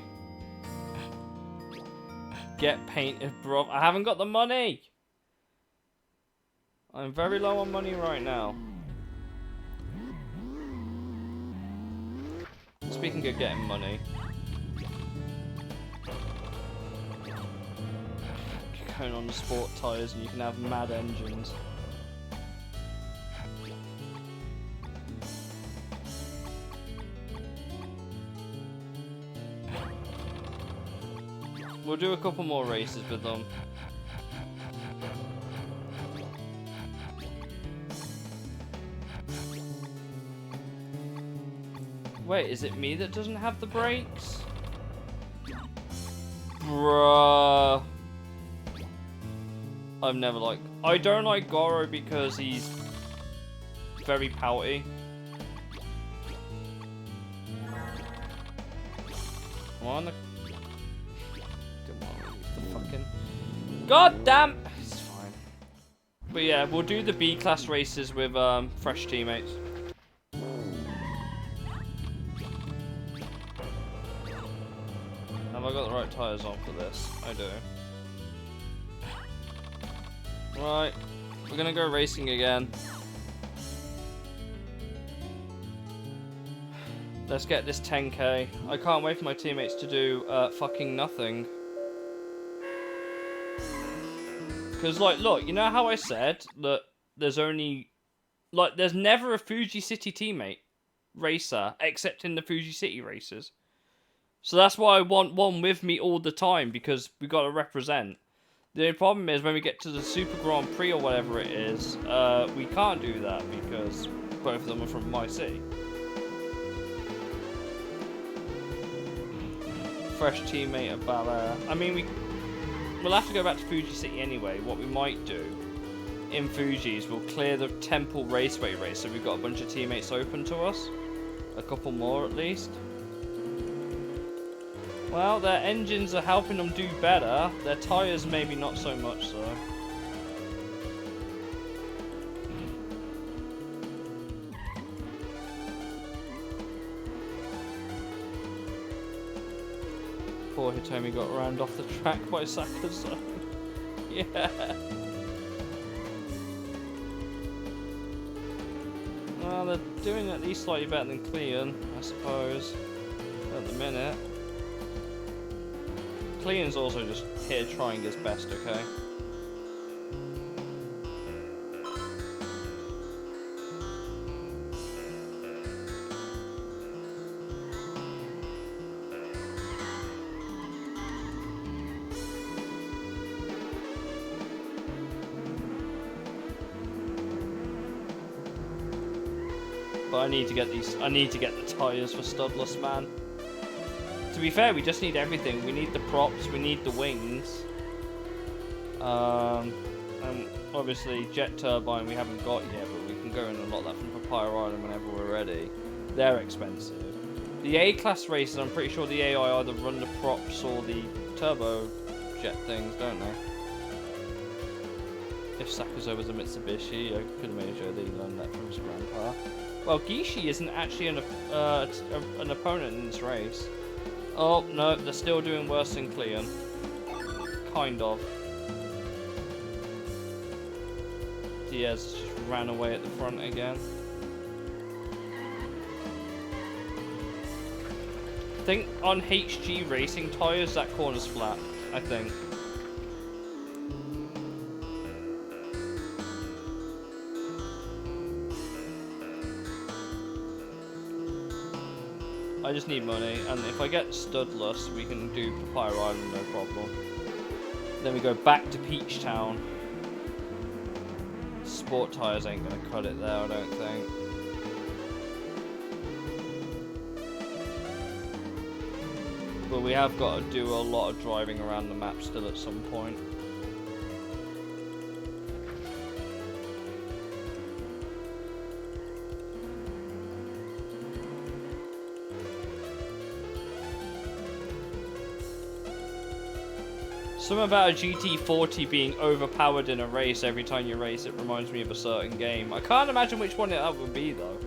Get painted, bro. I haven't got the money. I'm very low on money right now. Speaking of getting money. You're going on the sport tyres and you can have mad engines. We'll do a couple more races with them. Wait, is it me that doesn't have the brakes? Bruh. I've never liked... I don't like Goro because he's very pouty. Come on, the fucking... God damn! It's fine. But yeah, we'll do the B class races with fresh teammates. Have I got the right tyres on for this? I do. Right, we're gonna go racing again. Let's get this 10k. I can't wait for my teammates to do fucking nothing. Because, like, look, you know how I said that there's only... Like, there's never a Fuji City teammate racer except in the Fuji City races. So that's why I want one with me all the time, because we got to represent. The only problem is when we get to the Super Grand Prix or whatever it is, we can't do that because both of them are from my city. Fresh teammate at Bel Air. I mean, we'll have to go back to Fuji City anyway. What we might do in Fuji's, we'll clear the Temple Raceway race, so we've got a bunch of teammates open to us. A couple more at least. Well, their engines are helping them do better. Their tyres maybe not so much so. Poor Hitomi got rammed off the track by Sakazo. Yeah. Well, they're doing at least slightly better than Cleon, I suppose, at the minute. Cleon's also just here trying his best, okay? But I need to get the tyres for studless, man. To be fair, we just need everything. We need the props, we need the wings. And obviously jet turbine we haven't got yet, but we can go and unlock that from Papaya Island whenever we're ready. They're expensive. The A-class races, I'm pretty sure the AI either run the props or the turbo jet things, don't they? If Sakazo was a Mitsubishi, I could have made sure that he learned that from his grandpa. Well, Gishi isn't actually an opponent in this race. Oh, no, they're still doing worse than Cleon. Kind of. Diaz just ran away at the front again. I think on HG racing tyres, that corner's flat, I think. I just need money, and if I get studless, we can do Papaya Island, no problem. Then we go back to Peach Town. Sport tyres ain't gonna cut it there, I don't think. But we have got to do a lot of driving around the map still at some point. Something about a GT40 being overpowered in a race every time you race it reminds me of a certain game. I can't imagine which one that would be though.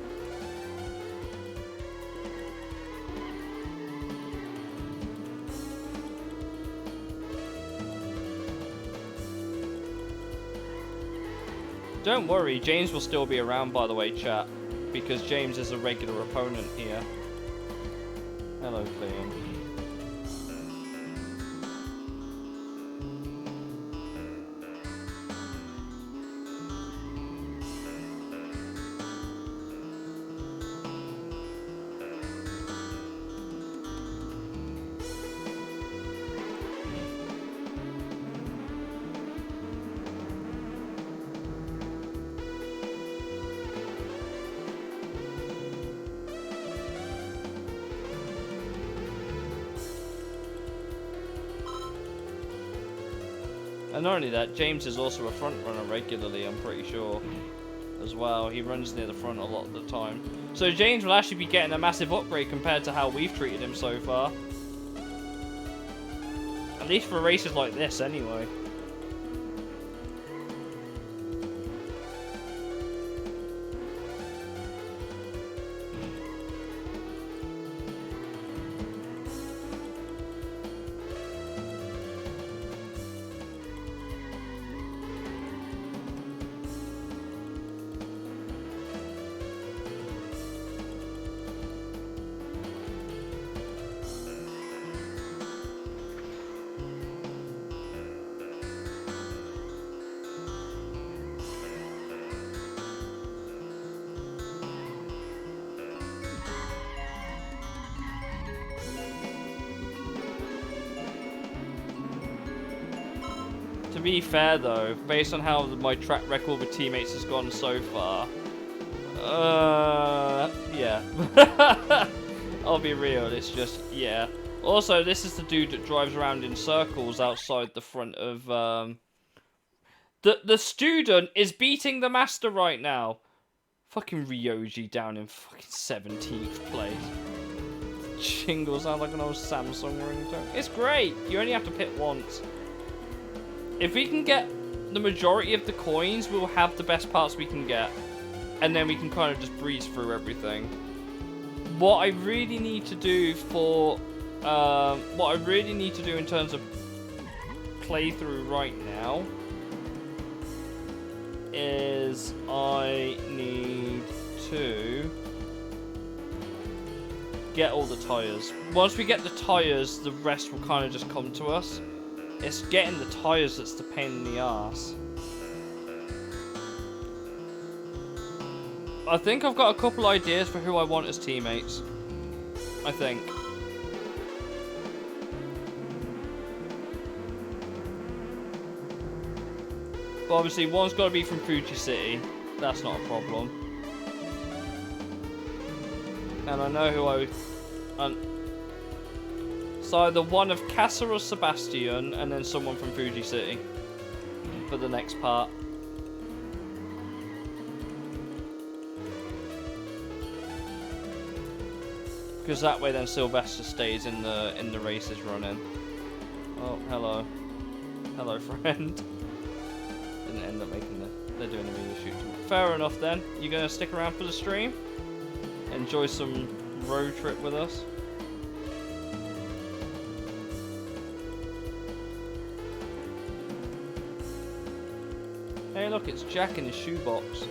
Don't worry, James will still be around, by the way, chat, because James is a regular opponent here. Hello, Cleon. And not only that, James is also a front runner regularly, I'm pretty sure, as well. He runs near the front a lot of the time. So James will actually be getting a massive upgrade compared to how we've treated him so far. At least for races like this, anyway. To be fair though, based on how my track record with teammates has gone so far, yeah. I'll be real, it's just, yeah. Also, this is the dude that drives around in circles outside the front of The student is beating the master right now. Fucking Ryoji down in fucking 17th place. Jingle sounds like an old Samsung ringtone. It's great. You only have to pit once. If we can get the majority of the coins, we'll have the best parts we can get. And then we can kind of just breeze through everything. What I really need to do for... what I really need to do in terms of playthrough right now is I need to get all the tyres. Once we get the tyres, the rest will kind of just come to us. It's getting the tyres that's the pain in the arse. I think I've got a couple ideas for who I want as teammates. I think. But obviously, one's got to be from Fuji City. That's not a problem. And I know who I would... it's either one of Casa or Sebastian, and then someone from Fuji City. For the next part. Because that way then Sylvester stays in the races running. Oh, hello. Hello, friend. Didn't end up making they're doing a media shoot. Fair enough then. You gonna stick around for the stream? Enjoy some road trip with us? Hey look, it's Jack in his shoebox.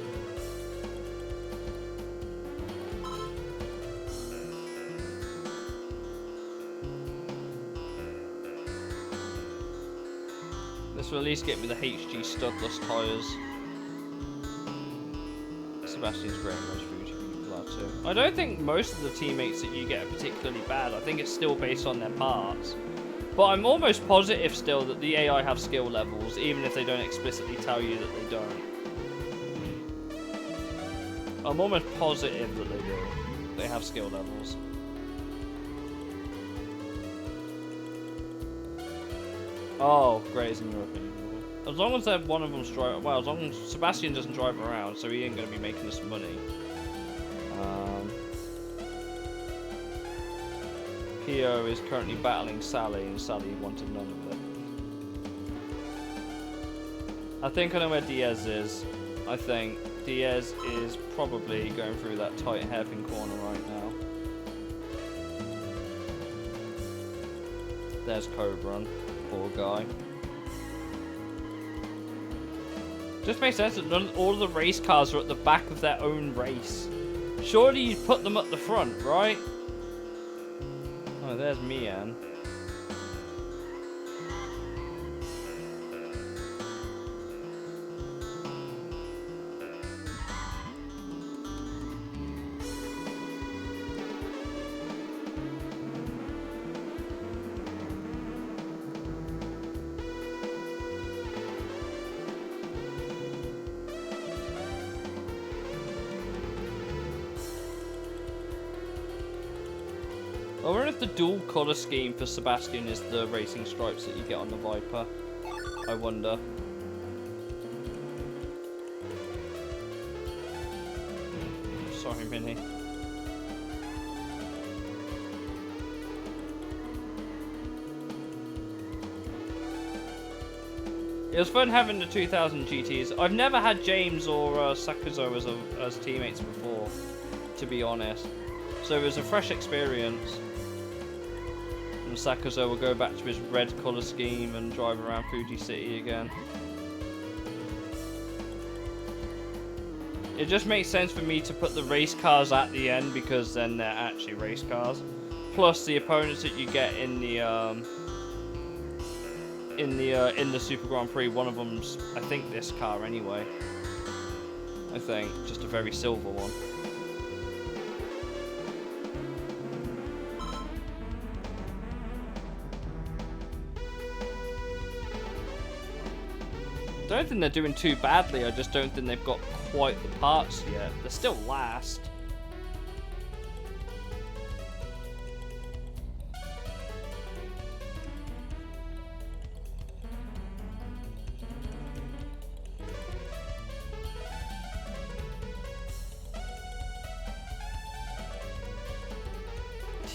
This will at least get me the HG studless tyres. Sebastian's great in most Fuji glad too. I don't think most of the teammates that you get are particularly bad. I think it's still based on their parts. But I'm almost positive still that the AI have skill levels, even if they don't explicitly tell you that they don't. I'm almost positive that they do. They have skill levels. Oh, great, is in your opinion. As long as one of them's driving, well, as long as Sebastian doesn't drive around, so he ain't going to be making us money. Pio is currently battling Sally, and Sally wanted none of it. I think I know where Diaz is. I think Diaz is probably going through that tight hairpin corner right now. There's Cobran. Poor guy. Just makes sense that all of the race cars are at the back of their own race. Surely you'd put them at the front, right? Oh, there's Mian. I wonder if the dual colour scheme for Sebastian is the racing stripes that you get on the Viper. I wonder. Sorry, Minnie. It was fun having the 2000 GTs. I've never had James or Sakuzo as teammates before, to be honest. So it was a fresh experience. And Sakuzo will go back to his red colour scheme and drive around Fuji City again. It just makes sense for me to put the race cars at the end because then they're actually race cars. Plus the opponents that you get in the Super Grand Prix, one of them's I think this car anyway. I think just a very silver one. I don't think they're doing too badly, I just don't think they've got quite the parts yet. They're still last.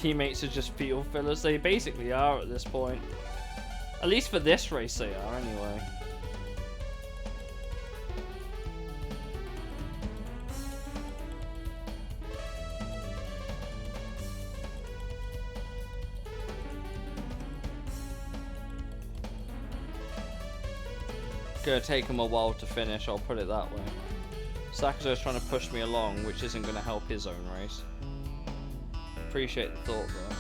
teammates are just field fillers. They basically are at this point. At least for this race they are, anyway. Gonna take him a while to finish, I'll put it that way. Sakazo's trying to push me along, which isn't gonna help his own race. Appreciate the thought though.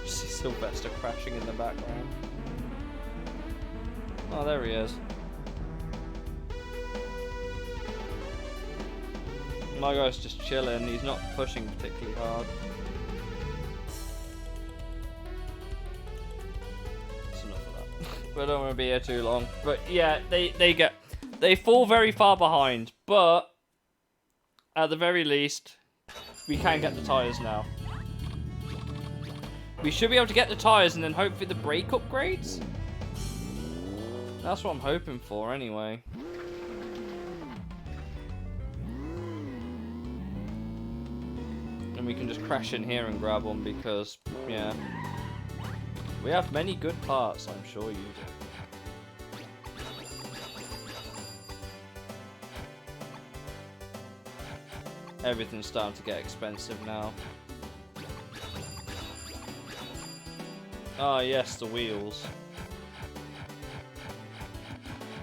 See Sylvester crashing in the background. Oh, there he is. My guy's just chilling, he's not pushing particularly hard. That's enough of that. We don't want to be here too long. But yeah, they fall very far behind, but at the very least, we can get the tyres now. We should be able to get the tyres and then hopefully the brake upgrades. That's what I'm hoping for anyway. And we can just crash in here and grab one because, yeah. We have many good parts, I'm sure you do. Everything's starting to get expensive now. Ah, yes, the wheels.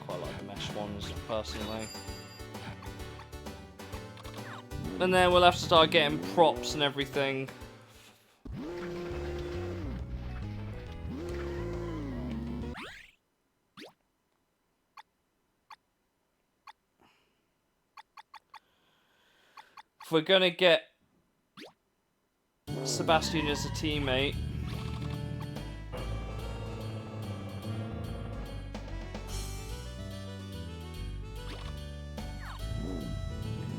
Quite like the mesh ones, personally. And then we'll have to start getting props and everything. If we're gonna get Sebastian as a teammate,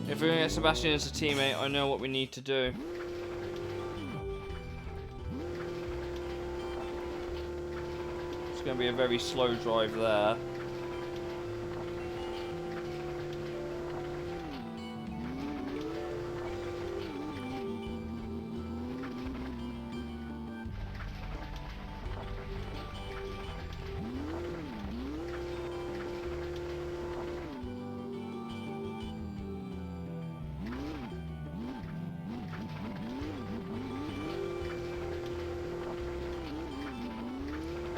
if we're gonna get Sebastian as a teammate, I know what we need to do. It's gonna be a very slow drive there.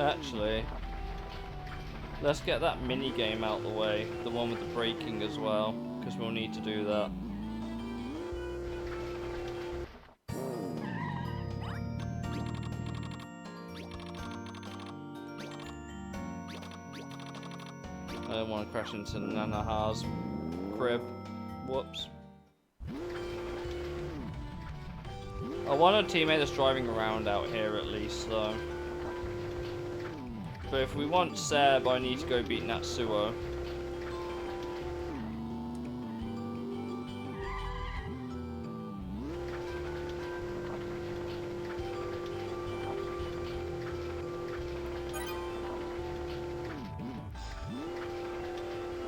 Actually, let's get that mini game out the way, the one with the braking as well, because we'll need to do that. I don't want to crash into Nanaha's crib. Whoops. I want a teammate that's driving around out here at least, though. But if we want Seb, I need to go beat Natsuo.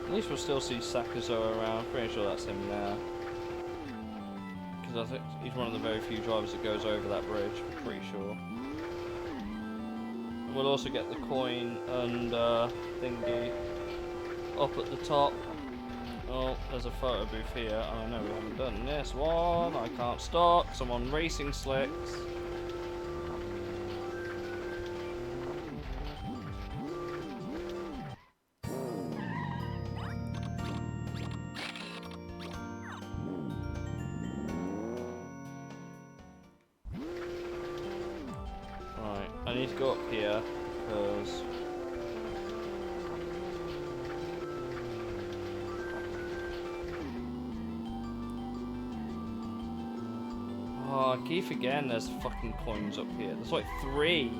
At least we'll still see Sakazo around. Pretty sure that's him now. Because I think he's one of the very few drivers that goes over that bridge. I'm pretty sure. We'll also get the coin and thingy up at the top. Oh, there's a photo booth here. Oh no, we haven't done this one. I can't stop because I'm on racing slicks. I need to go up here because I keep forgetting there's fucking coins up here. There's like 3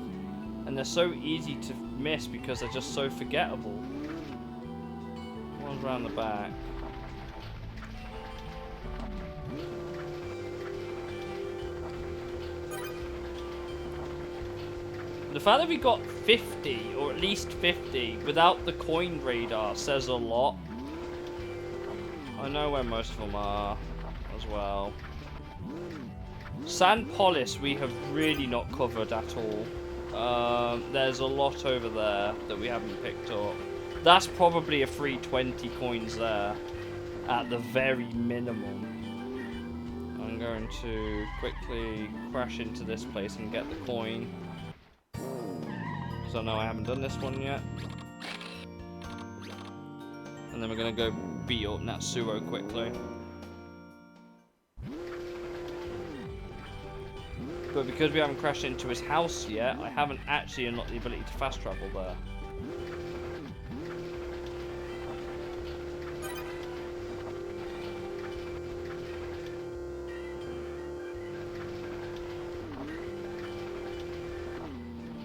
and they're so easy to miss because they're just so forgettable. One's around the back. The fact that we got 50, or at least 50, without the coin radar says a lot. I know where most of them are, as well. Sand Polis we have really not covered at all. There's a lot over there that we haven't picked up. That's probably a free 20 coins there, at the very minimum. I'm going to quickly crash into this place and get the coin. Because I know I haven't done this one yet. And then we're going to go beat up Natsuo quickly. But because we haven't crashed into his house yet, I haven't actually unlocked the ability to fast travel there.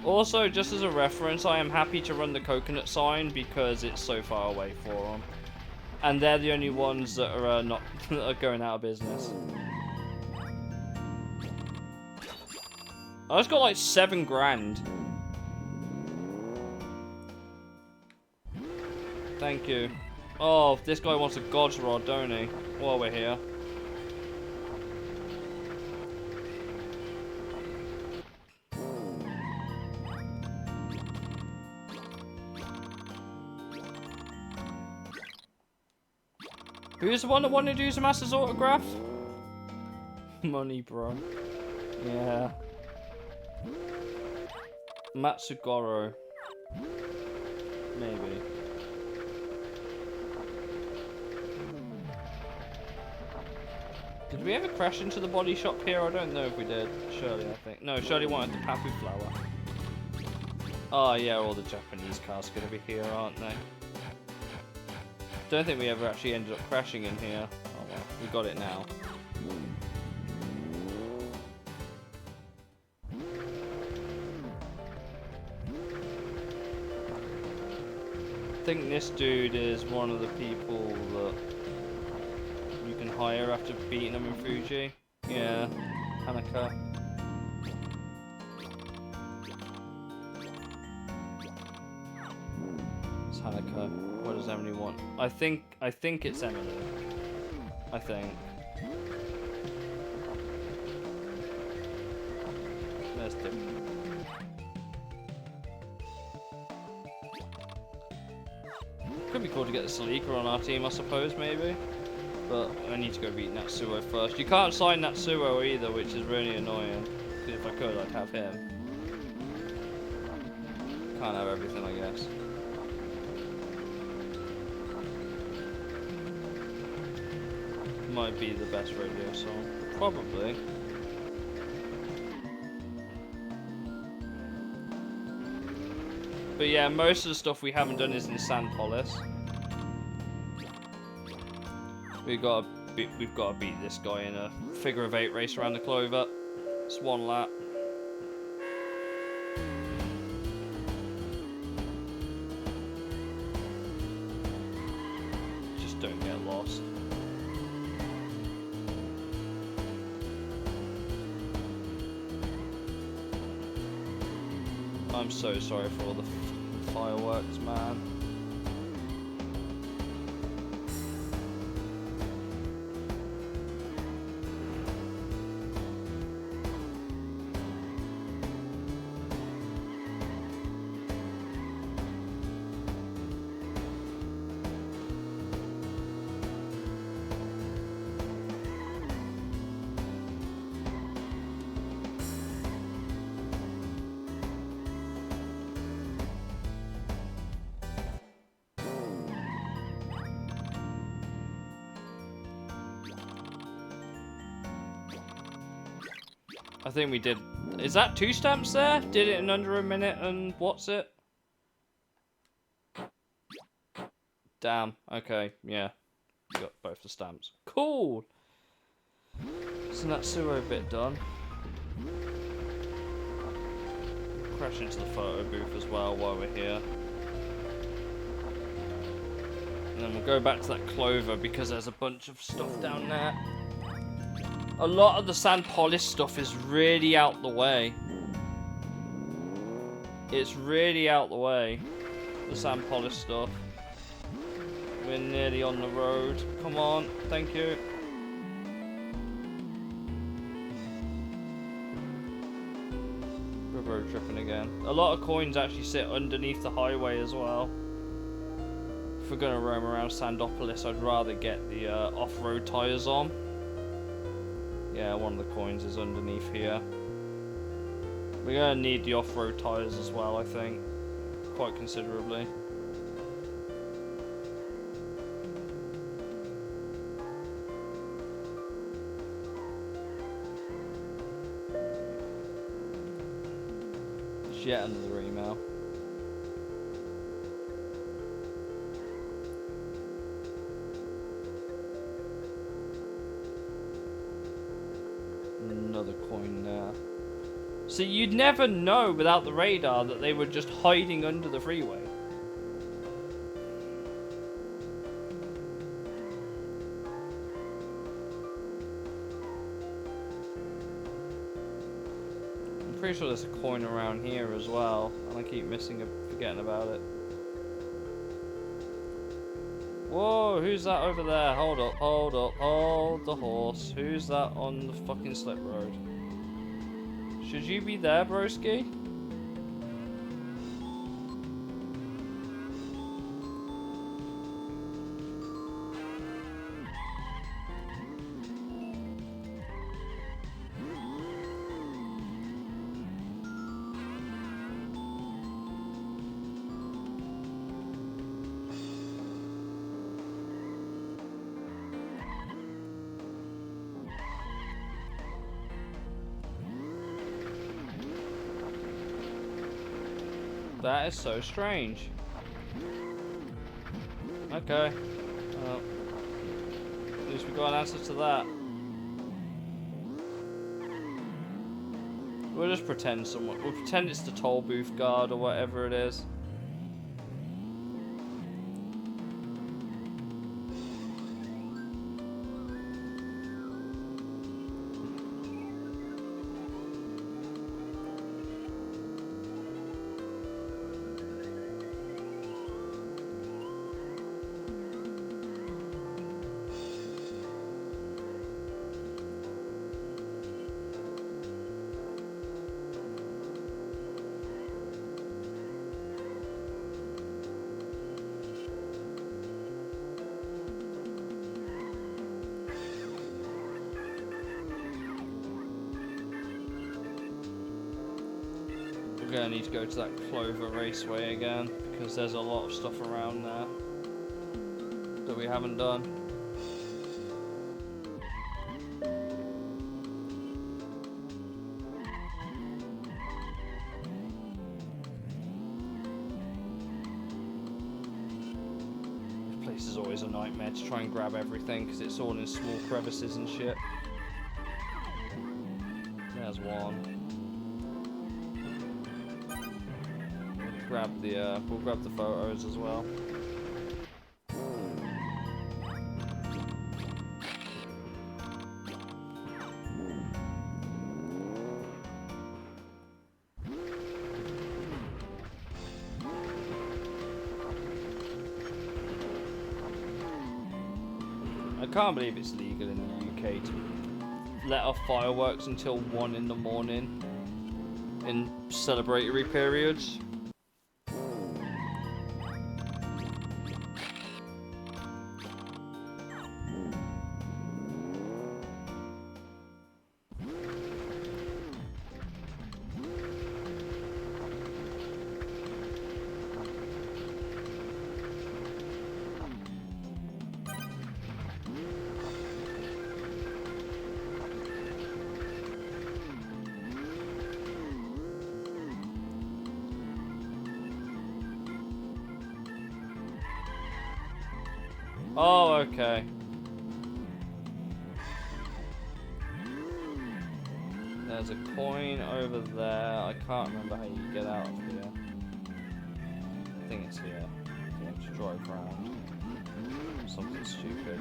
Also, just as a reference, I am happy to run the coconut sign because it's so far away for them. And they're the only ones that are not that are going out of business. I just got like 7 grand. Thank you. Oh, this guy wants a God's Rod, don't he? While we're here. Who's the one that wanted to use a master's autograph? Money, bro. Yeah. Matsugoro. Maybe. Did we ever crash into the body shop here? I don't know if we did. Shirley, I think. No, Shirley wanted the Papu flower. Oh yeah, all the Japanese cars are going to be here, aren't they? Don't think we ever actually ended up crashing in here. Oh well, we got it now. I think this dude is one of the people that you can hire after beating him in Fuji. Yeah, Hanaka. It's Hanaka. What does Emily want? I think it's Emily. I think. There's Tim. Could be cool to get the Salika on our team, I suppose, maybe. But I need to go beat Natsuo first. You can't sign Natsuo either, which is really annoying. Because if I could, I'd have him. Can't have everything, I guess. Might be the best radio song. Probably. But yeah, most of the stuff we haven't done is in Sand Polis. We've got to beat this guy in a figure of 8 race around the clover. It's 1 lap. Just don't get lost. I'm so sorry for all the fireworks, man. I think we did. Is that 2 stamps there? Did it in under a minute and what's it? Damn. Okay. Yeah. We got both the stamps. Cool. So that's Natsuo bit done. Crash into the photo booth as well while we're here. And then we'll go back to that clover because there's a bunch of stuff down there. A lot of the Sand Polis stuff is really out the way. It's really out the way, the sand polish stuff. We're nearly on the road. Come on, thank you. We're road tripping again. A lot of coins actually sit underneath the highway as well. If we're gonna roam around Sandopolis, I'd rather get the off-road tyres on. Yeah, one of the coins is underneath here. We're gonna need the off-road tyres as well, I think. Quite considerably. It's yet another email. Another coin there. So you'd never know without the radar that they were just hiding under the freeway. I'm pretty sure there's a coin around here as well, and I keep missing it, forgetting about it. Whoa, who's that over there? Hold up, hold up, hold the horse. Who's that on the fucking slip road? Should you be there, broski? That is so strange. Okay. Well, at least we got an answer to that. We'll just pretend we'll pretend it's the toll booth guard or whatever it is. We're gonna need to go to that Clover Raceway again because there's a lot of stuff around there that we haven't done. This place is always a nightmare to try and grab everything because it's all in small crevices and shit. There's one. We'll grab the photos as well. I can't believe it's legal in the UK to let off fireworks until 1 in the morning in celebratory periods. Oh, okay. There's a coin over there. I can't remember how you get out of here. I think it's here. You have to drive around. Something stupid.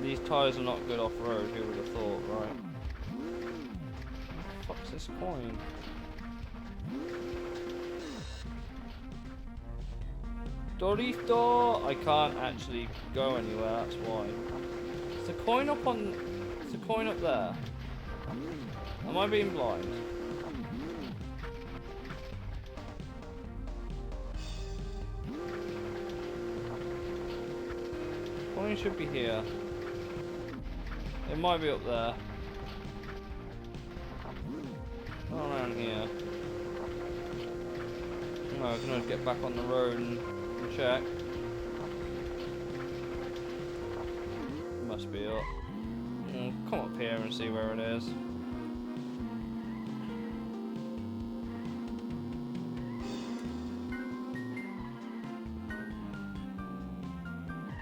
These tyres are not good off-road, who would have thought, right? Fuck's this coin? Dorito! I can't actually go anywhere, that's why. Is the coin up on... Is the coin up there? Am I being blind? Coin should be here. It might be up there. Not around here. No, I can always get back on the road and check. Must be up. Come up here and see where it is.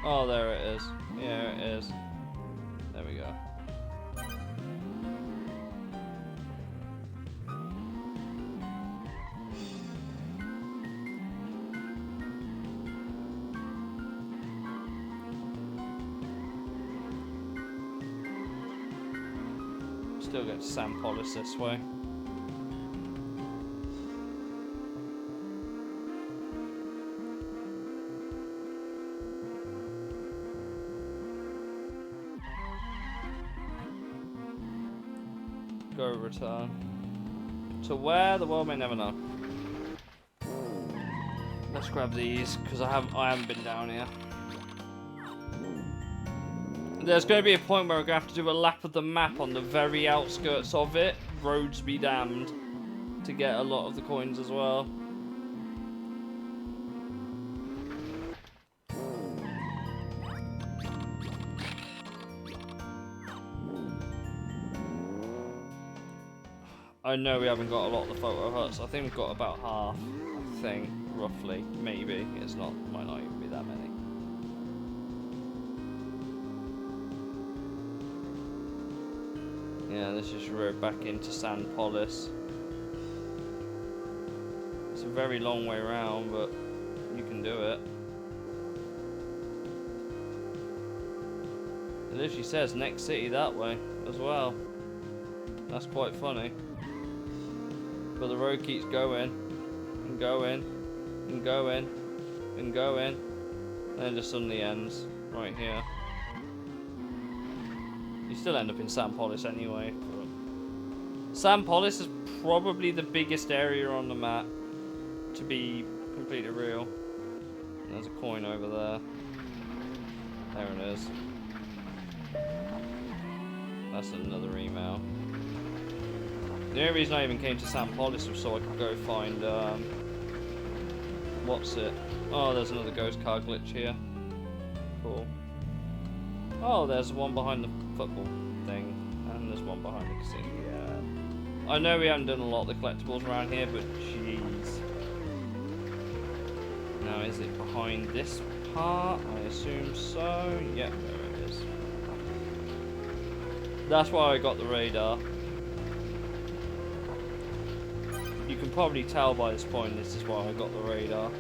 Oh, there it is. Yeah, it is. There we go. Still get to San Polis this way. Go return. To where? The world may never know. Let's grab these, because I haven't been down here. There's going to be a point where we're going to have to do a lap of the map on the very outskirts of it. Roads be damned. To get a lot of the coins as well. I know we haven't got a lot of the photo huts. I think we've got about half. I think, roughly. Maybe. It's not. Might not even be that many. Yeah, this is road back into San Polis. It's a very long way around, but you can do it. It literally says next city that way as well. That's quite funny. But the road keeps going and going and going and going, and then just suddenly ends right here. You still end up in San Polis anyway. San Polis is probably the biggest area on the map, to be completely real. There's a coin over there. There it is. That's another email. The only reason I even came to San Polis was so I could go find, what's it? Oh, there's another ghost car glitch here. Cool. Oh, there's one behind the football thing, and there's one behind the casino. Yeah. I know we haven't done a lot of the collectibles around here, but jeez. Now, is it behind this part? I assume so. Yep, there it is. That's why I got the radar. You can probably tell by this point this is why I got the radar.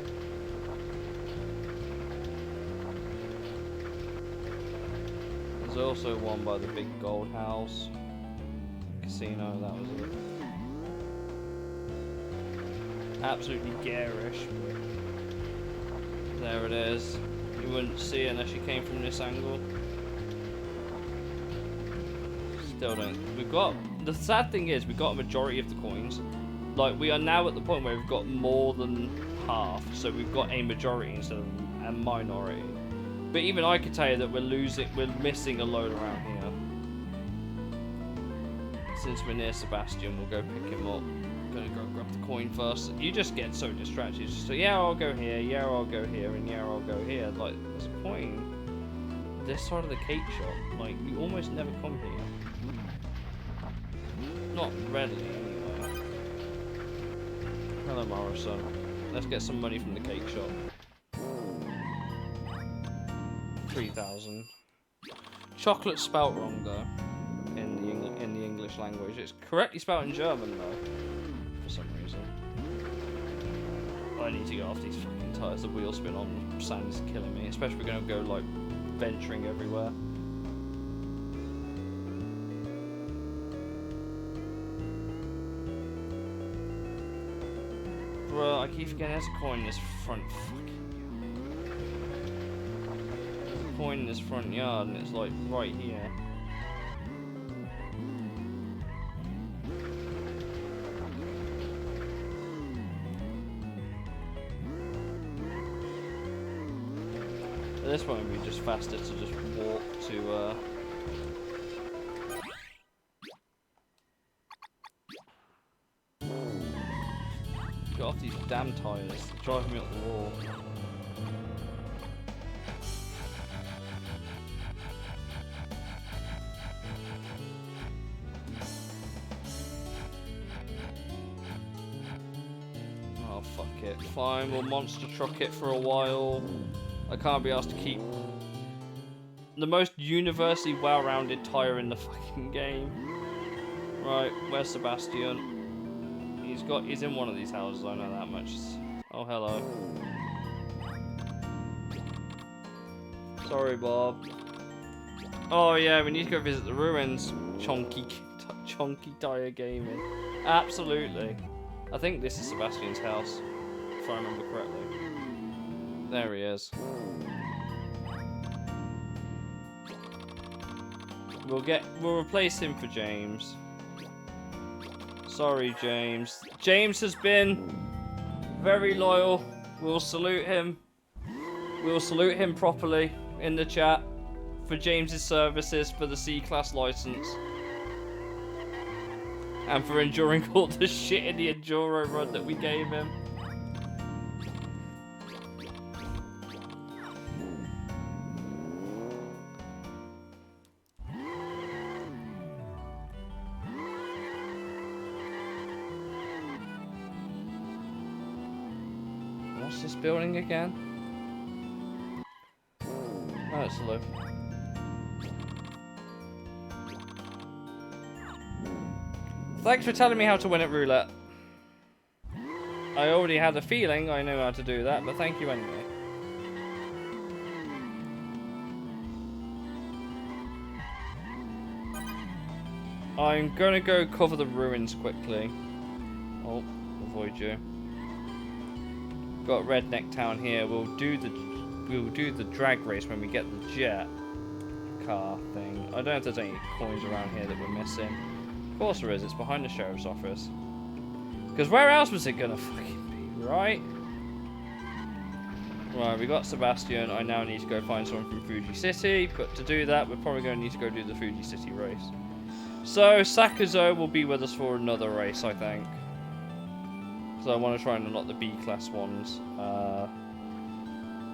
There's also one by the big gold house. Casino, that was it. Absolutely garish. There it is. You wouldn't see it unless you came from this angle. Still don't. We've got... The sad thing is, we've got a majority of the coins. Like, we are now at the point where we've got more than half, so we've got a majority instead of a minority. But even I could tell you that we're missing a load around here. Since we're near Sebastian, we'll go pick him up. Gonna go grab the coin first. You just get so distracted. Just so, yeah, I'll go here, yeah, I'll go here, and yeah, I'll go here. Like, there's a coin this side of the cake shop. Like, you almost never come here. Not readily, anyway. Hello, Morrison. Let's get some money from the cake shop. 3,000. Chocolate spelt wrong though in the English language. It's correctly spelt in German though, for some reason. I need to get off these fucking tires. The wheel spin on sand is killing me. Especially if we're gonna go like venturing everywhere. Bro, I keep forgetting there's a coin in this front. There's a coin in this front yard, and it's like right here. At this point, it'd be just faster to just walk to. Get off these damn tires, they're driving me up the wall. Oh fuck it, fine, we'll monster truck it for a while. I can't be asked to keep the most universally well-rounded tyre in the fucking game. Right, where's Sebastian? He's in one of these houses, I know that much. Oh, hello. Sorry, Bob. Oh yeah, we need to go visit the ruins. Chonky Tire Gaming. Absolutely. I think this is Sebastian's house, if I remember correctly. There he is. We'll replace him for James. Sorry, James. James has been very loyal. We'll salute him. We'll salute him properly in the chat for James's services for the C-Class license. And for enduring all the shit in the Enduro run that we gave him. This building again? Oh, it's a lift. Thanks for telling me how to win at roulette. I already had a feeling I knew how to do that, but thank you anyway. I'm gonna go cover the ruins quickly. Oh, avoid you. Got Redneck Town here. We'll do the drag race when we get the jet car thing. I don't know if there's any coins around here that we're missing. Of course there is. It's behind the sheriff's office. Because where else was it gonna fucking be, right? Right, we got Sebastian. I now need to go find someone from Fuji City. But to do that, we're probably going to need to go do the Fuji City race. So Sakazo will be with us for another race, I think. So I want to try and unlock the B-class ones.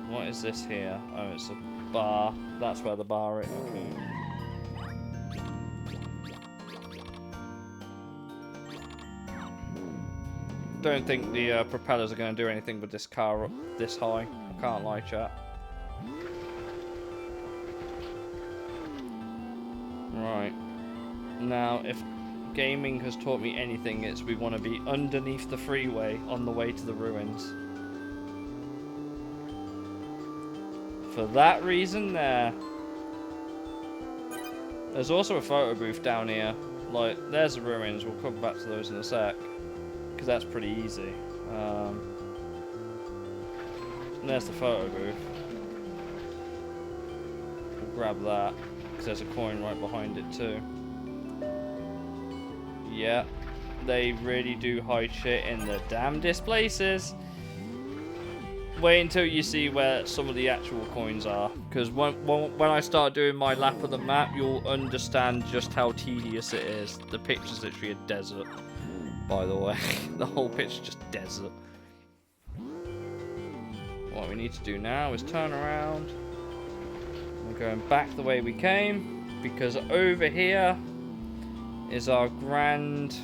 What is this here? Oh, it's a bar. That's where the bar is. Okay. Don't think the propellers are going to do anything with this car up this high. I can't lie, chat. Right. Now, if gaming has taught me anything, it's we want to be underneath the freeway on the way to the ruins. For that reason there. There's also a photo booth down here. Like, there's the ruins. We'll come back to those in a sec. Because that's pretty easy. And there's the photo booth. We'll grab that. Because there's a coin right behind it too. Yeah, they really do hide shit in the damnedest places. Wait until you see where some of the actual coins are. Because when I start doing my lap of the map, you'll understand just how tedious it is. The picture's literally a desert, by the way. The whole picture's just desert. What we need to do now is turn around. We're going back the way we came. Because over here is our grand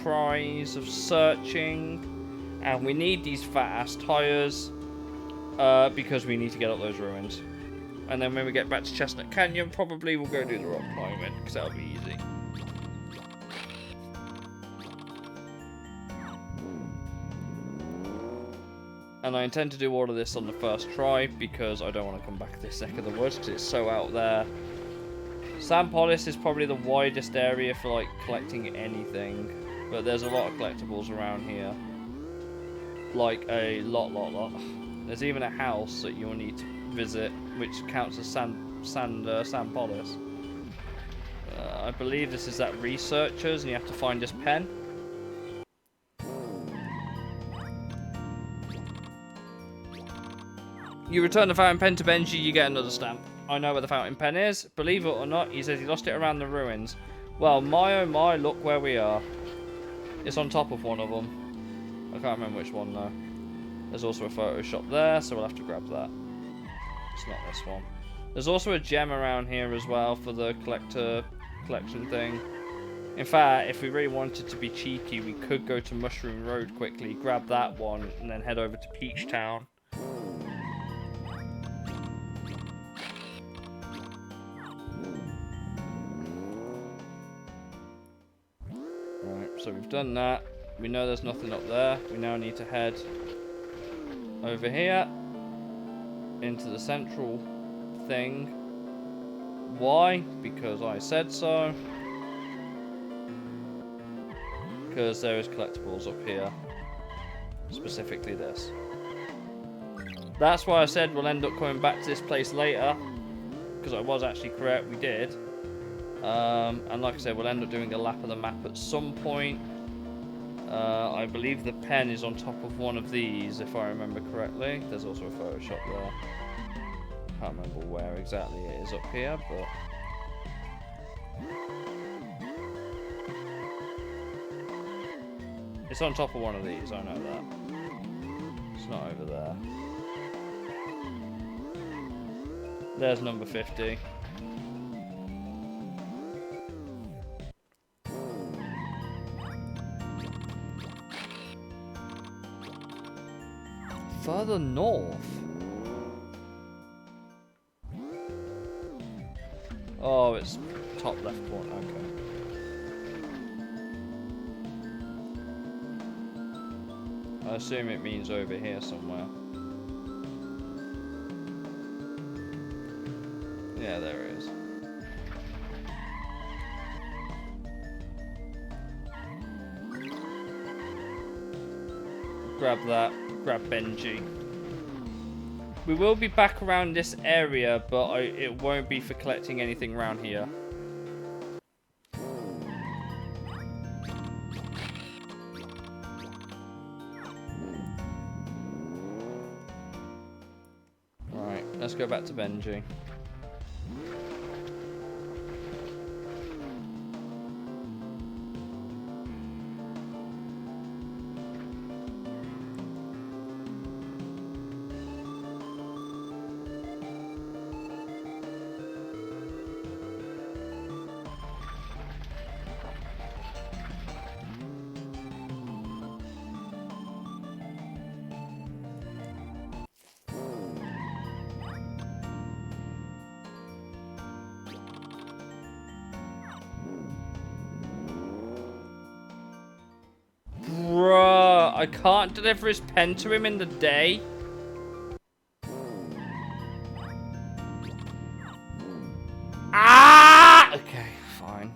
prize of searching, and we need these fat ass tires because we need to get up those ruins. And then when we get back to Chestnut Canyon, probably we'll go do the rock climbing because that'll be easy. And I intend to do all of this on the first try because I don't want to come back to this neck of the woods because it's so out there. Sampolis is probably the widest area for like collecting anything, but there's a lot of collectibles around here. like a lot. There's even a house that you'll need to visit, which counts as San Polis. I believe this is at researchers, and you have to find this pen. You return the fountain pen to Benji, you get another stamp. I know where the fountain pen is. Believe it or not, he says he lost it around the ruins. Well, my oh my, look where we are. It's on top of one of them. I can't remember which one though. There's also a photo shop there, so we'll have to grab that. It's not this one. There's also a gem around here as well for the collection thing. In fact, if we really wanted to be cheeky, we could go to Mushroom Road quickly, grab that one, and then head over to Peach Town. Right, so we've done that. We know there's nothing up there. We now need to head over here into the central thing. Why? Because I said so. Because there is collectibles up here. Specifically this. That's why I said we'll end up coming back to this place later. Because I was actually correct, we did. And like I said, we'll end up doing a lap of the map at some point. I believe the pen is on top of one of these, if I remember correctly. There's also a Photoshop there. Can't remember where exactly it is up here, but... it's on top of one of these, I know that. It's not over there. There's number 50. Further north? Oh, it's top left corner, okay. I assume it means over here somewhere. Yeah, there it is. Grab that. Grab Benji. We will be back around this area, but it won't be for collecting anything around here. Right, let's go back to Benji. Bruh, I can't deliver his pen to him in the day. Ah! Okay, fine.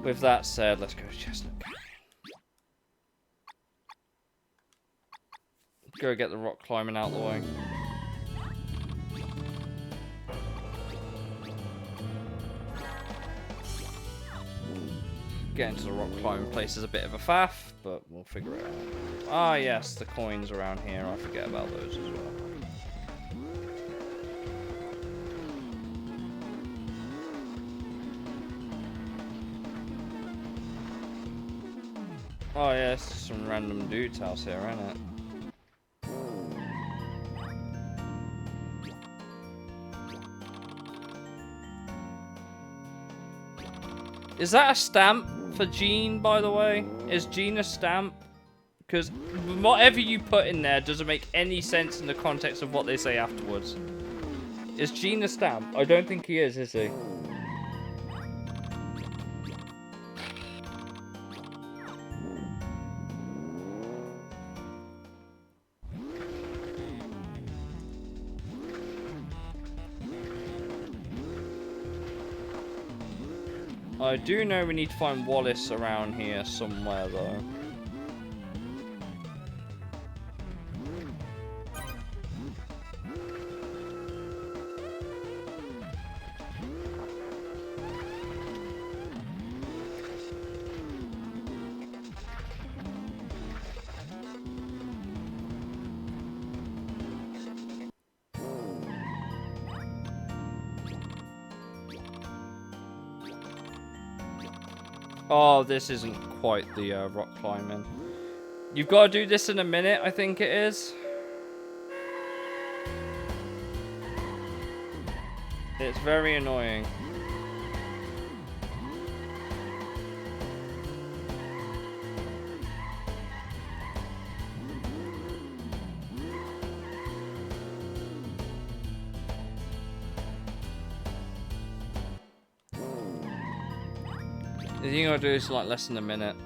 With that said, let's go to Chestnut Canyon. Go get the rock climbing out the way. Getting to the rock climbing place is a bit of a faff, but we'll figure it out. Ah, yes, the coins around here. I forget about those as well. Oh, yeah, it's just some random dude's house here, isn't it? Is that a stamp for Jean, by the way? Is Jean a stamp? Because whatever you put in there doesn't make any sense in the context of what they say afterwards. Is Jean a stamp? I don't think he is he? I do know we need to find Wallace around here somewhere, though. Oh, this isn't quite the rock climbing. You've got to do this in a minute, I think it is. It's very annoying. The thing I do is like less than a minute.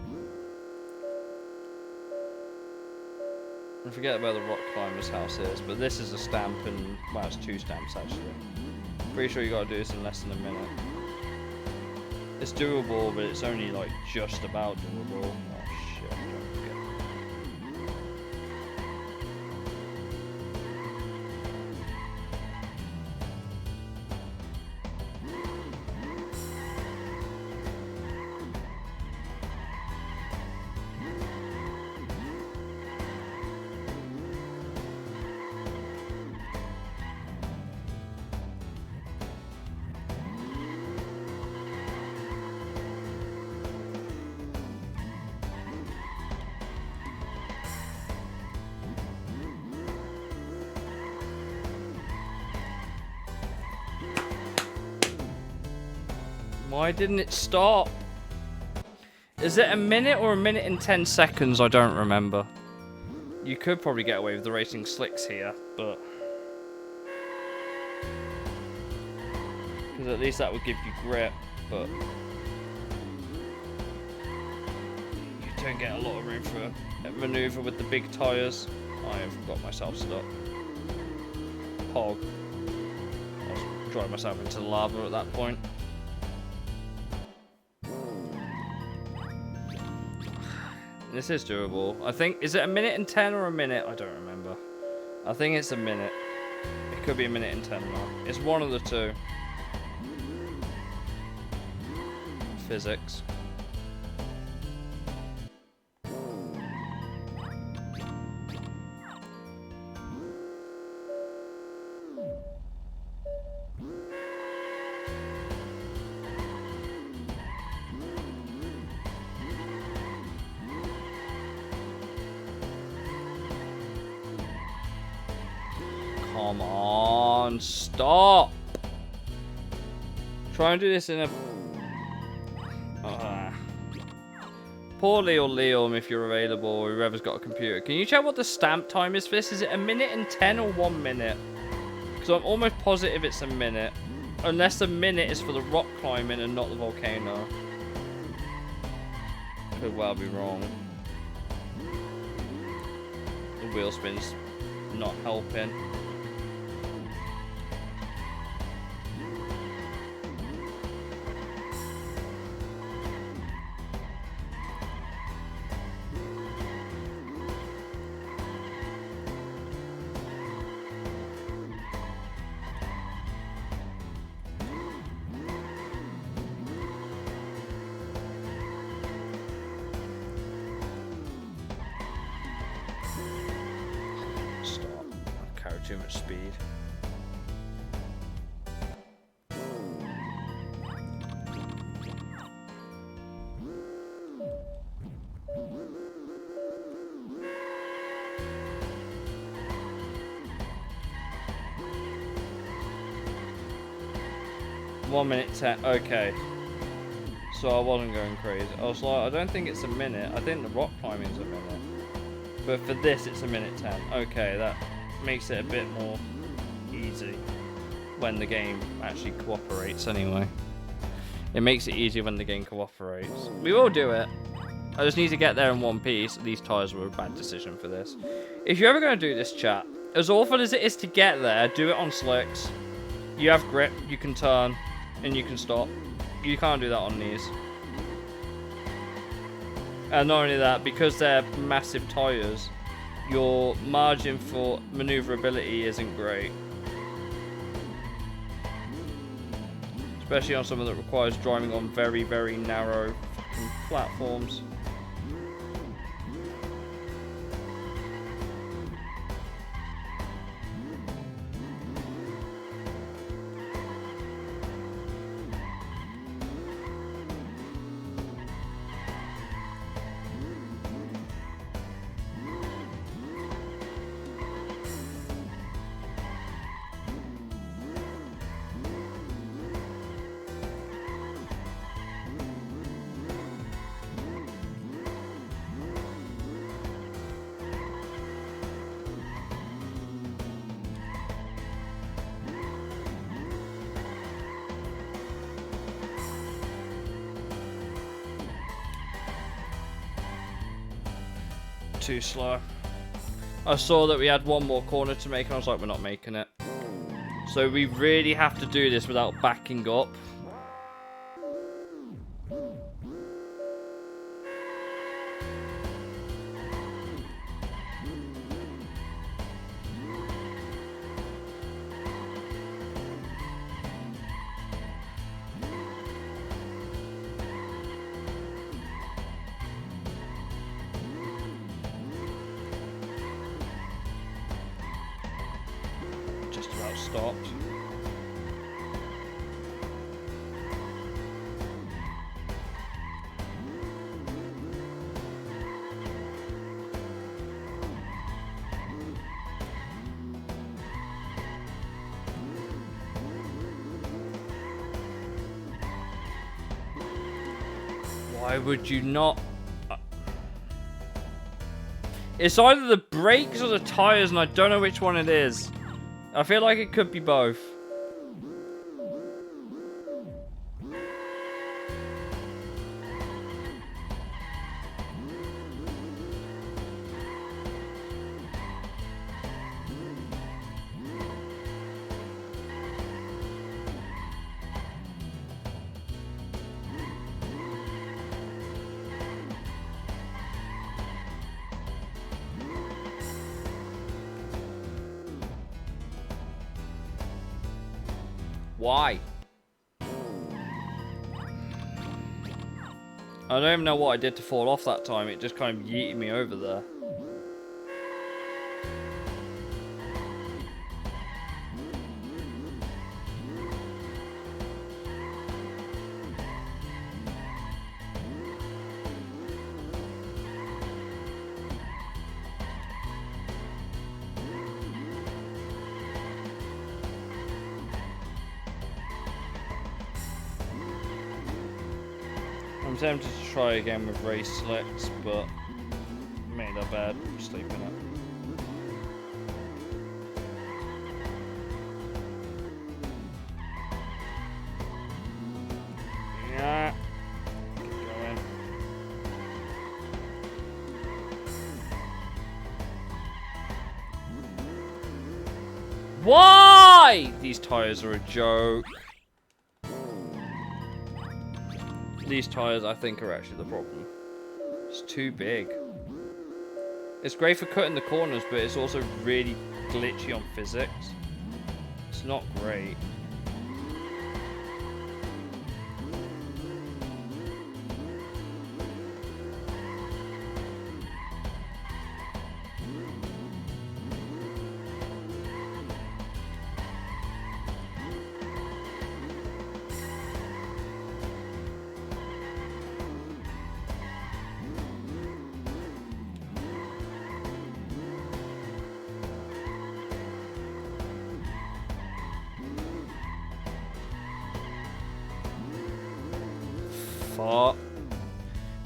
I forget where the rock climber's house is, but this is a stamp and, well, it's 2 stamps actually. Pretty sure you gotta do this in less than a minute. It's doable, but it's only like just about doable. Oh shit, don't forget. Why didn't it stop? Is it a minute or a minute and 10 seconds? I don't remember. You could probably get away with the racing slicks here, but... because at least that would give you grip, but... you don't get a lot of room for a manoeuvre with the big tyres. I have got myself stuck. Pog. I was driving myself into the lava at that point. This is doable. I think, is it a minute and 10 or a minute? I don't remember. I think it's a minute. It could be a minute and 10 now. It's one of the two. Physics. Come on, stop! Try and do this in a... Poor Liam if you're available, or whoever's got a computer. Can you check what the stamp time is for this? Is it a minute and 10 or 1 minute? Because I'm almost positive it's a minute. Unless the minute is for the rock climbing and not the volcano. Could well be wrong. The wheel spin's not helping. Too much speed. One minute 10. Okay. So I wasn't going crazy. I was like, I don't think it's a minute. I think the rock climbing's a minute. But for this, it's a minute 10. Okay, that makes it a bit more easy when the game actually cooperates anyway. It makes it easier when the game cooperates. We will do it. I just need to get there in one piece. These tyres were a bad decision for this. If you're ever going to do this, chat, as awful as it is to get there, do it on slicks. You have grip, you can turn, and you can stop. You can't do that on these. And not only that, because they're massive tyres, your margin for maneuverability isn't great. Especially on something that requires driving on very, very narrow fucking platforms. too slow. I saw that we had one more corner to make and I was like, we're not making it. So we really have to do this without backing up. Just about stopped. Why would you not? It's either the brakes or the tires, and I don't know which one it is. I feel like it could be both. Why? I don't even know what I did to fall off that time. It just kind of yeeted me over there. I'm tempted to try again with race slicks, but made that bad. Sleeping it. Yeah. Keep going. Why? These tires are a joke. These tires, I think, are actually the problem. It's too big. It's great for cutting the corners, but it's also really glitchy on physics. It's not great.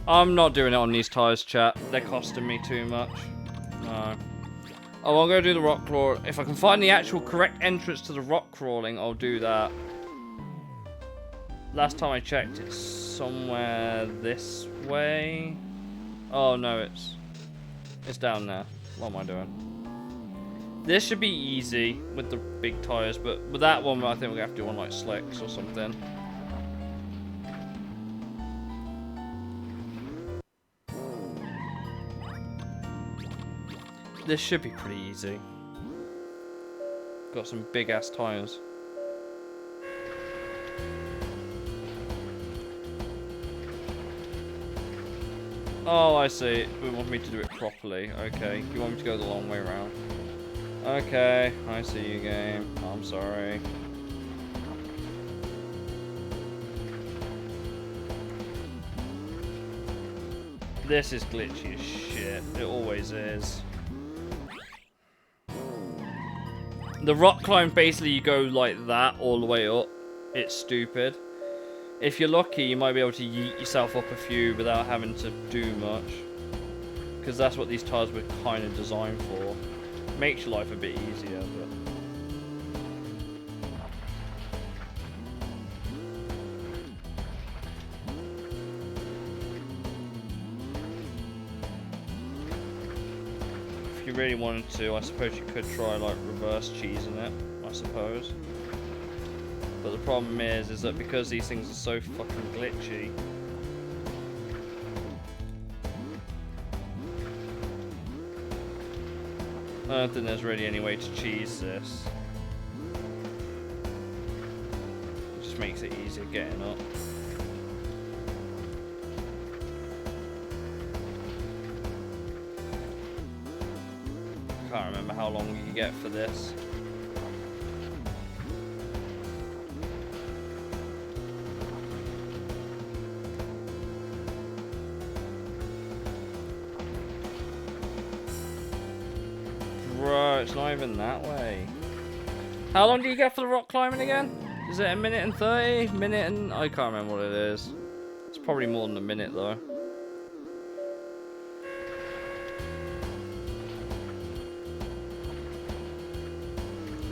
I'm not doing it on these tires, chat. They're costing me too much. No. Oh, I'll go do the rock crawl. If I can find the actual correct entrance to the rock crawling, I'll do that. Last time I checked, it's somewhere this way. Oh no, it's down there. What am I doing? This should be easy with the big tires, but with that one, I think we're gonna have to do one like slicks or something. This should be pretty easy. Got some big ass tires. Oh, I see. We want me to do it properly. Okay. You want me to go the long way around. Okay. I see you, game. I'm sorry. This is glitchy as shit. It always is. The rock climb, basically you go like that all the way up. It's stupid. If you're lucky, you might be able to yeet yourself up a few without having to do much. Because that's what these tires were kind of designed for. Makes your life a bit easier, but... you really wanted to, I suppose you could try like reverse cheesing it, I suppose. But the problem is that because these things are so fucking glitchy, I don't think there's really any way to cheese this. It just makes it easier getting up. I can't remember how long you get for this. Bro, it's not even that way. How long do you get for the rock climbing again? Is it a minute and 30? Minute and... I can't remember what it is. It's probably more than a minute though.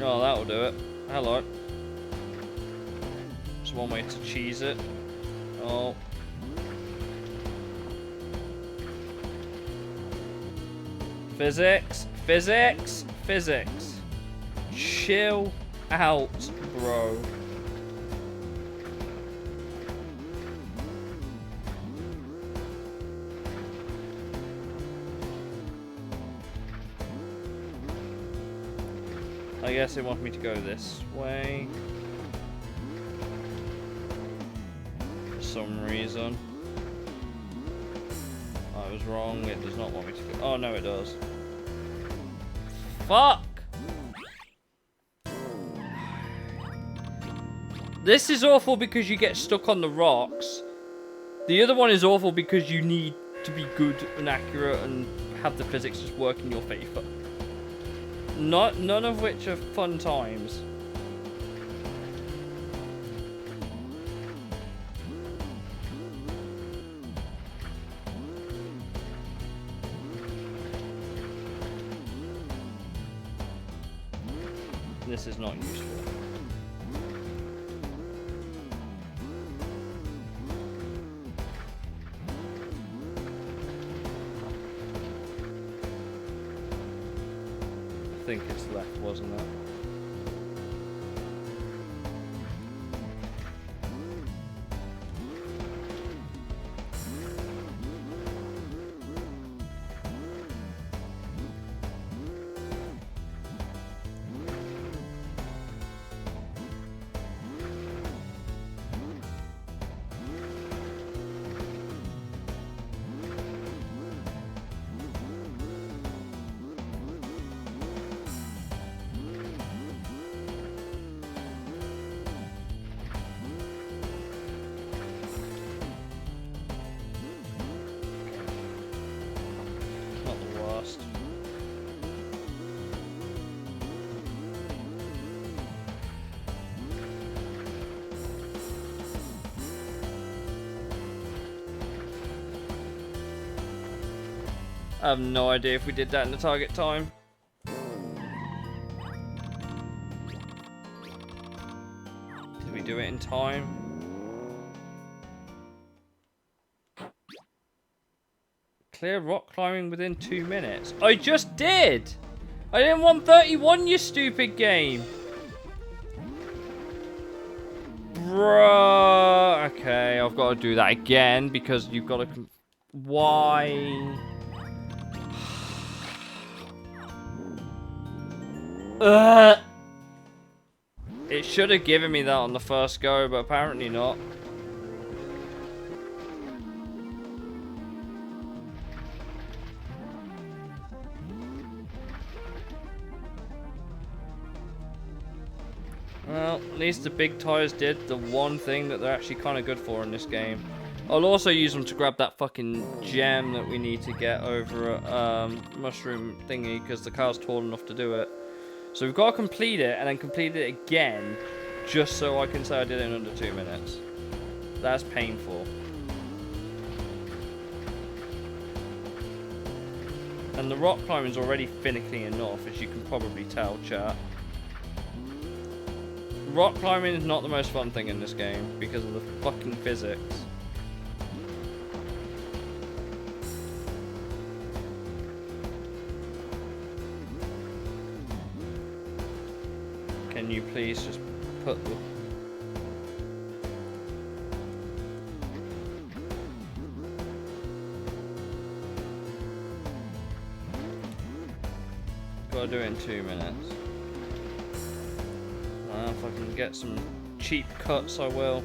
Oh, that'll do it. Hello. Just one way to cheese it. Oh. Physics. Physics. Physics. Chill out, bro. I guess they want me to go this way. For some reason. I was wrong, it does not want me to go. Oh no, it does. Fuck! This is awful because you get stuck on the rocks. The other one is awful because you need to be good and accurate and have the physics just work in your favor. None of which are fun times. This is not useful. I think it's left, wasn't it? I have no idea if we did that in the target time. Did we do it in time? Clear rock climbing within 2 minutes. I just did! I didn't want 31, you stupid game! Bruh. Okay, I've got to do that again because you've got to... Why? It should have given me that on the first go, but apparently not. Well, at least the big tires did the one thing that they're actually kind of good for in this game. I'll also use them to grab that fucking gem that we need to get over at Mushroom Thingy, because the car's tall enough to do it. So we've got to complete it, and then complete it again, just so I can say I did it in under 2 minutes. That's painful. And the rock climbing is already finicky enough, as you can probably tell, chat. Rock climbing is not the most fun thing in this game, because of the fucking physics. please just put the... Gotta do it in 2 minutes. If I can get some cheap cuts, I will.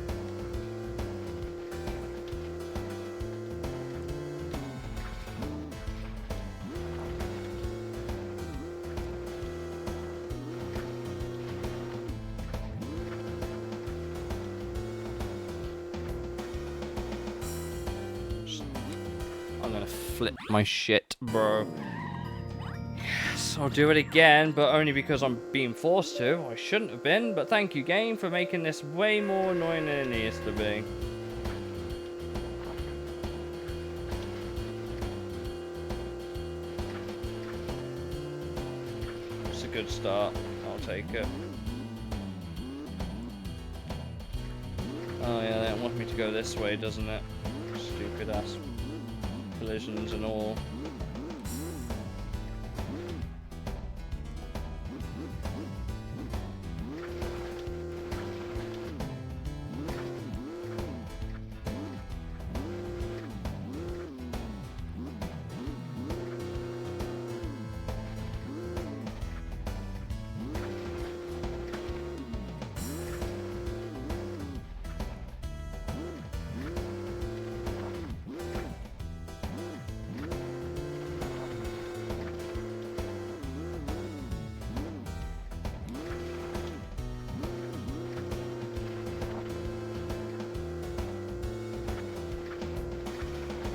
I'm gonna flip my shit, bro. Yes, I'll do it again, but only because I'm being forced to. I shouldn't have been, but thank you, game, for making this way more annoying than it needs to be. It's a good start. I'll take it. Oh yeah, they want me to go this way, doesn't it? Stupid ass collisions and all.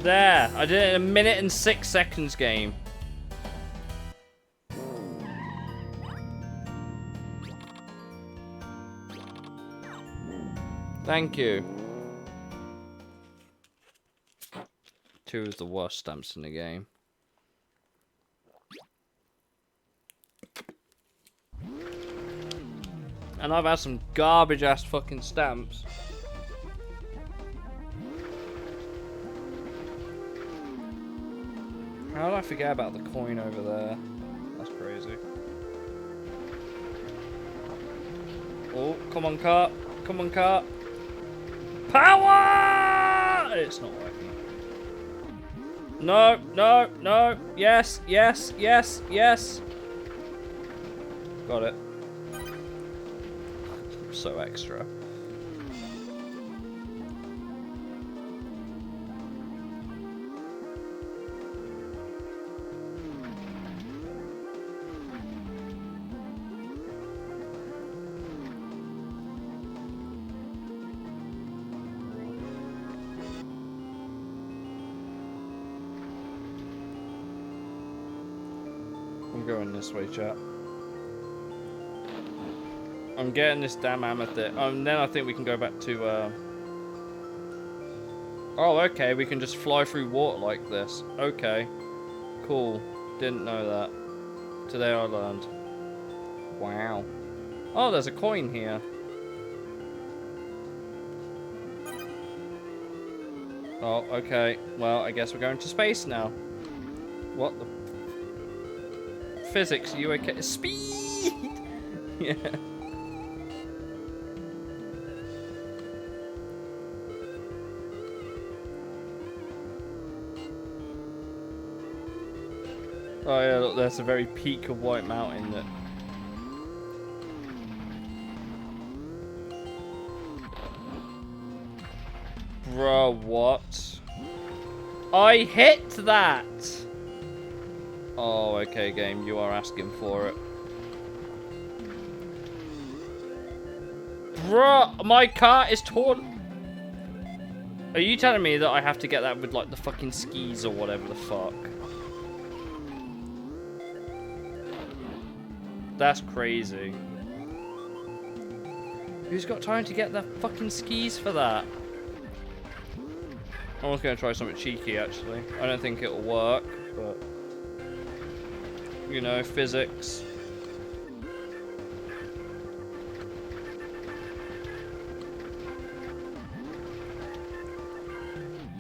There! I did it in 1 minute and 6 seconds, game. Thank you. 2 of the worst stamps in the game. And I've had some garbage ass fucking stamps. How did I forget about the coin over there? That's crazy. Oh, come on, car. Come on, car. Power! It's not working. No, no, no. Yes, yes, yes, yes. Got it. So extra. I'm going this way, chat. I'm getting this damn amethyst. Then I think we can go back to, Oh, okay, we can just fly through water like this. Okay. Cool. Didn't know that. Today I learned. Wow. Oh, there's a coin here. Oh, okay. Well, I guess we're going to space now. What the... Physics, you okay? Speed! Yeah. Oh yeah, look, there's a very peak of White Mountain that... Bruh, what? I hit that! Oh, okay, game, you are asking for it. Bruh, my car is torn. Are you telling me that I have to get that with, like, the fucking skis or whatever the fuck? That's crazy. Who's got time to get the fucking skis for that? I was going to try something cheeky, actually. I don't think it'll work, but... You know, physics.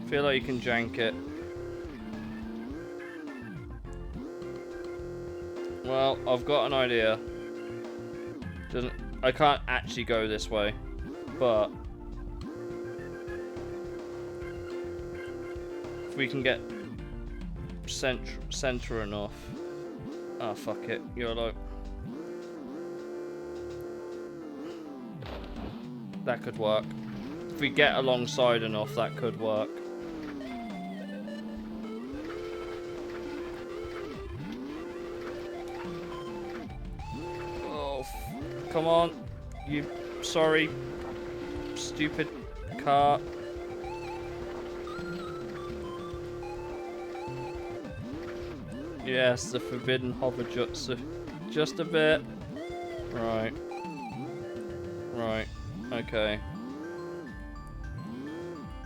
Feel like you can jank it. Well, I've got an idea. Doesn't... I can't actually go this way, but if we can get center enough. Ah, fuck it. YOLO. That could work. If we get alongside enough, that could work. Oh, come on. You, sorry, stupid car. Yes, the forbidden hover jutsu. Just a bit. Right. Right. Okay.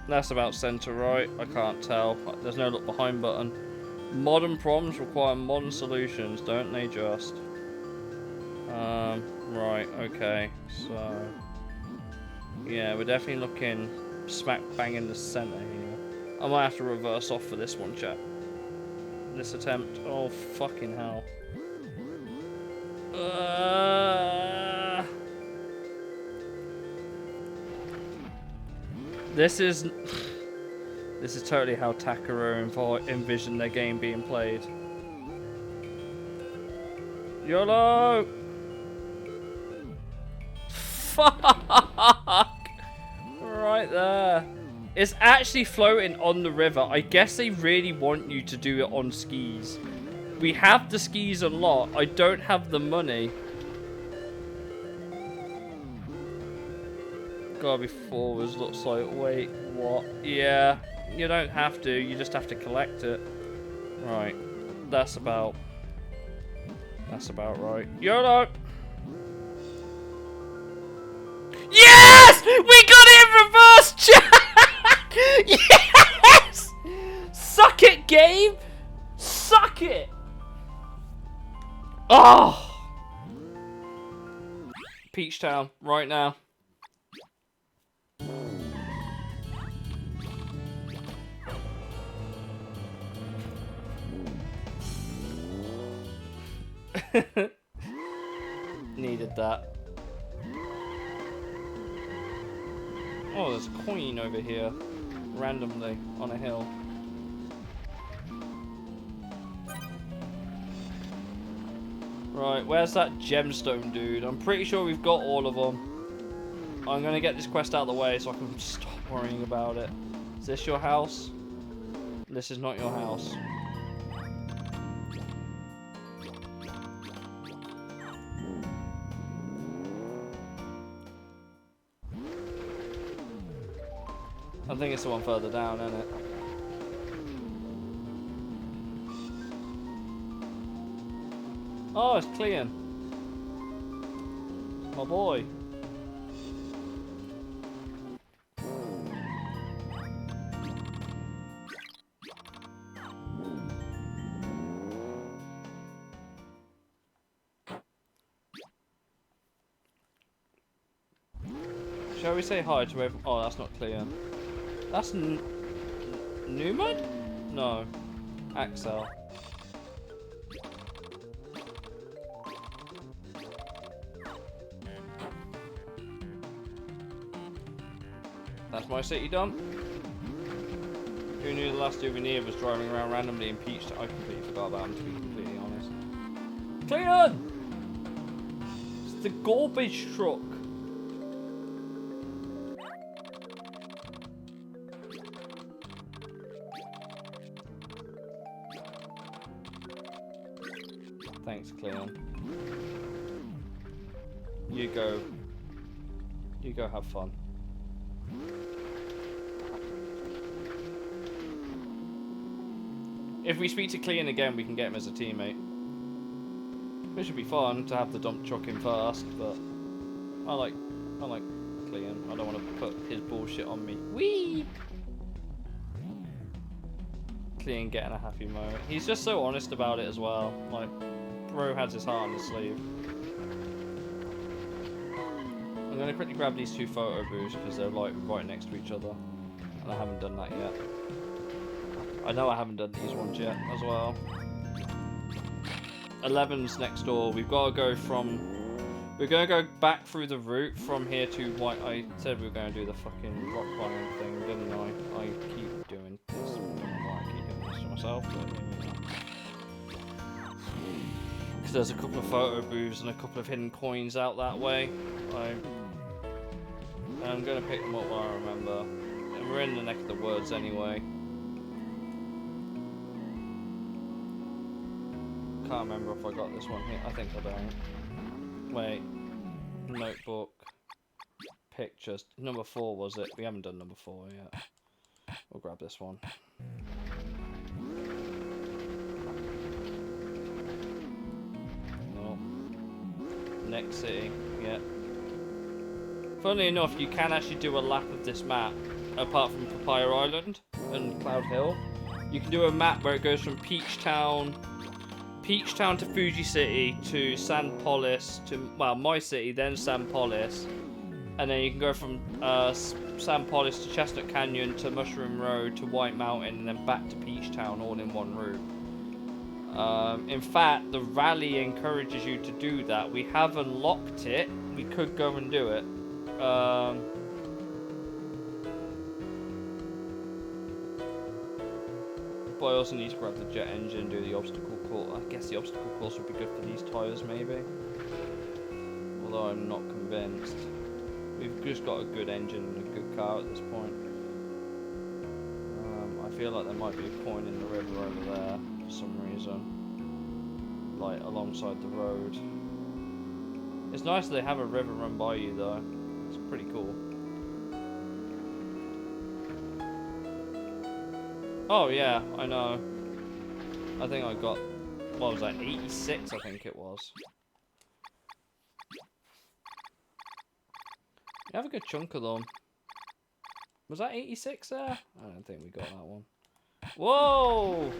That's about center, right? I can't tell. There's no look behind button. Modern problems require modern solutions, don't they just? Right, okay. So, yeah, we're definitely looking smack bang in the center here. I might have to reverse off for this one, chat. This attempt. Oh, fucking hell. This is totally how Takaro envisioned their game being played. YOLO! Fuck! Right there. It's actually floating on the river. I guess they really want you to do it on skis. We have the skis unlocked. I don't have the money. Gotta be forwards, looks like. Wait, what? Yeah, you don't have to. You just have to collect it. Right. That's about right. YOLO! Yes! We got it in reverse, chat! Yes! Suck it, game! Suck it! Oh! Peach Town, right now. Needed that. Oh, there's a coin over here. Randomly on a hill. Right, where's that gemstone dude? I'm pretty sure we've got all of them. I'm gonna get this quest out of the way so I can stop worrying about it. Is this your house? This is not your house. I think it's the one further down, isn't it? Oh, it's Clean. My boy. Shall we say hi to everyone? Oh, that's not Clean. That's Newman? No. Axel. That's my city done. Who knew the last souvenir was driving around randomly in Peach? I completely forgot about him, to be completely honest. Clean! It's the garbage truck. Thanks, Cleon. You go have fun. If we speak to Cleon again, we can get him as a teammate. It should be fun to have the dump truck in first, but I like Cleon. I don't want to put his bullshit on me. Whee! Cleon getting a happy moment. He's just so honest about it as well. Like, bro has his heart on his sleeve. I'm gonna quickly grab these two photo booths because they're like right next to each other, and I haven't done that yet. I know I haven't done these ones yet as well. 11's next door. We've got to go from We're gonna go back through the route from here to White. I said we were gonna do the fucking rock climbing thing, didn't I? I keep doing this. I don't know why I keep doing this to myself, but here we go. Because there's a couple of photo booths and a couple of hidden coins out that way. I'm gonna pick them up while I remember. And we're in the neck of the woods anyway. Can't remember if I got this one here. I think I don't. Wait. Notebook. Pictures. Number 4 was it? We haven't done number 4 yet. We'll grab this one. No. Next city. Yeah. Funnily enough, you can actually do a lap of this map, apart from Papaya Island and Cloud Hill. You can do a map where it goes from Peach Town to Fuji City to San Polis to, well, my city, then San Polis. And then you can go from San Polis to Chestnut Canyon to Mushroom Road to White Mountain and then back to Peach Town all in one route. In fact, the rally encourages you to do that. We have unlocked it. We could go and do it. But I also need to grab the jet engine and do the obstacle course. I guess the obstacle course would be good for these tyres, maybe. Although I'm not convinced. We've just got a good engine and a good car at this point. I feel like there might be a coin in the river over there for some reason. Like, alongside the road. It's nice that they have a river run by you, though. It's pretty cool. Oh yeah, I know. I think I got, what was that, 86 I think it was. You have a good chunk of them. Was that 86 there? I don't think we got that one. Whoa!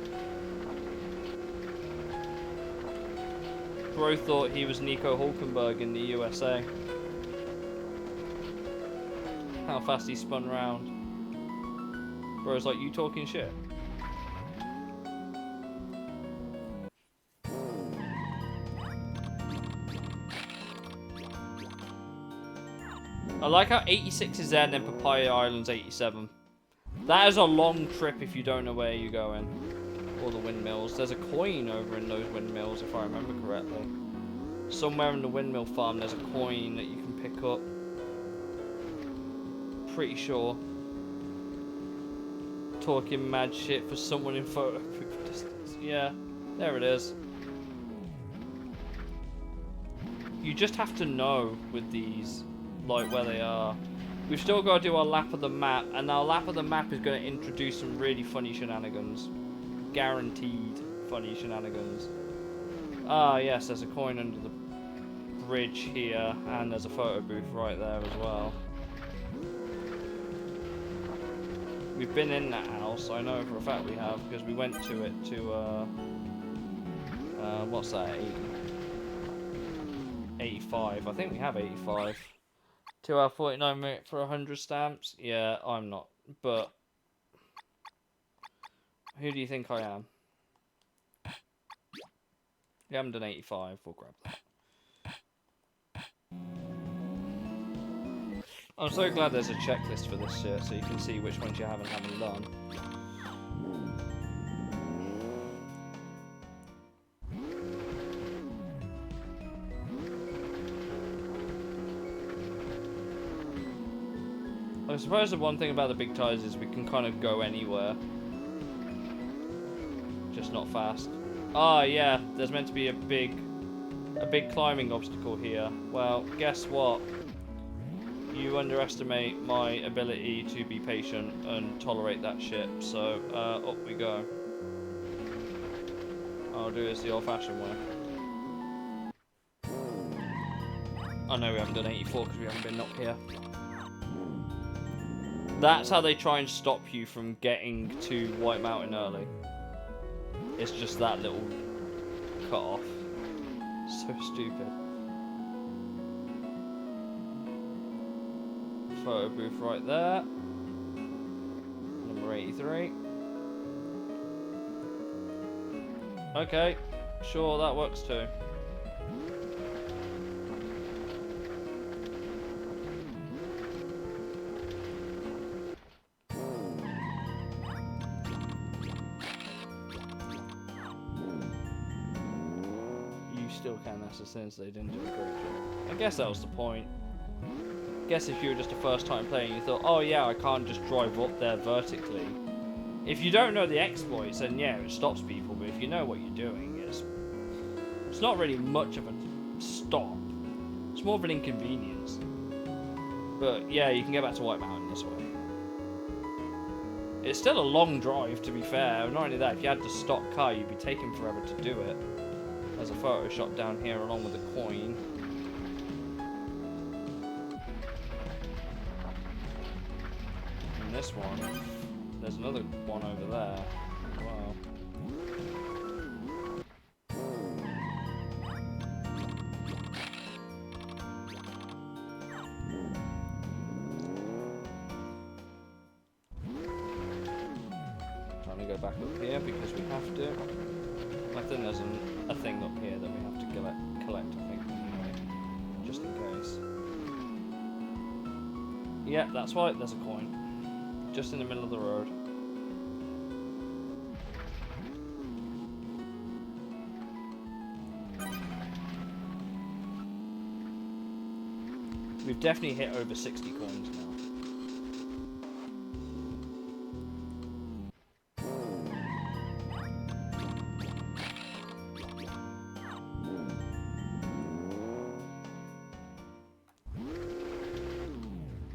Bro thought he was Nico Hulkenberg in the USA. How fast he spun round. Bro's like, you talking shit? I like how 86 is there and then Papaya Island's 87. That is a long trip if you don't know where you're going. Or the windmills. There's a coin over in those windmills if I remember correctly. Somewhere in the windmill farm there's a coin that you can pick up. Pretty sure. Talking mad shit for someone in photo booth distance. Yeah, there it is. You just have to know with these, like, where they are. We've still got to do our lap of the map, and our lap of the map is going to introduce some really funny shenanigans. Guaranteed funny shenanigans. Ah, yes, there's a coin under the bridge here, and there's a photo booth right there as well. We've been in that house, I know for a fact we have, because we went to it to, what's that, 85, I think we have 85. 2 hour 49 minutes for 100 stamps, yeah, I'm not, but, who do you think I am? We haven't done 85, we'll grab that. I'm so glad there's a checklist for this shit, so you can see which ones you haven't done. I suppose the one thing about the big tires is we can kind of go anywhere. Just not fast. Ah, yeah, there's meant to be a big climbing obstacle here. Well, guess what? You underestimate my ability to be patient and tolerate that shit. So, up we go. I'll do this the old-fashioned way. I know we haven't done 84 because we haven't been up here. That's how they try and stop you from getting to White Mountain early. It's just that little cut off. So stupid. Photo booth right there. Number 83. Okay, sure, that works too. still can assassins, they didn't do a great job. I guess that was the point. I guess if you were just a first time player and you thought, oh yeah, I can't just drive up there vertically. If you don't know the exploits, then yeah, it stops people, but if you know what you're doing, it's not really much of a stop. It's more of an inconvenience. But yeah, you can get back to White Mountain this way. It's still a long drive, to be fair. Not only that, if you had the stock car, you'd be taking forever to do it. There's a photo shot down here along with the coin. And this one, there's another one over there. Wow. Trying to go back up here because we have to. I think there's a thing up here that we have to collect, I think, anyway, just in case. Yeah, that's right, there's a coin. Just in the middle of the road. We've definitely hit over 60 coins now.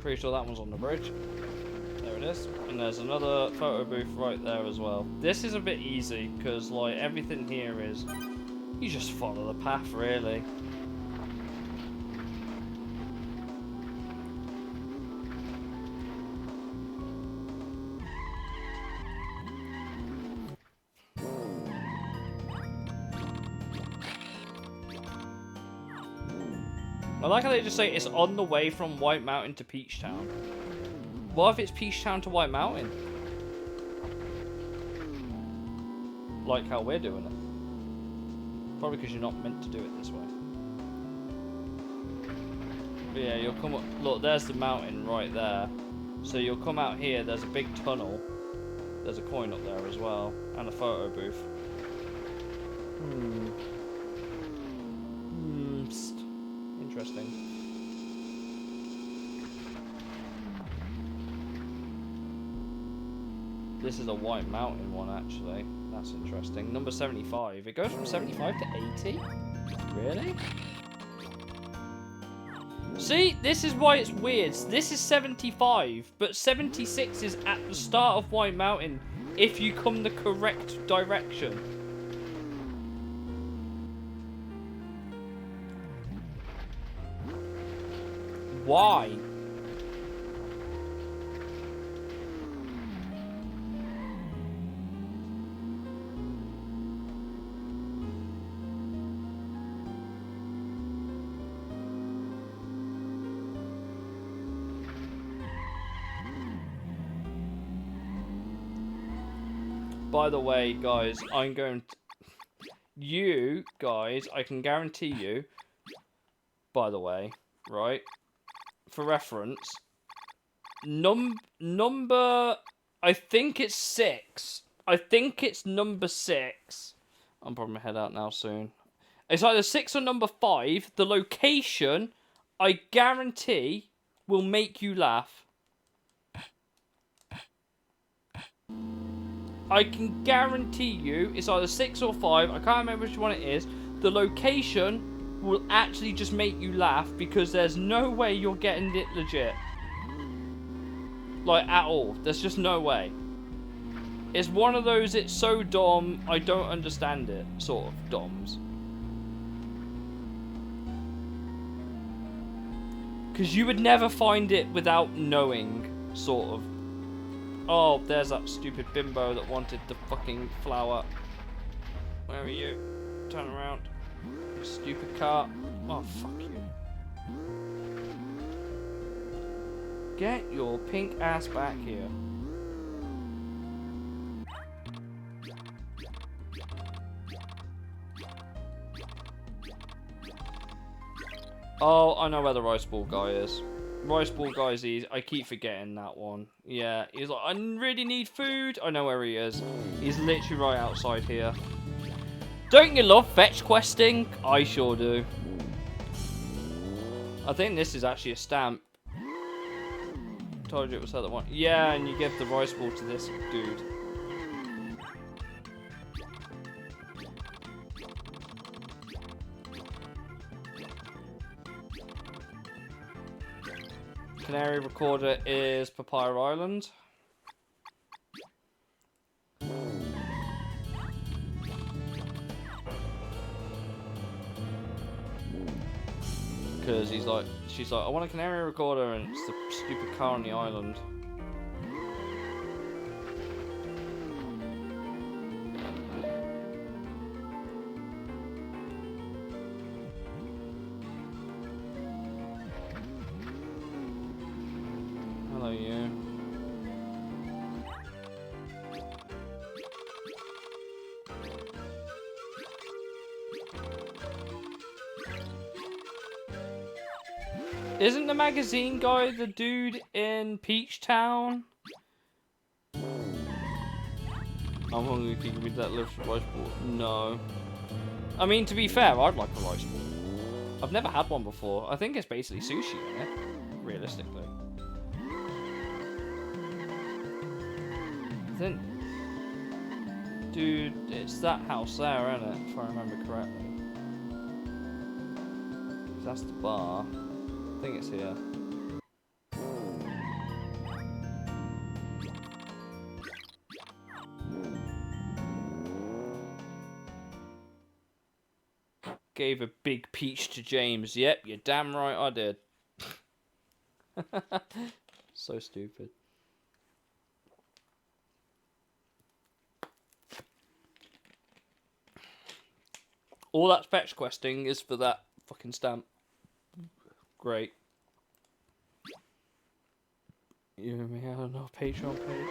Pretty sure that one's on the bridge. There it is. And there's another photo booth right there as well. This is a bit easy because like everything here is, you just follow the path really. I like how they just say it's on the way from White Mountain to Peach Town. What if it's Peach Town to White Mountain? Like how we're doing it. Probably because you're not meant to do it this way. But yeah, you'll come up. Look, there's the mountain right there. So you'll come out here. There's a big tunnel. There's a coin up there as well. And a photo booth. Interesting. This is a White Mountain one, actually. That's interesting. Number 75. It goes from 75 to 80? Really? See, this is why it's weird. This is 75, but 76 is at the start of White Mountain if you come the correct direction. Why? By the way, guys, I'm going to... You, guys, I can guarantee you... By the way, right? For reference... Number... I think it's 6. I think it's number 6. I'm probably gonna head out now soon. It's either 6 or number 5. The location, I guarantee, will make you laugh. I can guarantee you it's either 6 or 5. I can't remember which one it is. The location will actually just make you laugh because there's no way you're getting it legit. Like, at all. There's just no way. It's one of those, it's so dumb, I don't understand it, sort of doms. Because you would never find it without knowing, sort of. Oh, there's that stupid bimbo that wanted the fucking flower. Where are you? Turn around. You stupid car. Oh, fuck you. Get your pink ass back here. Oh, I know where the rice ball guy is. Rice ball guy's easy. I keep forgetting that one. Yeah, he's like, I really need food. I know where he is. He's literally right outside here. Don't you love fetch questing? I sure do. I think this is actually a stamp. Told you it was the other one. Yeah, and you give the rice ball to this dude. Canary recorder is Papaya Island. Because she's like, I want a canary recorder, and it's the stupid car on the island. Hello, you. Isn't the magazine guy the dude in Peach Town? I'm hungry. Can you give me that little rice ball? No. I mean, to be fair, I'd like a rice ball. I've never had one before. I think it's basically sushi in it, realistically. Then, dude, it's that house there, isn't it? If I remember correctly. That's the bar. I think it's here. Gave a big peach to James. Yep, you're damn right I did. So stupid. All that fetch questing is for that fucking stamp. Great. You may have another Patreon page.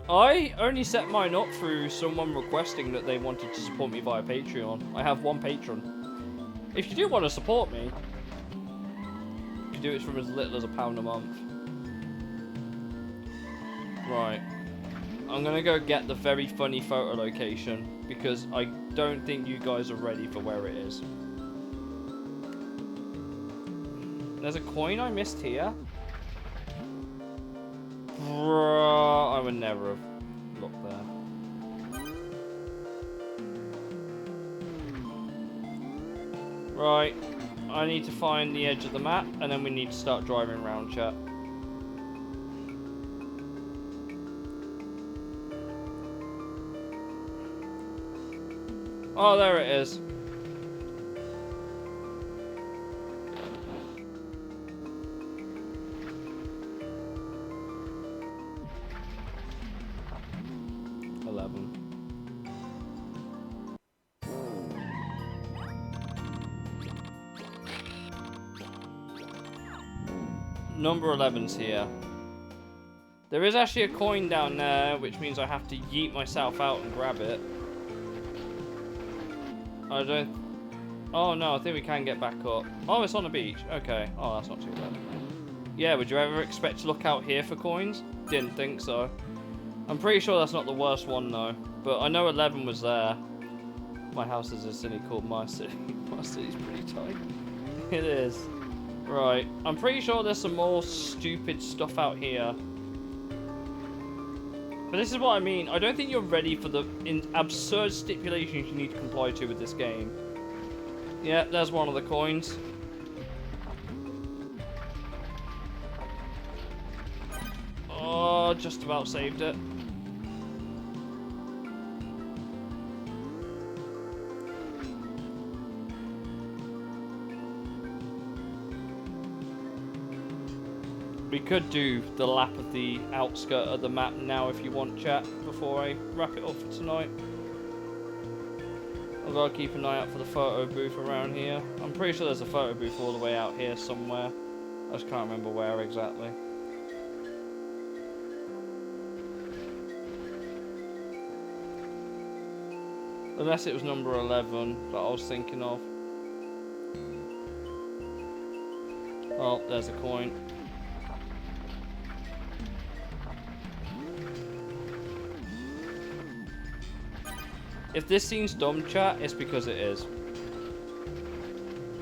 I only set mine up through someone requesting that they wanted to support me via Patreon. I have one patron. If you do want to support me, you can do it from as little as £1 a month. Right. I'm going to go get the very funny photo location because I don't think you guys are ready for where it is. There's a coin I missed here. Bruh, I would never have looked there. Right, I need to find the edge of the map, and then we need to start driving around, chat. Oh, there it is. Number 11's here. There is actually a coin down there, which means I have to yeet myself out and grab it. I don't... Oh no, I think we can get back up. Oh, it's on the beach. Okay. Oh, that's not too bad. Yeah, would you ever expect to look out here for coins? Didn't think so. I'm pretty sure that's not the worst one though. But I know 11 was there. My house is a city called My City. My city's pretty tight. It is. Right. I'm pretty sure there's some more stupid stuff out here. But this is what I mean. I don't think you're ready for the absurd stipulations you need to comply to with this game. Yeah, there's one of the coins. Oh, just about saved it. We could do the lap of the outskirt of the map now if you want, chat, before I wrap it up for tonight. I've got to keep an eye out for the photo booth around here. I'm pretty sure there's a photo booth all the way out here somewhere. I just can't remember where exactly. Unless it was number 11 that I was thinking of. Oh, there's a coin. If this seems dumb, chat, it's because it is.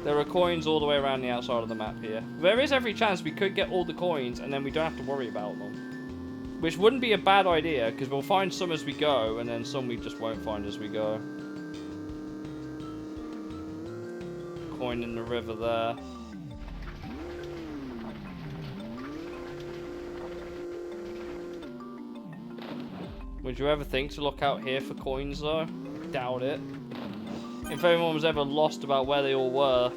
There are coins all the way around the outside of the map here. There is every chance we could get all the coins and then we don't have to worry about them. Which wouldn't be a bad idea, because we'll find some as we go, and then some we just won't find as we go. Coin in the river there. Would you ever think to look out here for coins, though? Doubt it. If anyone was ever lost about where they all were,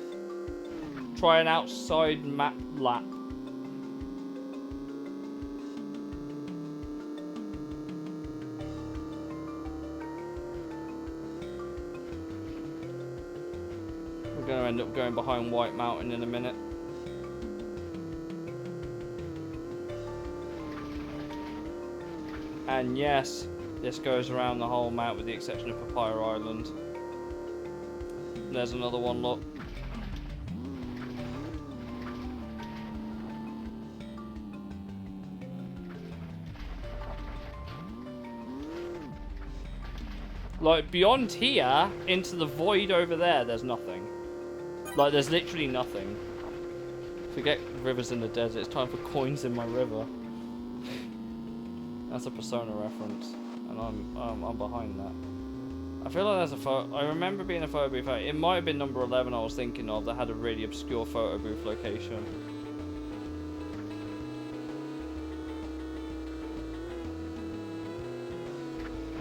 try an outside map lap. We're going to end up going behind White Mountain in a minute. And yes, this goes around the whole map with the exception of Papaya Island. There's another one, look. Like, beyond here, into the void over there, there's nothing. Like, there's literally nothing. Forget rivers in the desert, it's time for coins in my river. That's a Persona reference, and I'm behind that. I feel like there's a photo. I remember being a photo booth. It might have been number 11 I was thinking of that had a really obscure photo booth location.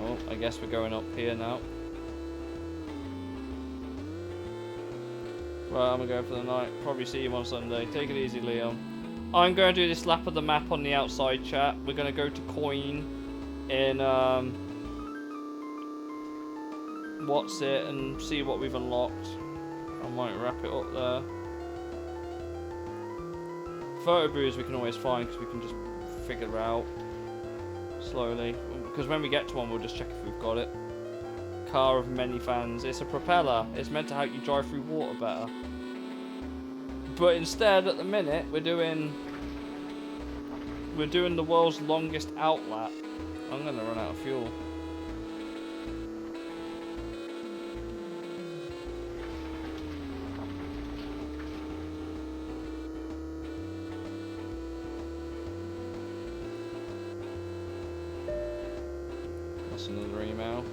Oh, I guess we're going up here now. Right, I'm gonna go for the night. Probably see you on Sunday. Take it easy, Liam. I'm going to do this lap of the map on the outside, chat. We're going to go to coin in, what's it, and see what we've unlocked. I might wrap it up there. Photo booths we can always find because we can just figure out slowly. Because when we get to one, we'll just check if we've got it. Car of many fans. It's a propeller. It's meant to help you drive through water better. But instead, at the minute, we're doing the world's longest outlap. I'm gonna run out of fuel. That's another email.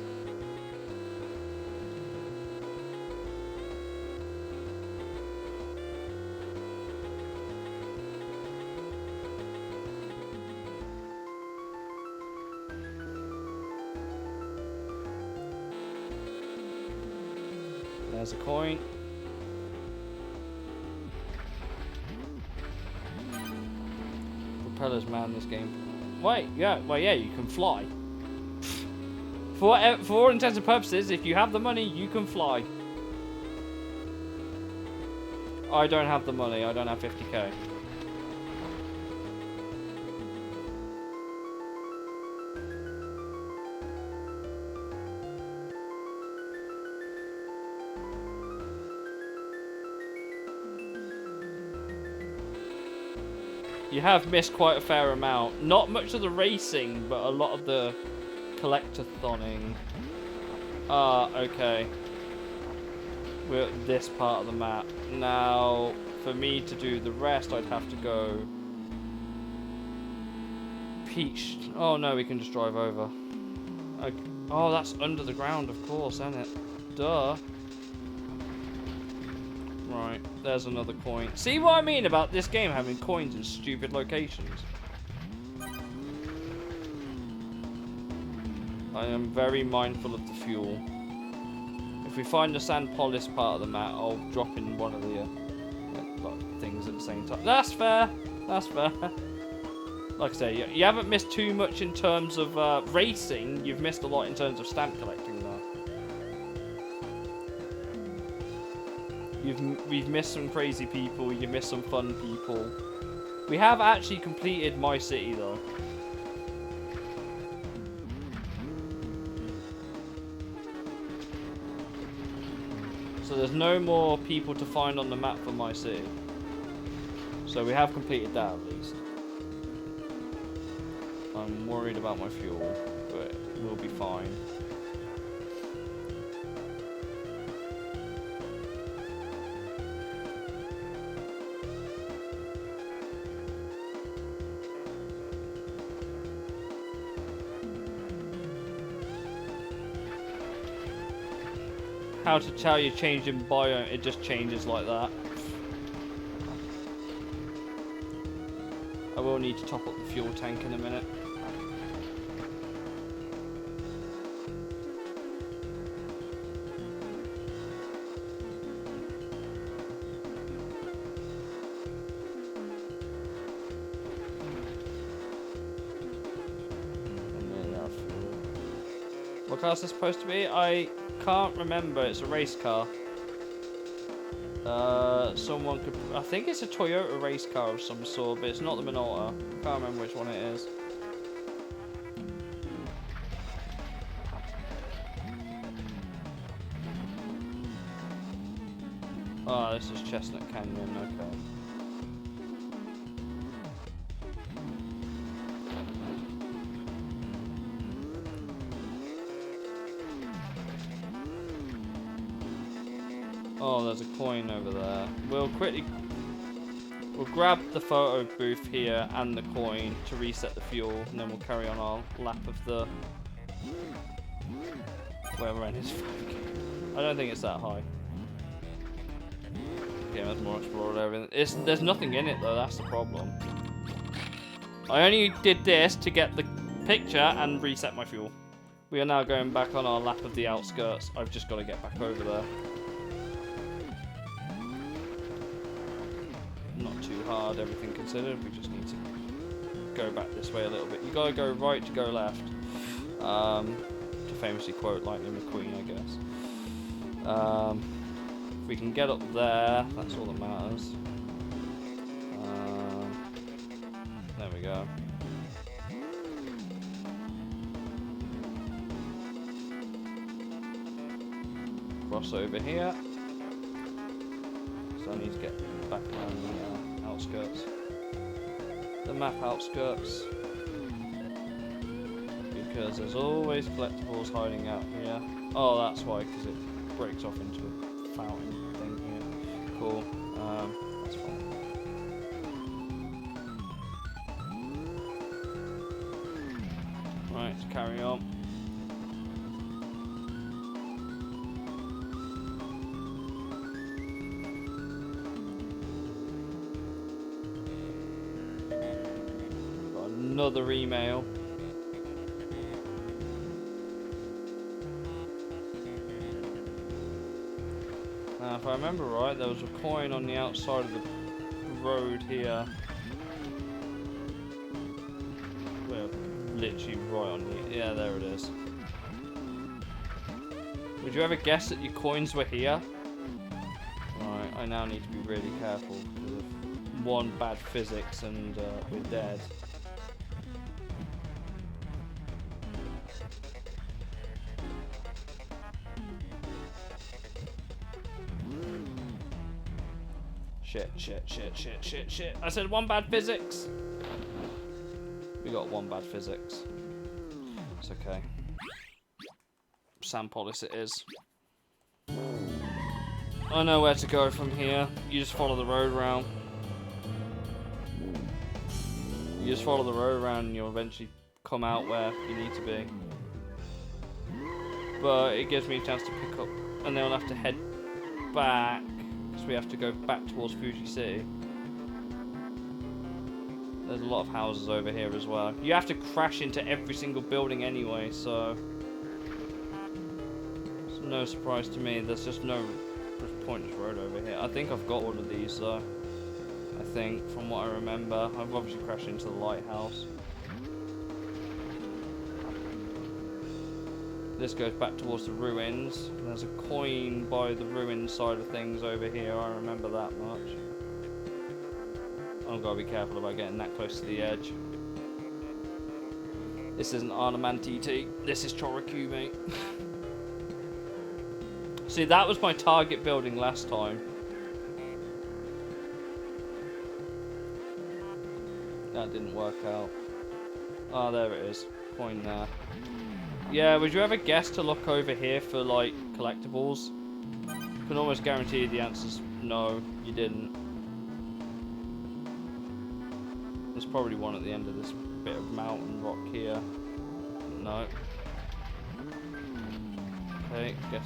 There's a coin. Propellers, man, this game. Wait, yeah, well, yeah, you can fly. For all intents and purposes, if you have the money, you can fly. I don't have the money. I don't have 50k. You have missed quite a fair amount. Not much of the racing, but a lot of the collectathoning. Okay. We're at this part of the map. Now, for me to do the rest, I'd have to go... Peach. Oh no, we can just drive over. Okay. Oh, that's under the ground, of course, isn't it? Duh. Right, there's another coin. See what I mean about this game having coins in stupid locations? I am very mindful of the fuel. If we find the sand polish part of the map, I'll drop in one of the things at the same time. That's fair. That's fair. Like I say, you haven't missed too much in terms of racing. You've missed a lot in terms of stamp collecting, though. We've missed some crazy people. You've missed some fun people. We have actually completed My City, though. So there's no more people to find on the map for My City. So we have completed that at least. I'm worried about my fuel, but we'll be fine. how to tell you're changing biome. It just changes like that. I will need to top up the fuel tank in a minute. What car is this supposed to be? I can't remember. It's a race car. Someone could... I think it's a Toyota race car of some sort, but it's not the Minolta. I can't remember which one it is. Oh, this is Chestnut Canyon, okay. Oh, there's a coin over there. We'll grab the photo booth here and the coin to reset the fuel, and then we'll carry on our lap of the... wherever it is. I don't think it's that high. Okay, there's more explored everything. There's nothing in it though, that's the problem. I only did this to get the picture and reset my fuel. We are now going back on our lap of the outskirts. I've just got to get back over there. Not too hard, everything considered. We just need to go back this way a little bit. You gotta go right to go left. To famously quote Lightning McQueen, I guess. If we can get up there, that's all that matters. There we go. Cross over here. So I need to get back around the outskirts. The map outskirts. Because there's always collectibles hiding out here. Oh, that's why, because it breaks off into a fountain thing here. Cool. That's fine. Right, let's carry on. Another email. Now, if I remember right, there was a coin on the outside of the road here. We're literally right on here. Yeah, there it is. Would you ever guess that your coins were here? Right, I now need to be really careful because of one, bad physics, and we're dead. Shit. I said one bad physics. We got one bad physics. It's okay. Sand police it is. I know where to go from here. You just follow the road round. You just follow the road around and you'll eventually come out where you need to be. But it gives me a chance to pick up, and then I'll have to head back. So we have to go back towards Fuji City. There's a lot of houses over here as well. You have to crash into every single building anyway, so it's no surprise to me. There's just no pointless road over here. I think I've got all of these though. I think, from what I remember. I've obviously crashed into the lighthouse. This goes back towards the ruins. There's a coin by the ruin side of things over here. I remember that much. I've got to be careful about getting that close to the edge. This isn't Arnaman TT. This is Choroku, mate. See, that was my target building last time. That didn't work out. Oh, there it is. Coin there. Yeah, would you ever guess to look over here for, like, collectibles? I can almost guarantee you the answer's no, you didn't. There's probably one at the end of this bit of mountain rock here. No. Okay, guess.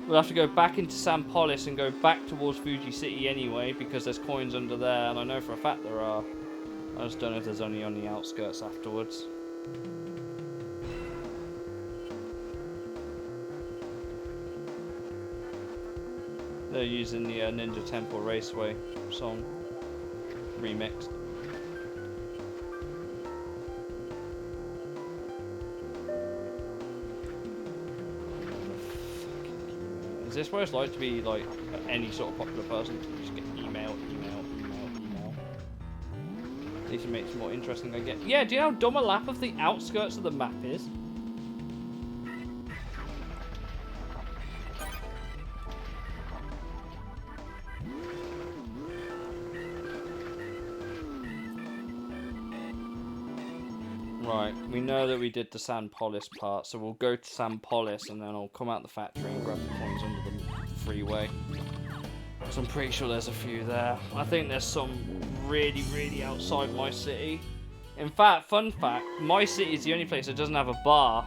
We'll have to go back into San Polis and go back towards Fuji City anyway, because there's coins under there, and I know for a fact there are. I just don't know if there's only on the outskirts afterwards. They're using the Ninja Temple Raceway song remixed. Is this where it's like to be like any sort of popular person? Just get email. At least it makes it more interesting, I guess. Yeah, do you know how dumb a lap of the outskirts of the map is? Right, we know that we did the San Polis part, so we'll go to San Polis and then I'll come out the factory and grab the coins under the freeway. So I'm pretty sure there's a few there. I think there's some really outside my city. In fact, fun fact, my city is the only place that doesn't have a bar.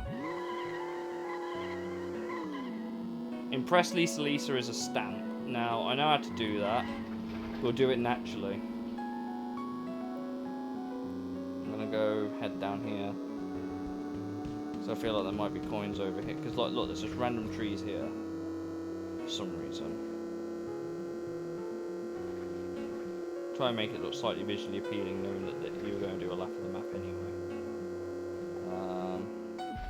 Impress Lisa Lisa is a stamp. Now, I know how to do that. We'll do it naturally. Go head down here, so I feel like there might be coins over here, because like, look, there's just random trees here for some reason. Try and make it look slightly visually appealing, knowing that you were going to do a lap of the map anyway.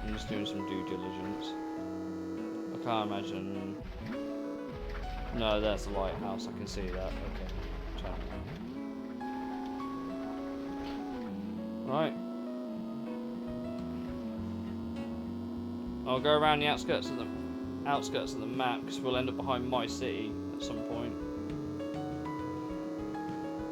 I'm just doing some due diligence. I can't imagine. No, there's the lighthouse, I can see that. Okay. Right. I'll go around the outskirts of the map, because we'll end up behind my city at some point.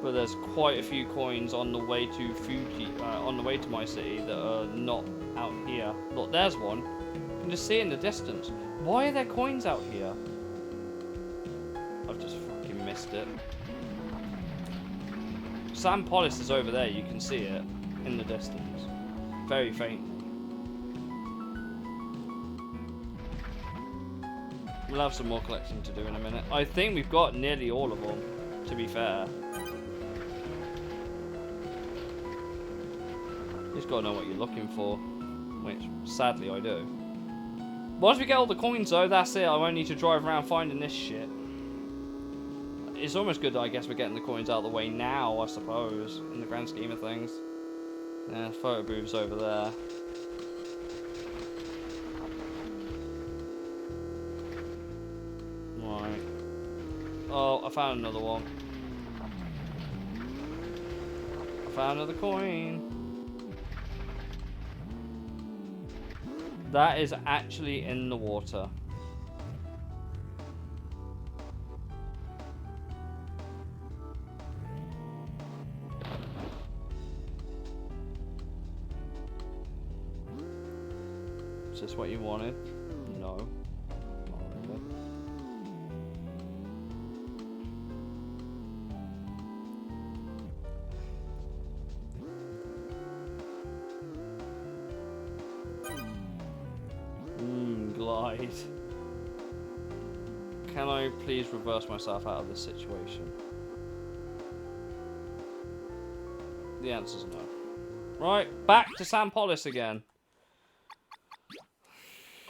But there's quite a few coins on the way to Fuji, on the way to my city that are not out here. Look, there's one. You can just see it in the distance. Why are there coins out here? I've just fucking missed it. San Polis is over there. You can see it in the distance, very faintly. We'll have some more collecting to do in a minute. I think we've got nearly all of them, to be fair. You just gotta know what you're looking for, which sadly I do. Once we get all the coins though, that's it. I won't need to drive around finding this shit. It's almost good that I guess we're getting the coins out of the way now, I suppose, in the grand scheme of things. Yeah, photo booth's over there. Right. Oh, I found another one. I found another coin. That is actually in the water. Is this what you wanted? No. Not really. Glide. Can I please reverse myself out of this situation? The answer's no. Right, back to San Polis again.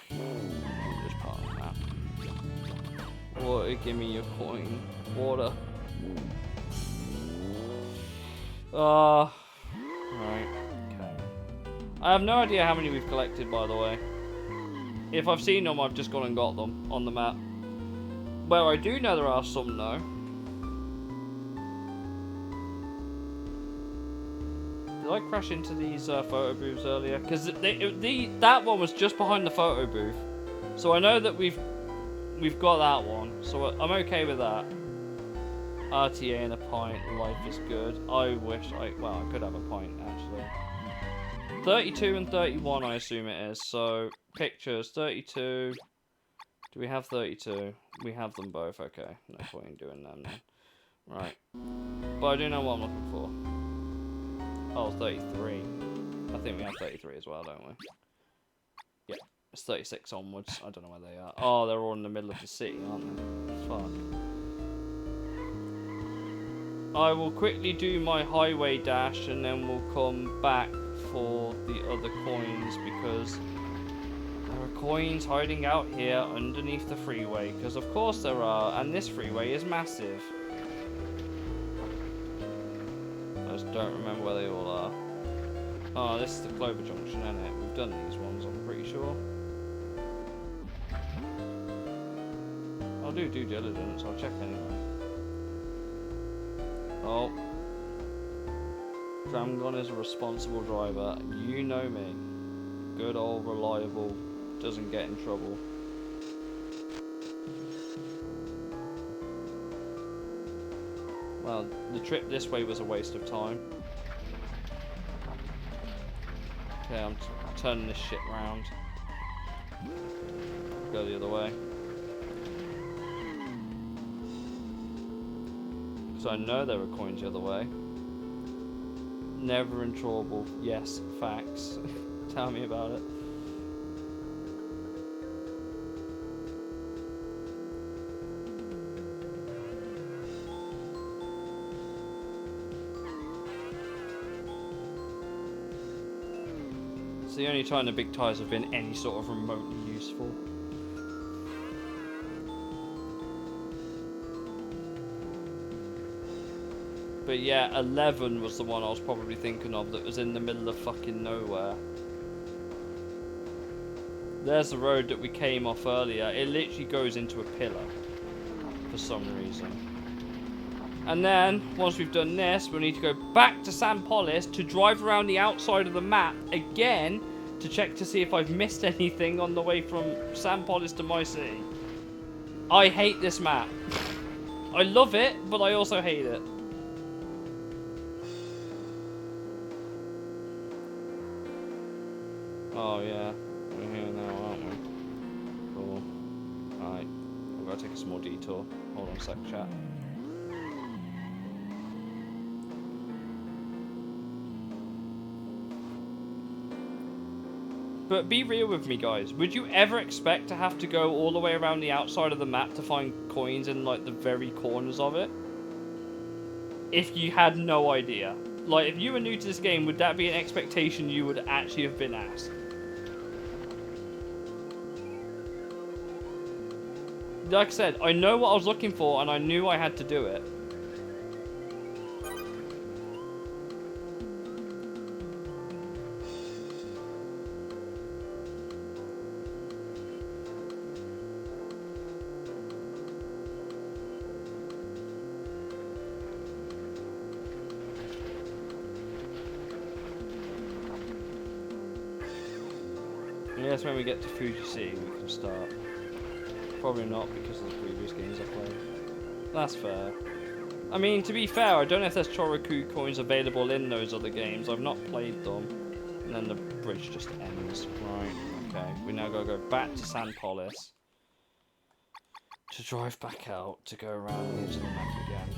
Just part of the map. Water, give me your coin. Water. Right. Okay. I have no idea how many we've collected, by the way. If I've seen them, I've just gone and got them on the map. Well, I do know there are some, though. Did I crash into these photo booths earlier? Because that one was just behind the photo booth. So I know that we've got that one. So I'm okay with that. RTA and a pint. Life is good. I wish I could have a pint, actually. 32 and 31, I assume it is. So, pictures, 32. Do we have 32? We have them both, okay. No point in doing them then. Right. But I do know what I'm looking for. Oh, 33. I think we have 33 as well, don't we? Yeah. It's 36 onwards. I don't know where they are. Oh, they're all in the middle of the city, aren't they? Fuck. I will quickly do my highway dash and then we'll come back for the other coins because there are coins hiding out here underneath the freeway. Because of course there are, and this freeway is massive. I just don't remember where they all are. Oh, this is the Clover Junction, isn't it? We've done these ones, I'm pretty sure. I'll do due diligence, I'll check anyway. Oh. Dramgon is a responsible driver. You know me. Good old reliable, doesn't get in trouble. Well, the trip this way was a waste of time. Okay, I'm turning this shit round. Go the other way. Because I know there were coins the other way. Never in trouble. Yes, facts. Tell me about it. It's the only time the big tyres have been any sort of remotely useful. But yeah, 11 was the one I was probably thinking of that was in the middle of fucking nowhere. There's the road that we came off earlier. It literally goes into a pillar for some reason. And then, once we've done this, we'll need to go back to San Polis to drive around the outside of the map again to check to see if I've missed anything on the way from San Polis to my city. I hate this map. I love it, but I also hate it. Oh yeah, we're here now, aren't we? Cool. Alright, we've got to take a small detour. Hold on a sec, chat. But be real with me, guys. Would you ever expect to have to go all the way around the outside of the map to find coins in, like, the very corners of it? If you had no idea. Like, if you were new to this game, would that be an expectation you would actually have been asked? Like I said, I know what I was looking for, and I knew I had to do it. Yes, when we get to Fuji City, we can start. Probably not because of the previous games I played. That's fair. I mean, to be fair, I don't know if there's Choroku coins available in those other games. I've not played them. And then the bridge just ends. Right, okay. We now gotta go back to San Polis to drive back out to go around into the map again.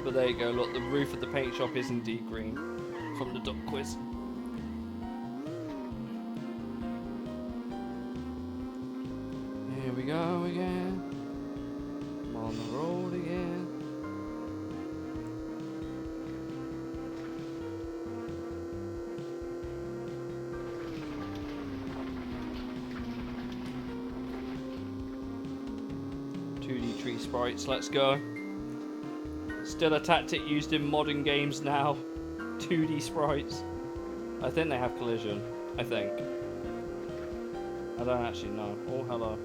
But there you go, look, the roof of the paint shop is indeed green from the duck quiz. Here we go again. I'm on the road again. .2D tree sprites, let's go. Still a tactic used in modern games now. 2D sprites. I think they have collision. I think. I don't actually know. Oh, hello.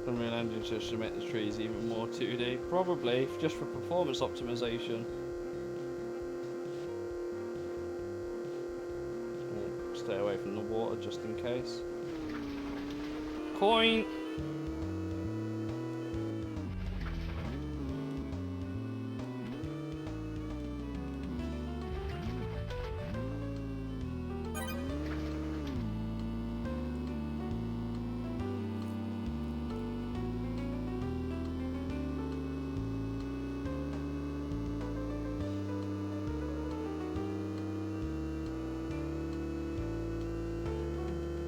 Unreal Engine should make the trees even more 2D. Probably, just for performance optimization. We'll stay away from the water just in case. Coin!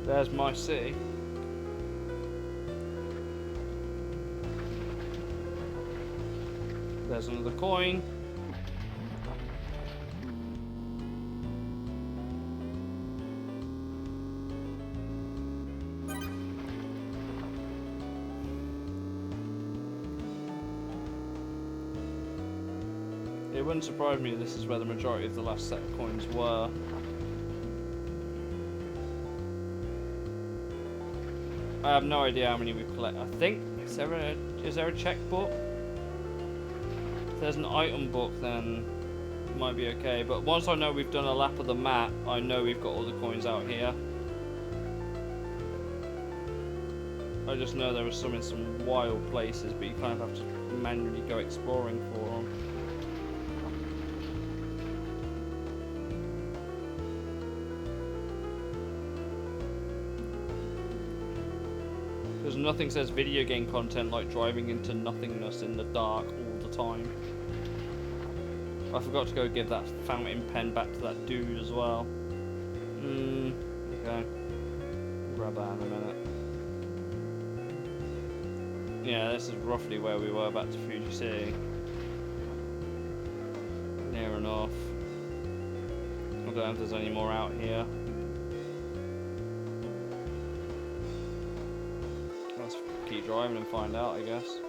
There's my city. There's another coin. It wouldn't surprise me if this is where the majority of the last set of coins were. I have no idea how many we've collected. I think, is there a checkbook? If there's an item book, then it might be okay. But once I know we've done a lap of the map, I know we've got all the coins out here. I just know there are some in some wild places, but you kind of have to manually go exploring for them. Because nothing says video game content like driving into nothingness in the dark all the time. I forgot to go give that fountain pen back to that dude as well. Okay. Grab that in a minute. Yeah, this is roughly where we were back to Fuji City. Near enough. I don't know if there's any more out here. Let's keep driving and find out, I guess.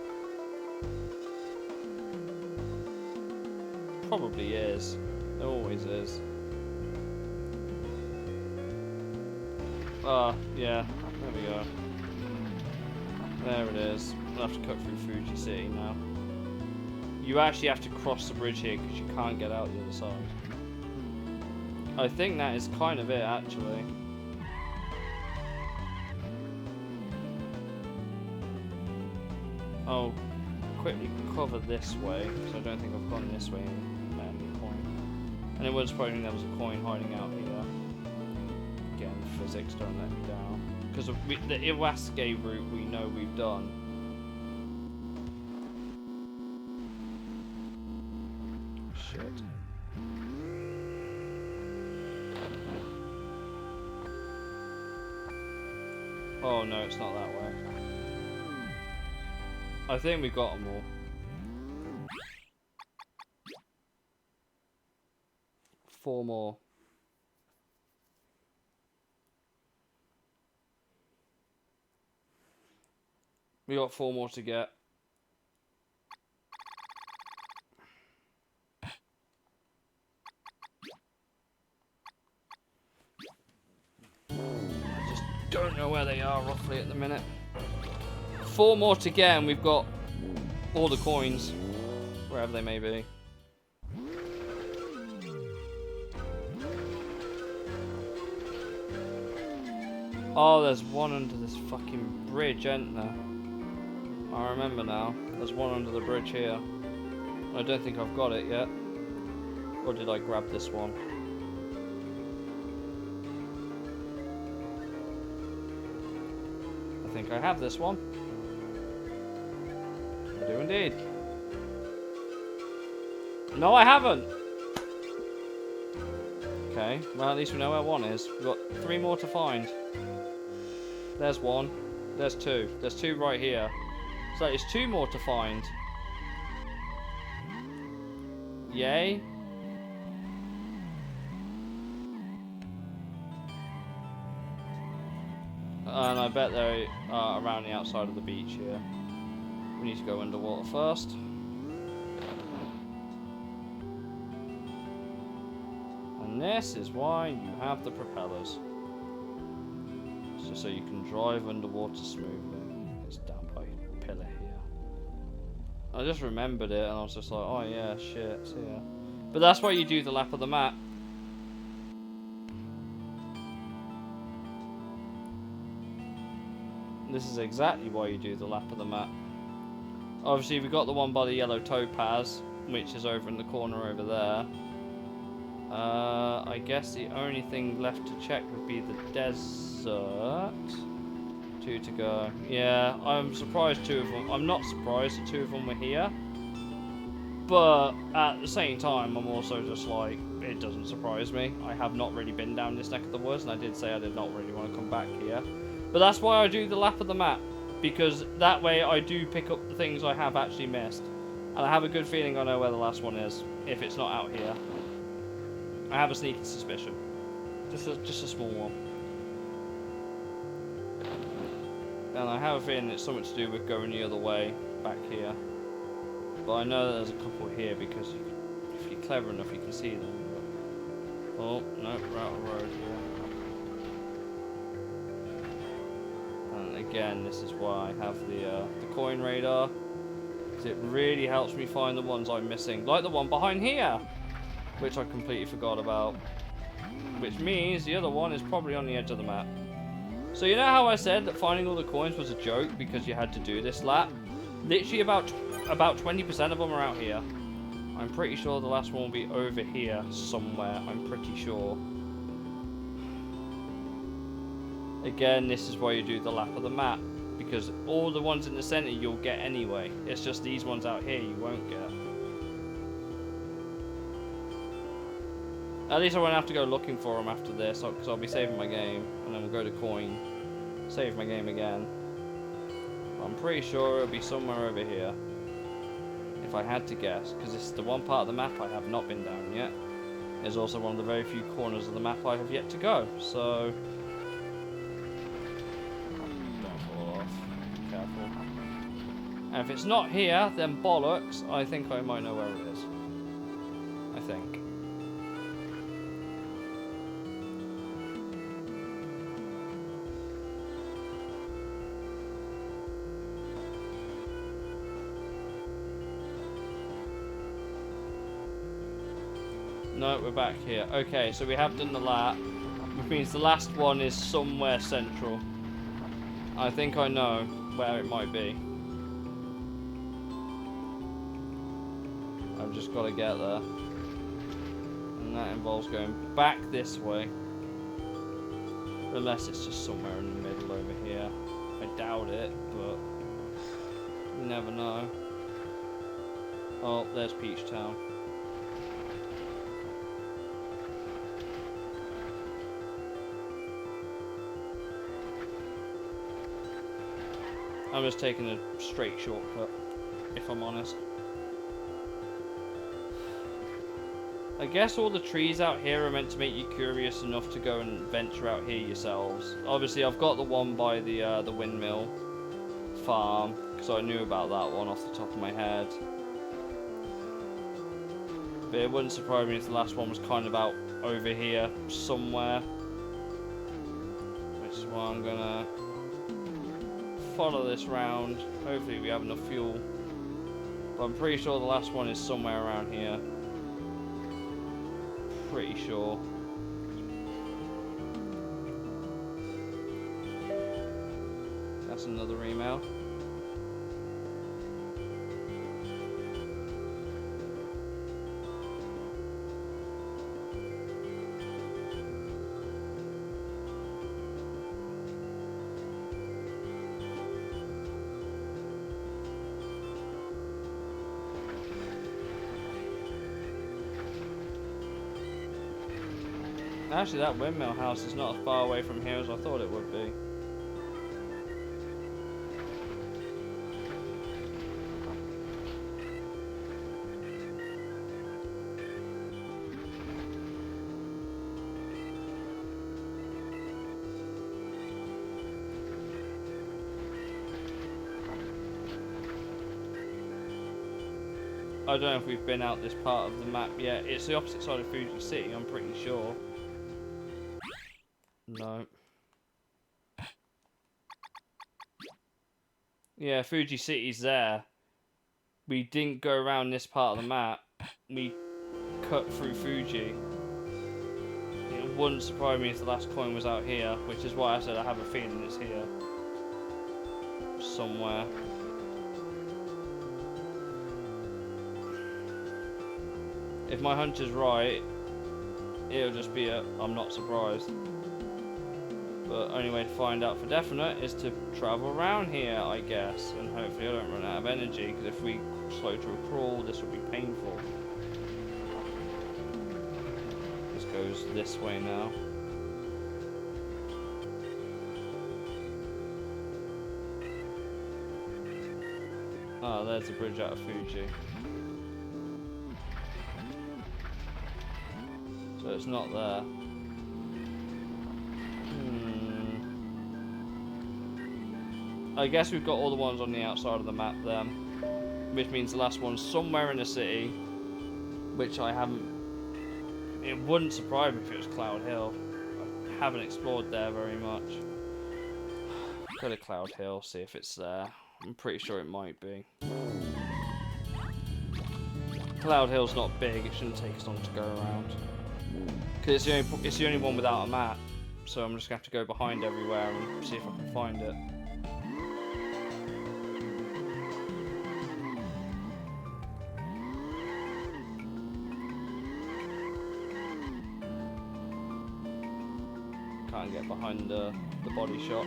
Probably is. There always is. Yeah. There we go. There it is. We'll have to cut through Fuji City now. You actually have to cross the bridge here because you can't get out the other side. I think that is kind of it, actually. I'll quickly cover this way because I don't think I've gone this way and met any coin. And it was surprising there was a coin hiding out here. Again, physics don't let me down. Because the Iwasuke route we know we've done. Shit. Oh no, it's not that way. I think we got them all. 4 more. We got 4 more to get. I just don't know where they are roughly at the minute. 4 more to get and we've got all the coins, wherever they may be. Oh, there's one under this fucking bridge, ain't there? I remember now. There's one under the bridge here. I don't think I've got it yet. Or did I grab this one? I think I have this one. I do indeed. No, I haven't! Okay, well at least we know where 1 is. We've got 3 more to find. There's 1. There's 2. There's 2 right here. So it's 2 more to find. Yay. And I bet they're around the outside of the beach here. We need to go underwater first. And this is why you have the propellers. It's just so you can drive underwater smoothly. It's damn high. I just remembered it and I was just like, oh yeah, shit, so yeah. But that's why you do the lap of the map. This is exactly why you do the lap of the map. Obviously, we've got the one by the yellow topaz, which is over in the corner over there. I guess the only thing left to check would be the desert. 2 to go. Yeah, I'm surprised 2 of them. I'm not surprised that 2 of them were here. But at the same time, I'm also just like, it doesn't surprise me. I have not really been down this neck of the woods, and I did say I did not really want to come back here. But that's why I do the lap of the map, because that way I do pick up the things I have actually missed. And I have a good feeling I know where the last one is, if it's not out here. I have a sneaking suspicion. Just a small one. And I have a feeling it's something to do with going the other way, back here. But I know that there's a couple here because if you're clever enough, you can see them. But... oh, no, we're out of road here. And again, this is why I have the coin radar. Because it really helps me find the ones I'm missing. Like the one behind here, which I completely forgot about. Which means the other one is probably on the edge of the map. So you know how I said that finding all the coins was a joke because you had to do this lap? Literally about 20% of them are out here. I'm pretty sure the last one will be over here somewhere. I'm pretty sure. Again, this is why you do the lap of the map. Because all the ones in the center you'll get anyway. It's just these ones out here you won't get. At least I won't have to go looking for them after this, because I'll be saving my game, and then we'll go to coin, save my game again. But I'm pretty sure it'll be somewhere over here, if I had to guess, because this is the one part of the map I have not been down yet. It's also one of the very few corners of the map I have yet to go, so... don't fall off, be careful. And if it's not here, then bollocks, I think I might know where it is. I think. No, we're back here. Okay, so we have done the lap, which means the last one is somewhere central. I think I know where it might be. I've just got to get there. And that involves going back this way. Unless it's just somewhere in the middle over here. I doubt it, but you never know. Oh, there's Peach Town. I'm just taking a straight shortcut, if I'm honest. I guess all the trees out here are meant to make you curious enough to go and venture out here yourselves. Obviously, I've got the one by the windmill farm, because I knew about that one off the top of my head. But it wouldn't surprise me if the last one was kind of out over here somewhere. Which is why I'm gonna follow this round. Hopefully we have enough fuel. But I'm pretty sure the last one is somewhere around here. Pretty sure. That's another email. Actually, that windmill house is not as far away from here as I thought it would be. I don't know if we've been out this part of the map yet. It's the opposite side of Fuji City, I'm pretty sure. No. Yeah, Fuji City's there. we didn't go around this part of the map. We cut through Fuji. It wouldn't surprise me if the last coin was out here, which is why I said I have a feeling it's here. Somewhere. If my hunch is right, it'll just be a I'm not surprised. But only way to find out for definite is to travel around here, I guess. And hopefully I don't run out of energy, because if we slow to a crawl, this will be painful. This goes this way now. Ah, there's the bridge out of Fuji. So it's not there. I guess we've got all the ones on the outside of the map then, which means the last one's somewhere in the city, which I haven't. It wouldn't surprise me if it was Cloud Hill. I haven't explored there very much. Go to Cloud Hill, see if it's there. I'm pretty sure it might be. Cloud Hill's not big, it shouldn't take us long to go around. Because it's the only one without a map, so I'm just going to have to go behind everywhere and see if I can find it. Can't get behind the body shop.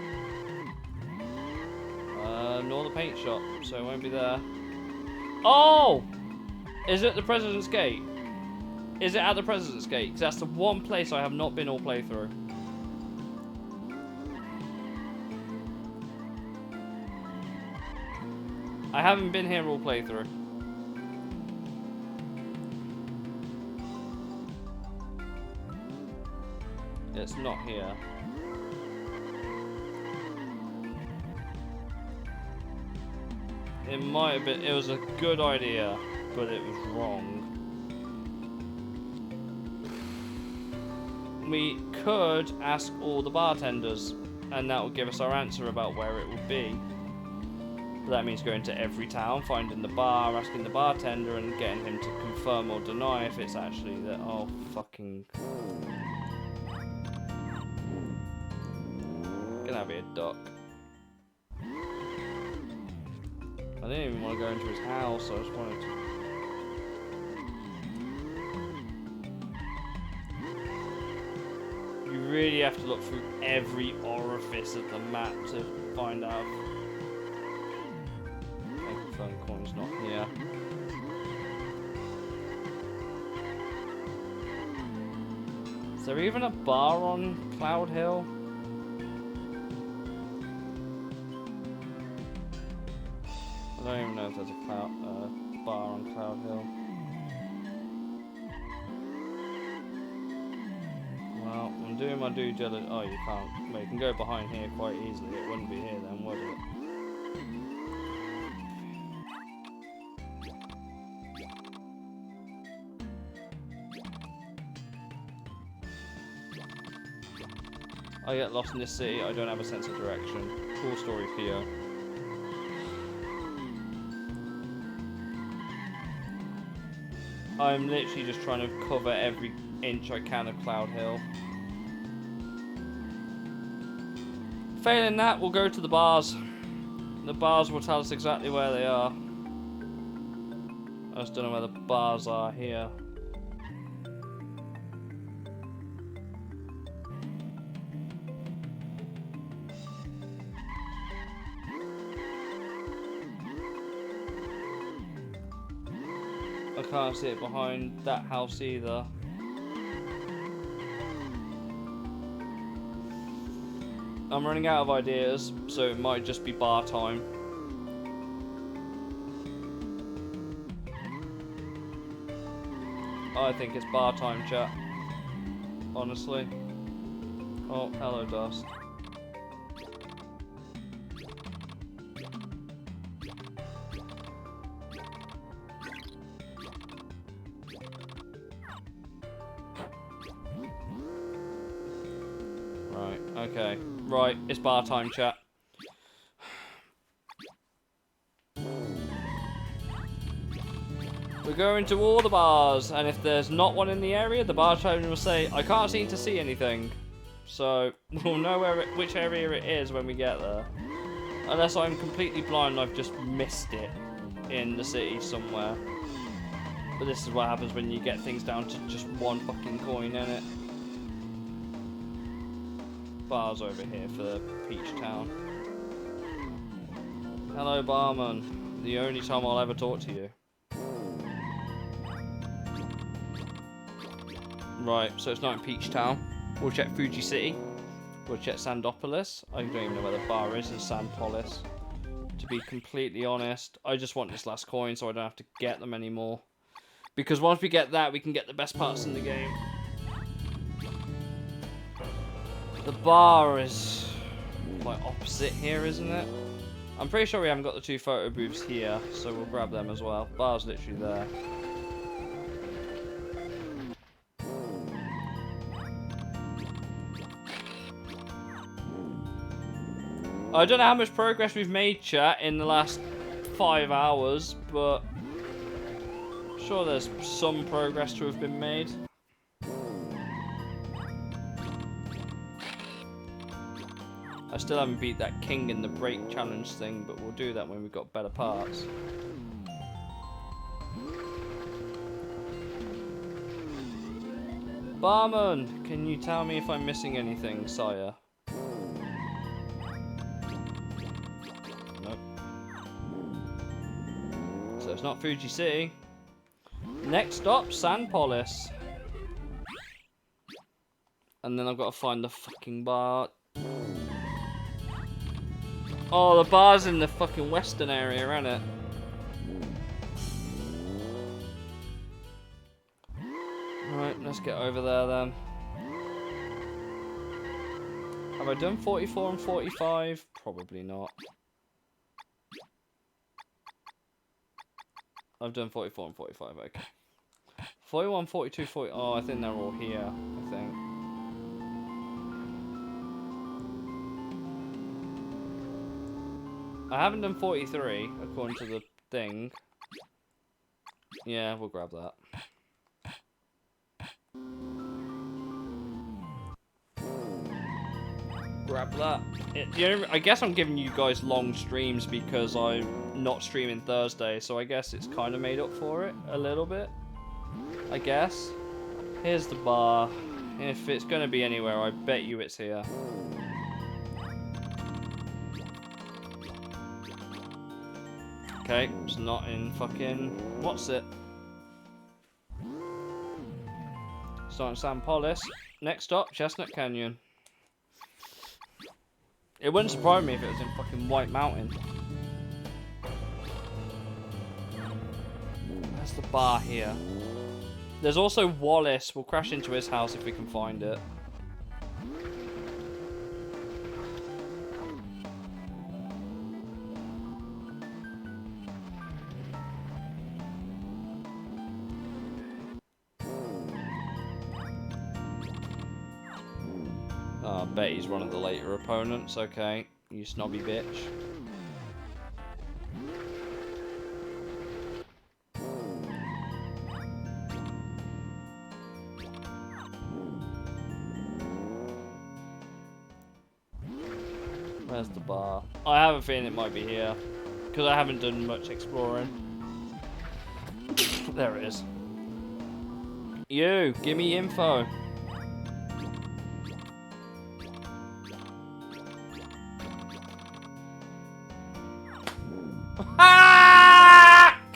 Nor the paint shop, so it won't be there. Oh! Is it the President's Gate? Is it at the President's Gate? Because that's the one place I have not been all playthrough. I haven't been here all playthrough. It's not here. It might have been. It was a good idea, but it was wrong. We could ask all the bartenders, and that will give us our answer about where it will be. But that means going to every town, finding the bar, asking the bartender, and getting him to confirm or deny if it's actually that. Oh, fucking. Gonna be a duck. I didn't even want to go into his house, I just wanted to. You really have to look through every orifice of the map to find out. Phone coin's not here. Is there even a bar on Cloud Hill? I don't even know if there's a bar on Cloud Hill. Well, I'm doing my due diligence. Oh, you can't. Well, you can go behind here quite easily. It wouldn't be here then, would it? I get lost in this city. I don't have a sense of direction. Cool story, Pio. I'm literally just trying to cover every inch I can of Cloud Hill. Failing that, we'll go to the bars. The bars will tell us exactly where they are. I just don't know where the bars are here. I can't see it behind that house either. I'm running out of ideas, so it might just be bar time. I think it's bar time, chat. Honestly. Oh, hello, Dust. Right, okay. Right, it's bar time, chat. We're going to all the bars, and if there's not one in the area, the bartender will say, I can't seem to see anything. So, we'll know which area it is when we get there. Unless I'm completely blind and I've just missed it in the city somewhere. But this is what happens when you get things down to just one fucking coin, innit? Bars over here for Peach Town. Hello, barman. The only time I'll ever talk to you. Right, so it's not in Peach Town. We'll check Fuji City. We'll check Sandopolis. I don't even know where the bar is in Sandopolis. To be completely honest, I just want this last coin so I don't have to get them anymore. Because once we get that, we can get the best parts in the game. The bar is like opposite here, isn't it? I'm pretty sure we haven't got the 2 photo booths here, so we'll grab them as well. Bar's literally there. I don't know how much progress we've made, chat, in the last 5 hours, but I'm sure there's some progress to have been made. I still haven't beat that king in the break challenge thing, but we'll do that when we've got better parts. Barman, can you tell me if I'm missing anything, sire? Nope. So it's not Fuji City. Next stop, Sandopolis. And then I've got to find the fucking bar. Oh, the bar's in the fucking western area, isn't it? Right, let's get over there then. Have I done 44 and 45? Probably not. I've done 44 and 45, okay. 41, 42, 40... Oh, I think they're all here, I think. I haven't done 43, according to the thing. Yeah, we'll grab that. Grab that. I guess I'm giving you guys long streams because I'm not streaming Thursday, so I guess it's kind of made up for it a little bit. I guess. Here's the bar. If it's going to be anywhere, I bet you it's here. Okay, it's not in fucking... What's it? It's not in Sandopolis. Next stop, Chestnut Canyon. It wouldn't surprise me if it was in fucking White Mountain. That's the bar here. There's also Wallace. We'll crash into his house if we can find it. Oh, I bet he's one of the later opponents. Okay, you snobby bitch. Where's the bar? I have a feeling it might be here, because I haven't done much exploring. There it is. You, give me info.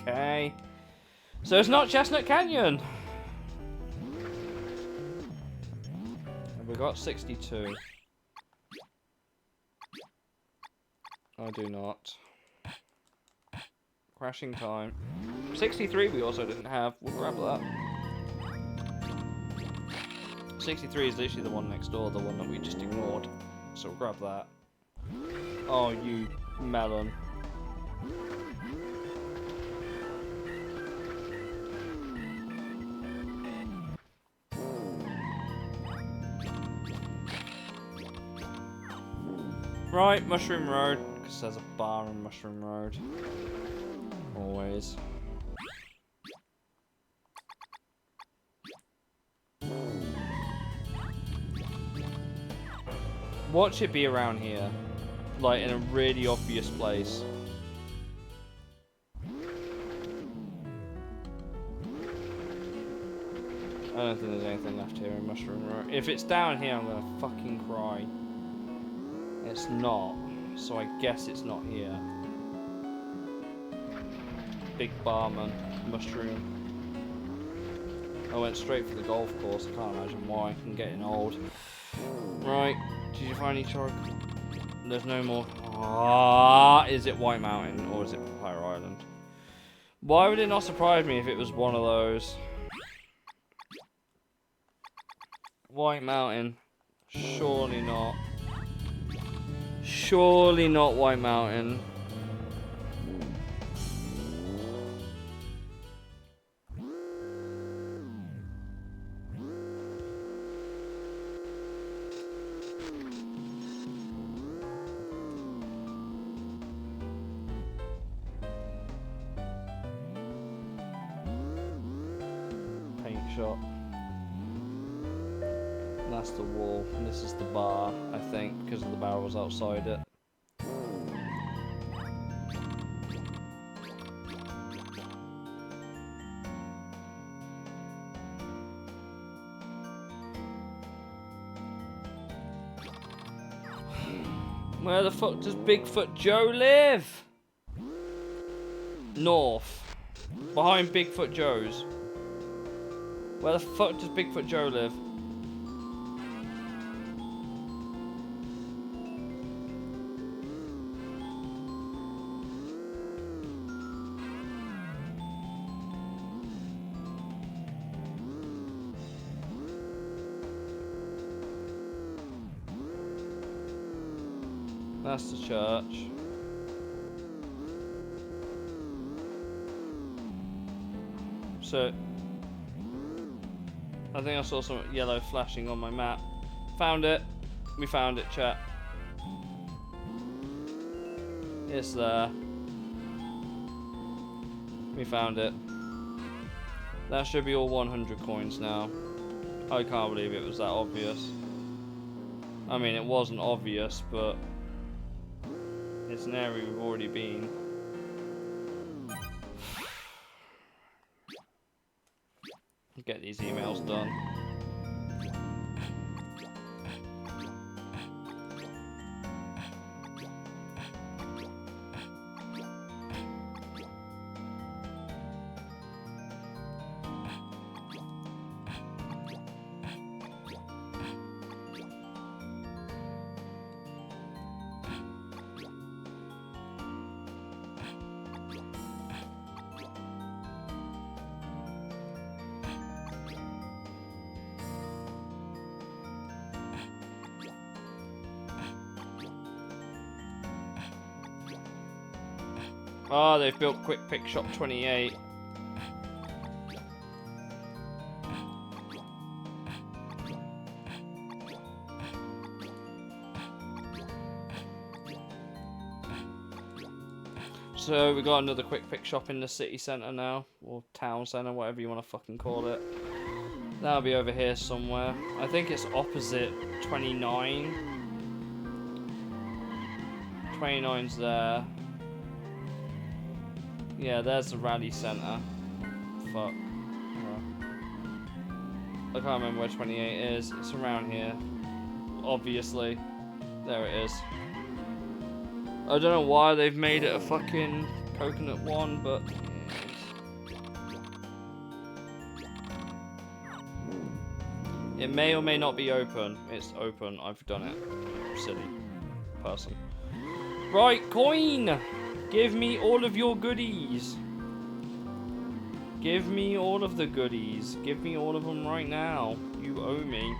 Okay. So it's not Chestnut Canyon. We got 62. I do not. Crashing time. 63 we also didn't have. We'll grab that. 63 is literally the one next door, the one that we just ignored. So we'll grab that. Oh, you melon. Right, Mushroom Road, because there's a bar on Mushroom Road. Always. Watch it be around here. Like, in a really obvious place. I don't think there's anything left here in Mushroom Row. If it's down here, I'm gonna fucking cry. It's not. So I guess it's not here. Big barman. Mushroom. I went straight for the golf course. I can't imagine why. I'm getting old. Right. Did you find any charcoal? There's no more. Ah, is it White Mountain or is it Fire Island? Why would it not surprise me if it was one of those? White Mountain. Surely not. Surely not White Mountain. Paint shop. That's the wall, and this is the bar, I think, because of the barrels outside it. Where the fuck does Bigfoot Joe live? North. Behind Bigfoot Joe's. Where the fuck does Bigfoot Joe live? That's the church. So, I think I saw some yellow flashing on my map. Found it. We found it, chat. It's there. We found it. That should be all 100 coins now. I can't believe it was that obvious. I mean, it wasn't obvious, but it's an area we've already been. Get these emails done. Oh, they've built Quick Pick Shop 28. So we got another Quick Pick Shop in the city centre now, or town centre, whatever you want to fucking call it. That'll be over here somewhere. I think it's opposite 29. 29's there. Yeah, there's the rally centre. Fuck. I can't remember where 28 is. It's around here. Obviously. There it is. I don't know why they've made it a fucking coconut one, but... It may or may not be open. It's open. I've done it. Silly person. Right, coin! Give me all of your goodies. Give me all of the goodies. Give me all of them right now. You owe me.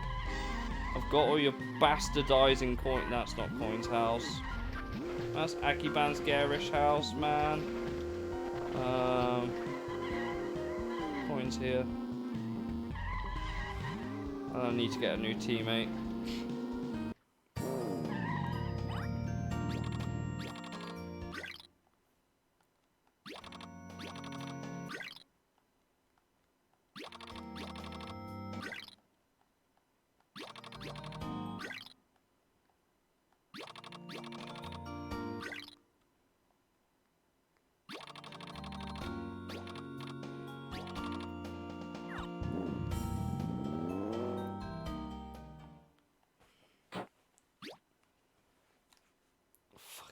I've got all your bastardizing coin. That's not Coin's house. That's Akiban's garish house, man. Coin's here. I need to get a new teammate.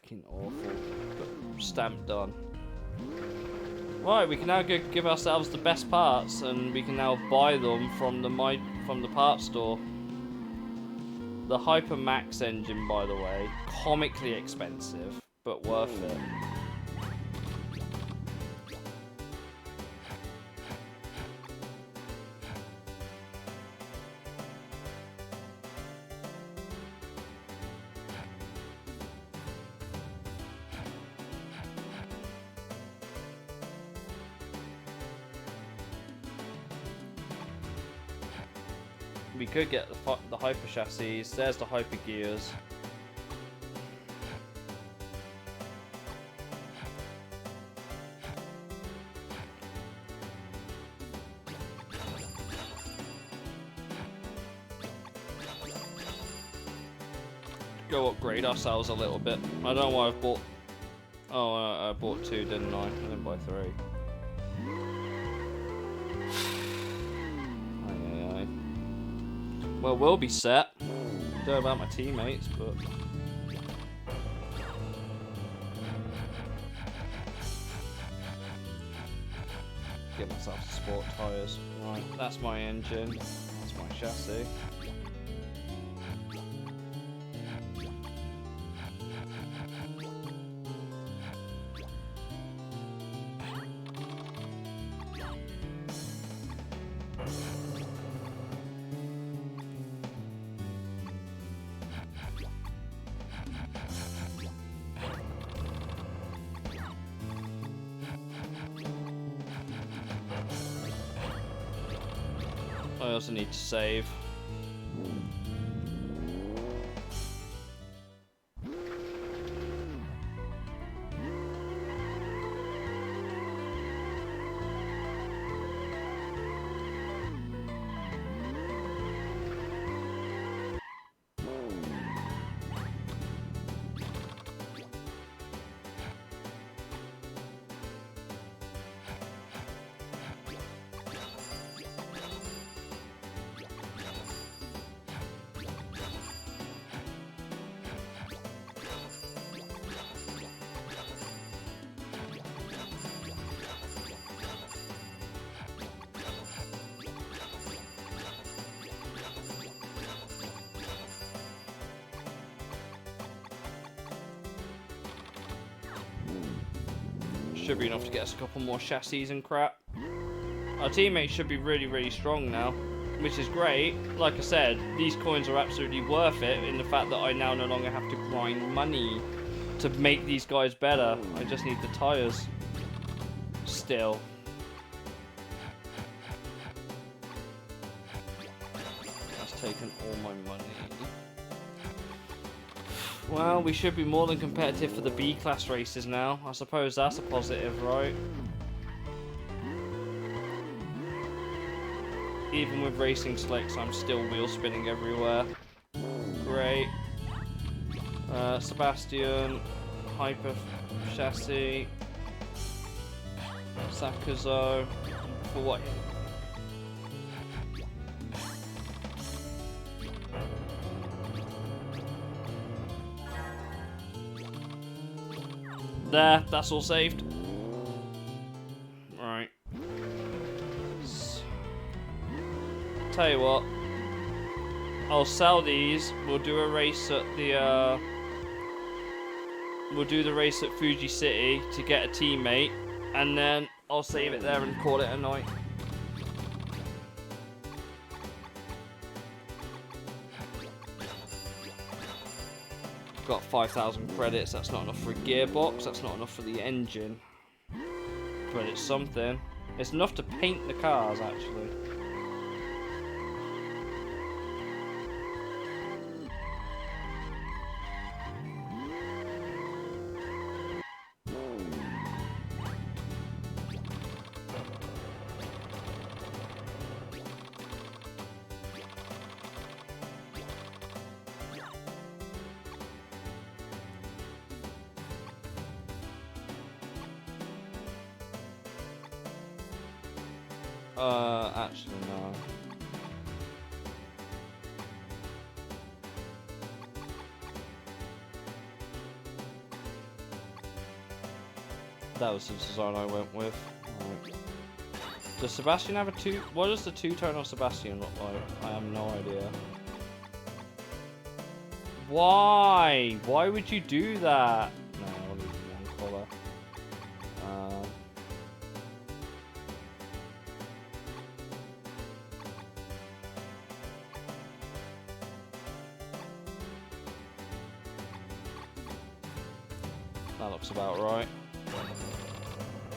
fucking awful. But stamp done. Right, we can now go give ourselves the best parts, and we can now buy them from the parts store. The Hypermax engine, by the way, comically expensive, but worth it. We could get the Hyper chassis. There's the Hyper gears. Go upgrade ourselves a little bit. I don't know why I've bought... Oh, I bought 2, didn't I? I didn't buy 3. Well, we'll be set. Don't know about my teammates, but... Get myself some sport tyres. Right, that's my engine. That's my chassis. I also need to save. Should be enough to get us a couple more chassis and crap. Our teammates should be really, really strong now, which is great. Like I said, these coins are absolutely worth it in the fact that I now no longer have to grind money to make these guys better. I just need the tyres. Still. That's taken all my money. Well, we should be more than competitive for the B-class races now. I suppose that's a positive, right? Even with racing slicks, I'm still wheel spinning everywhere. Great. Sebastian, Hyper chassis, Sakazo, for what? There, that's all saved. Right. Tell you what, I'll sell these. We'll do a race at the we'll do the race at Fuji City to get a teammate, and then I'll save it there and call it a night. Got 5,000 credits. That's not enough for a gearbox. That's not enough for the engine, but it's something. It's enough to paint the cars, actually. Actually, no. That was the design I went with. Right. Does Sebastian have a two? What does the two-tone of Sebastian look like? I have no idea. Why? Why would you do that? No, I'll leave one colour. That looks about right.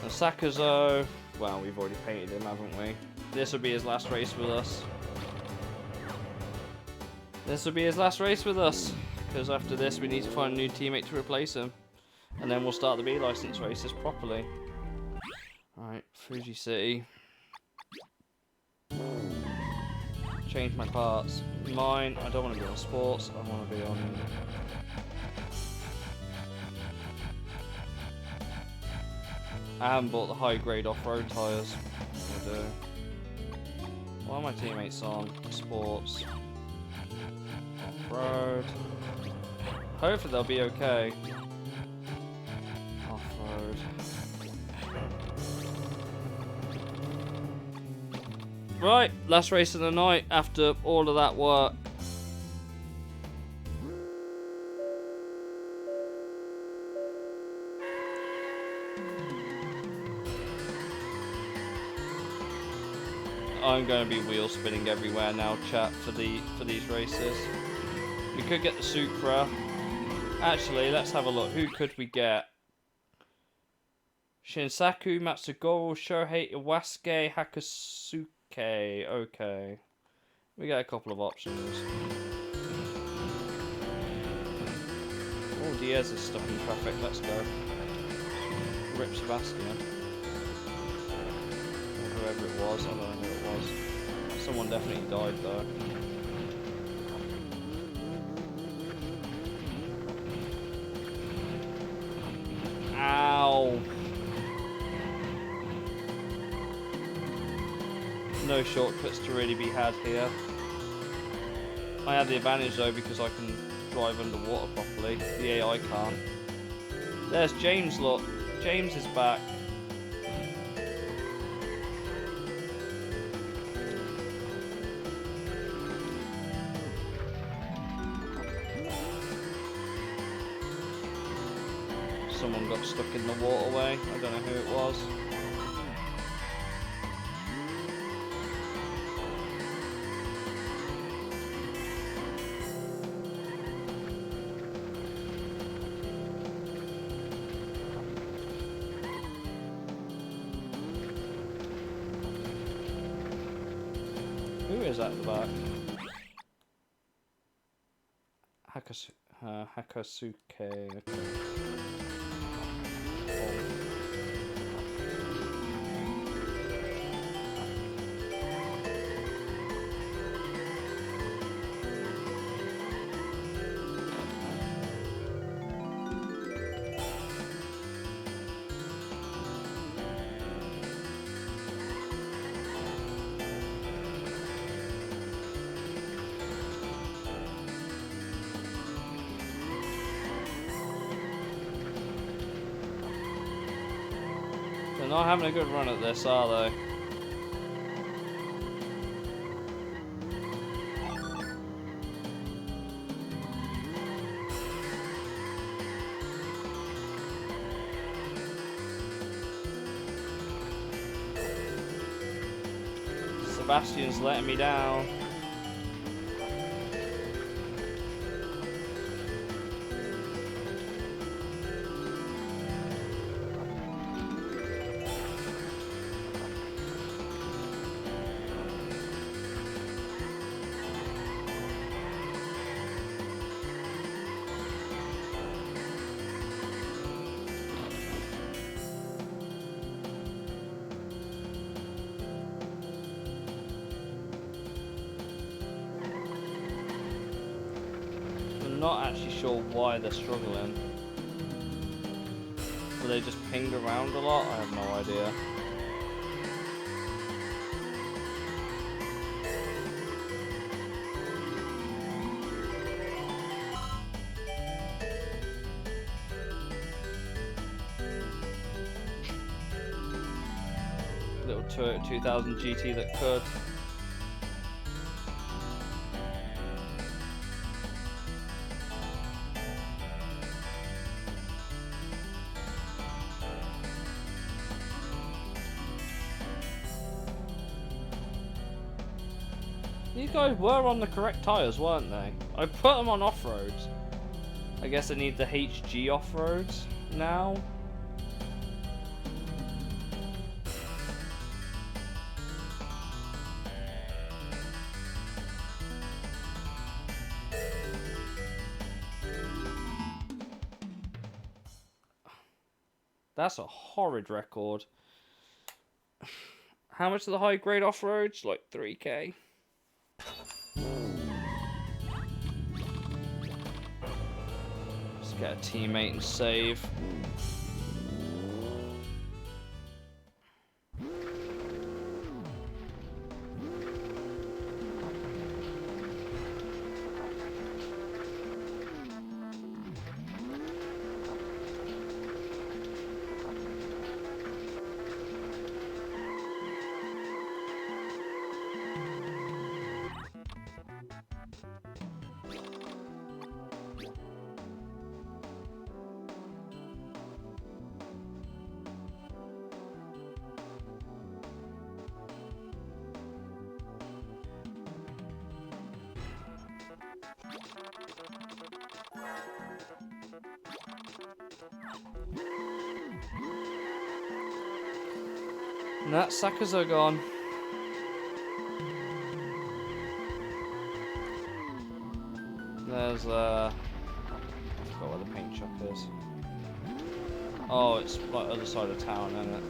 And Sakazo, well, we've already painted him, haven't we? This will be his last race with us. This will be his last race with us, because after this we need to find a new teammate to replace him. And then we'll start the B license races properly. Alright, Fuji City. Change my parts. Mine, I don't want to be on sports, I want to be on... I haven't bought the high grade off-road tyres. I do. What are my teammates on? Sports. Off-road. Hopefully they'll be okay. Off-road. Right, last race of the night after all of that work. I'm going to be wheel spinning everywhere now, chat, for these races. We could get the Supra. Actually, let's have a look. Who could we get? Shinsaku, Matsugoro, Shohei Iwasuke, Hakasuke. Okay. We got a couple of options. Oh, Diaz is stuck in traffic. Let's go. Rip Sebastian. Whoever it was, I don't know who it was. Someone definitely died though. Ow! No shortcuts to really be had here. I have the advantage though because I can drive underwater properly. The AI can't. There's James, look. James is back. Someone got stuck in the waterway. I don't know who it was. Who is at the back? Hakasuke. Okay. They're not having a good run at this, are they? Sebastian's letting me down. I'm not actually sure why they're struggling. Were they just pinged around a lot? I have no idea. Toyota 2000 GT that could. These guys were on the correct tyres, weren't they? I put them on off-roads. I guess I need the HG off-roads now. That's a horrid record. How much are the high grade off-roads? Like 3k. Let's get a teammate and save. And that suckers are gone. There's I forgot where the paint shop is. Oh, it's like other side of town, isn't it?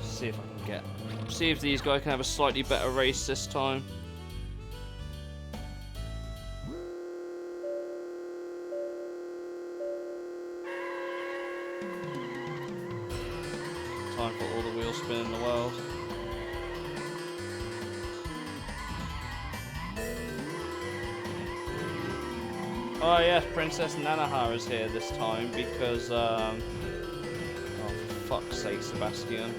See if I can see if these guys can have a slightly better race this time. Time for all the wheel spin in the world. Oh yes, Princess Nanaha is here this time because oh for fuck's sake, Sebastian.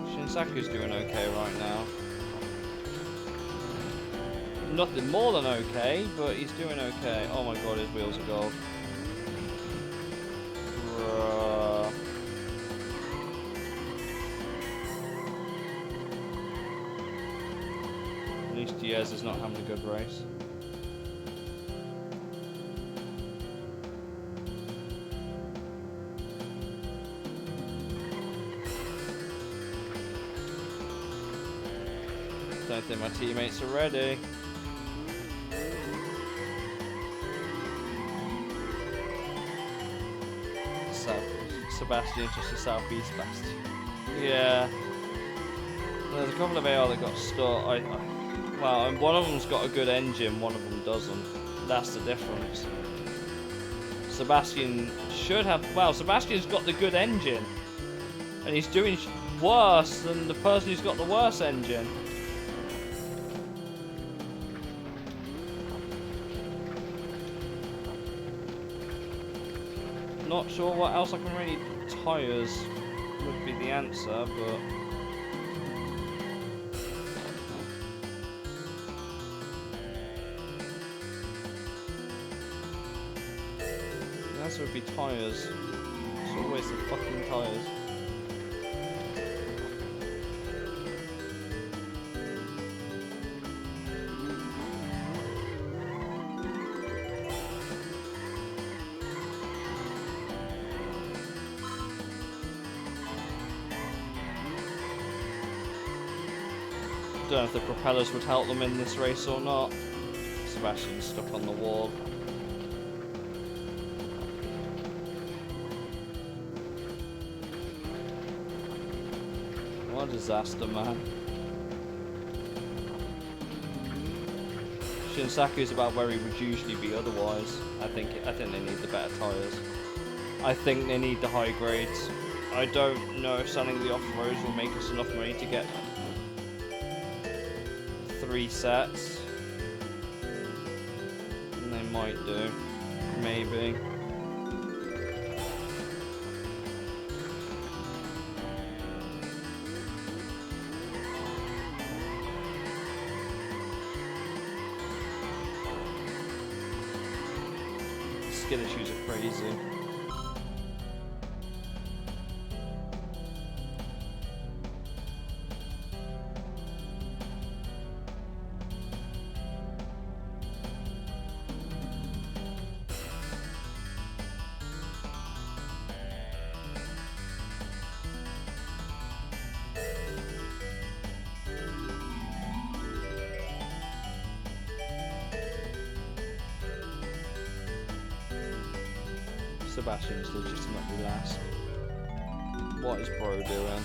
Shinsaku's doing okay right now. Nothing more than okay, but he's doing okay. Oh my god, his wheels are gold. At least Diaz is not having a good race. Don't think my teammates are ready. Sebastian's just a southeast Bastion. Yeah. There's a couple of AR that got stuck. Well, and one of them's got a good engine, one of them doesn't. That's the difference. Sebastian should have... Well, Sebastian's got the good engine. And he's doing worse than the person who's got the worse engine. Not sure what else I can really... Tyres would be the answer, but... The answer would be tyres. It's always the fucking tyres. Don't know if the propellers would help them in this race or not. Sebastian's stuck on the wall. What a disaster, man. Shinsaku's about where he would usually be otherwise. I think they need the better tyres. I think they need the high grades. I don't know if selling the off-roads will make us enough money to get 3 sets. And they might do. Maybe. Skill issues are crazy. Sebastian's legitimately last. What is bro doing?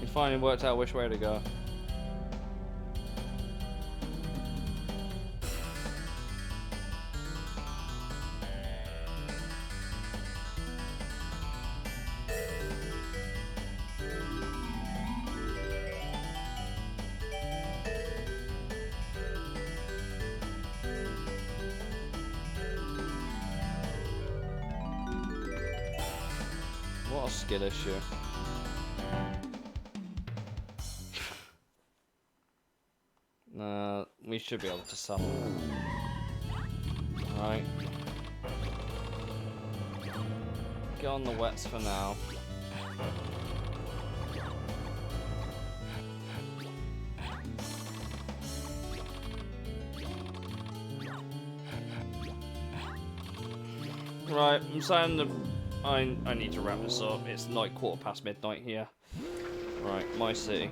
He finally worked out which way to go. What a skill issue. We should be able to sell them. Right. Get on the wets for now. Right, I'm saying the... I need to wrap this up. It's like midnight here. Right, my city.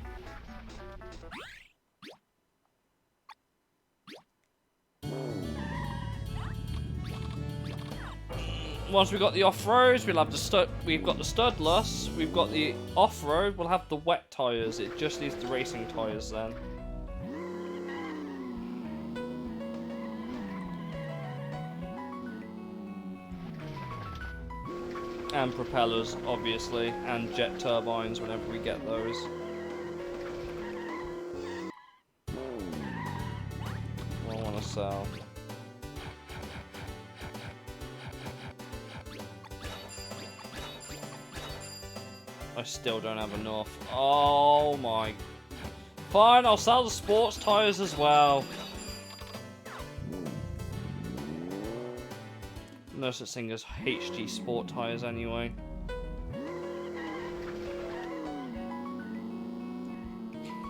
Once we've got the off-roads, we'll have the stud. We've got the studless. We've got the off-road. We'll have the wet tires. It just needs the racing tires then. And propellers, obviously, and jet turbines whenever we get those. What I want to sell. I still don't have enough. Oh my. Fine, I'll sell the sports tires as well. No such thing as HG sport tires anyway.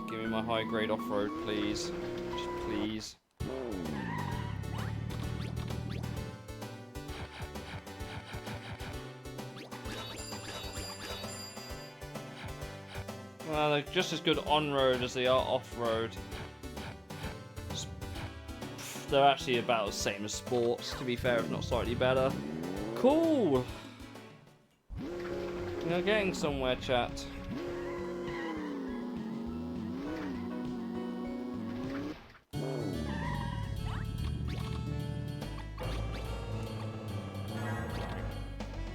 Give me my high grade off-road, please. Just please. Well, they're just as good on-road as they are off-road. They're actually about the same as sports, to be fair, if not slightly better. Cool! You're getting somewhere, chat.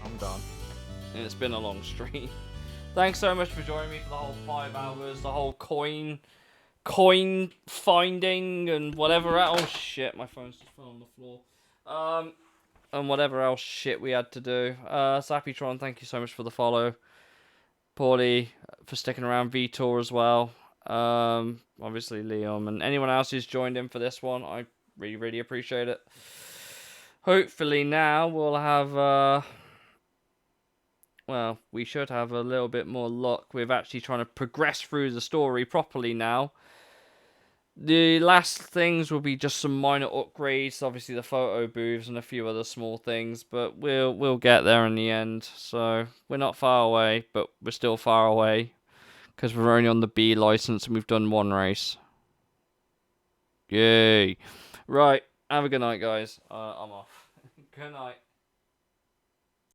I'm done. And it's been a long stream. Thanks so much for joining me for the whole 5 hours, the whole coin finding and whatever else. Oh shit, my phone's just fell on the floor. And whatever else shit we had to do. Zappytron, thank you so much for the follow. Paulie for sticking around, Vitor as well. Obviously Liam and anyone else who's joined in for this one. I really appreciate it. Hopefully now we'll have well, we should have a little bit more luck with actually trying to progress through the story properly now. The last things will be just some minor upgrades, obviously the photo booths and a few other small things, but we'll get there in the end. So we're not far away, but we're still far away because we're only on the B license and we've done 1 race. Yay! Right, have a good night, guys. I'm off. Good night.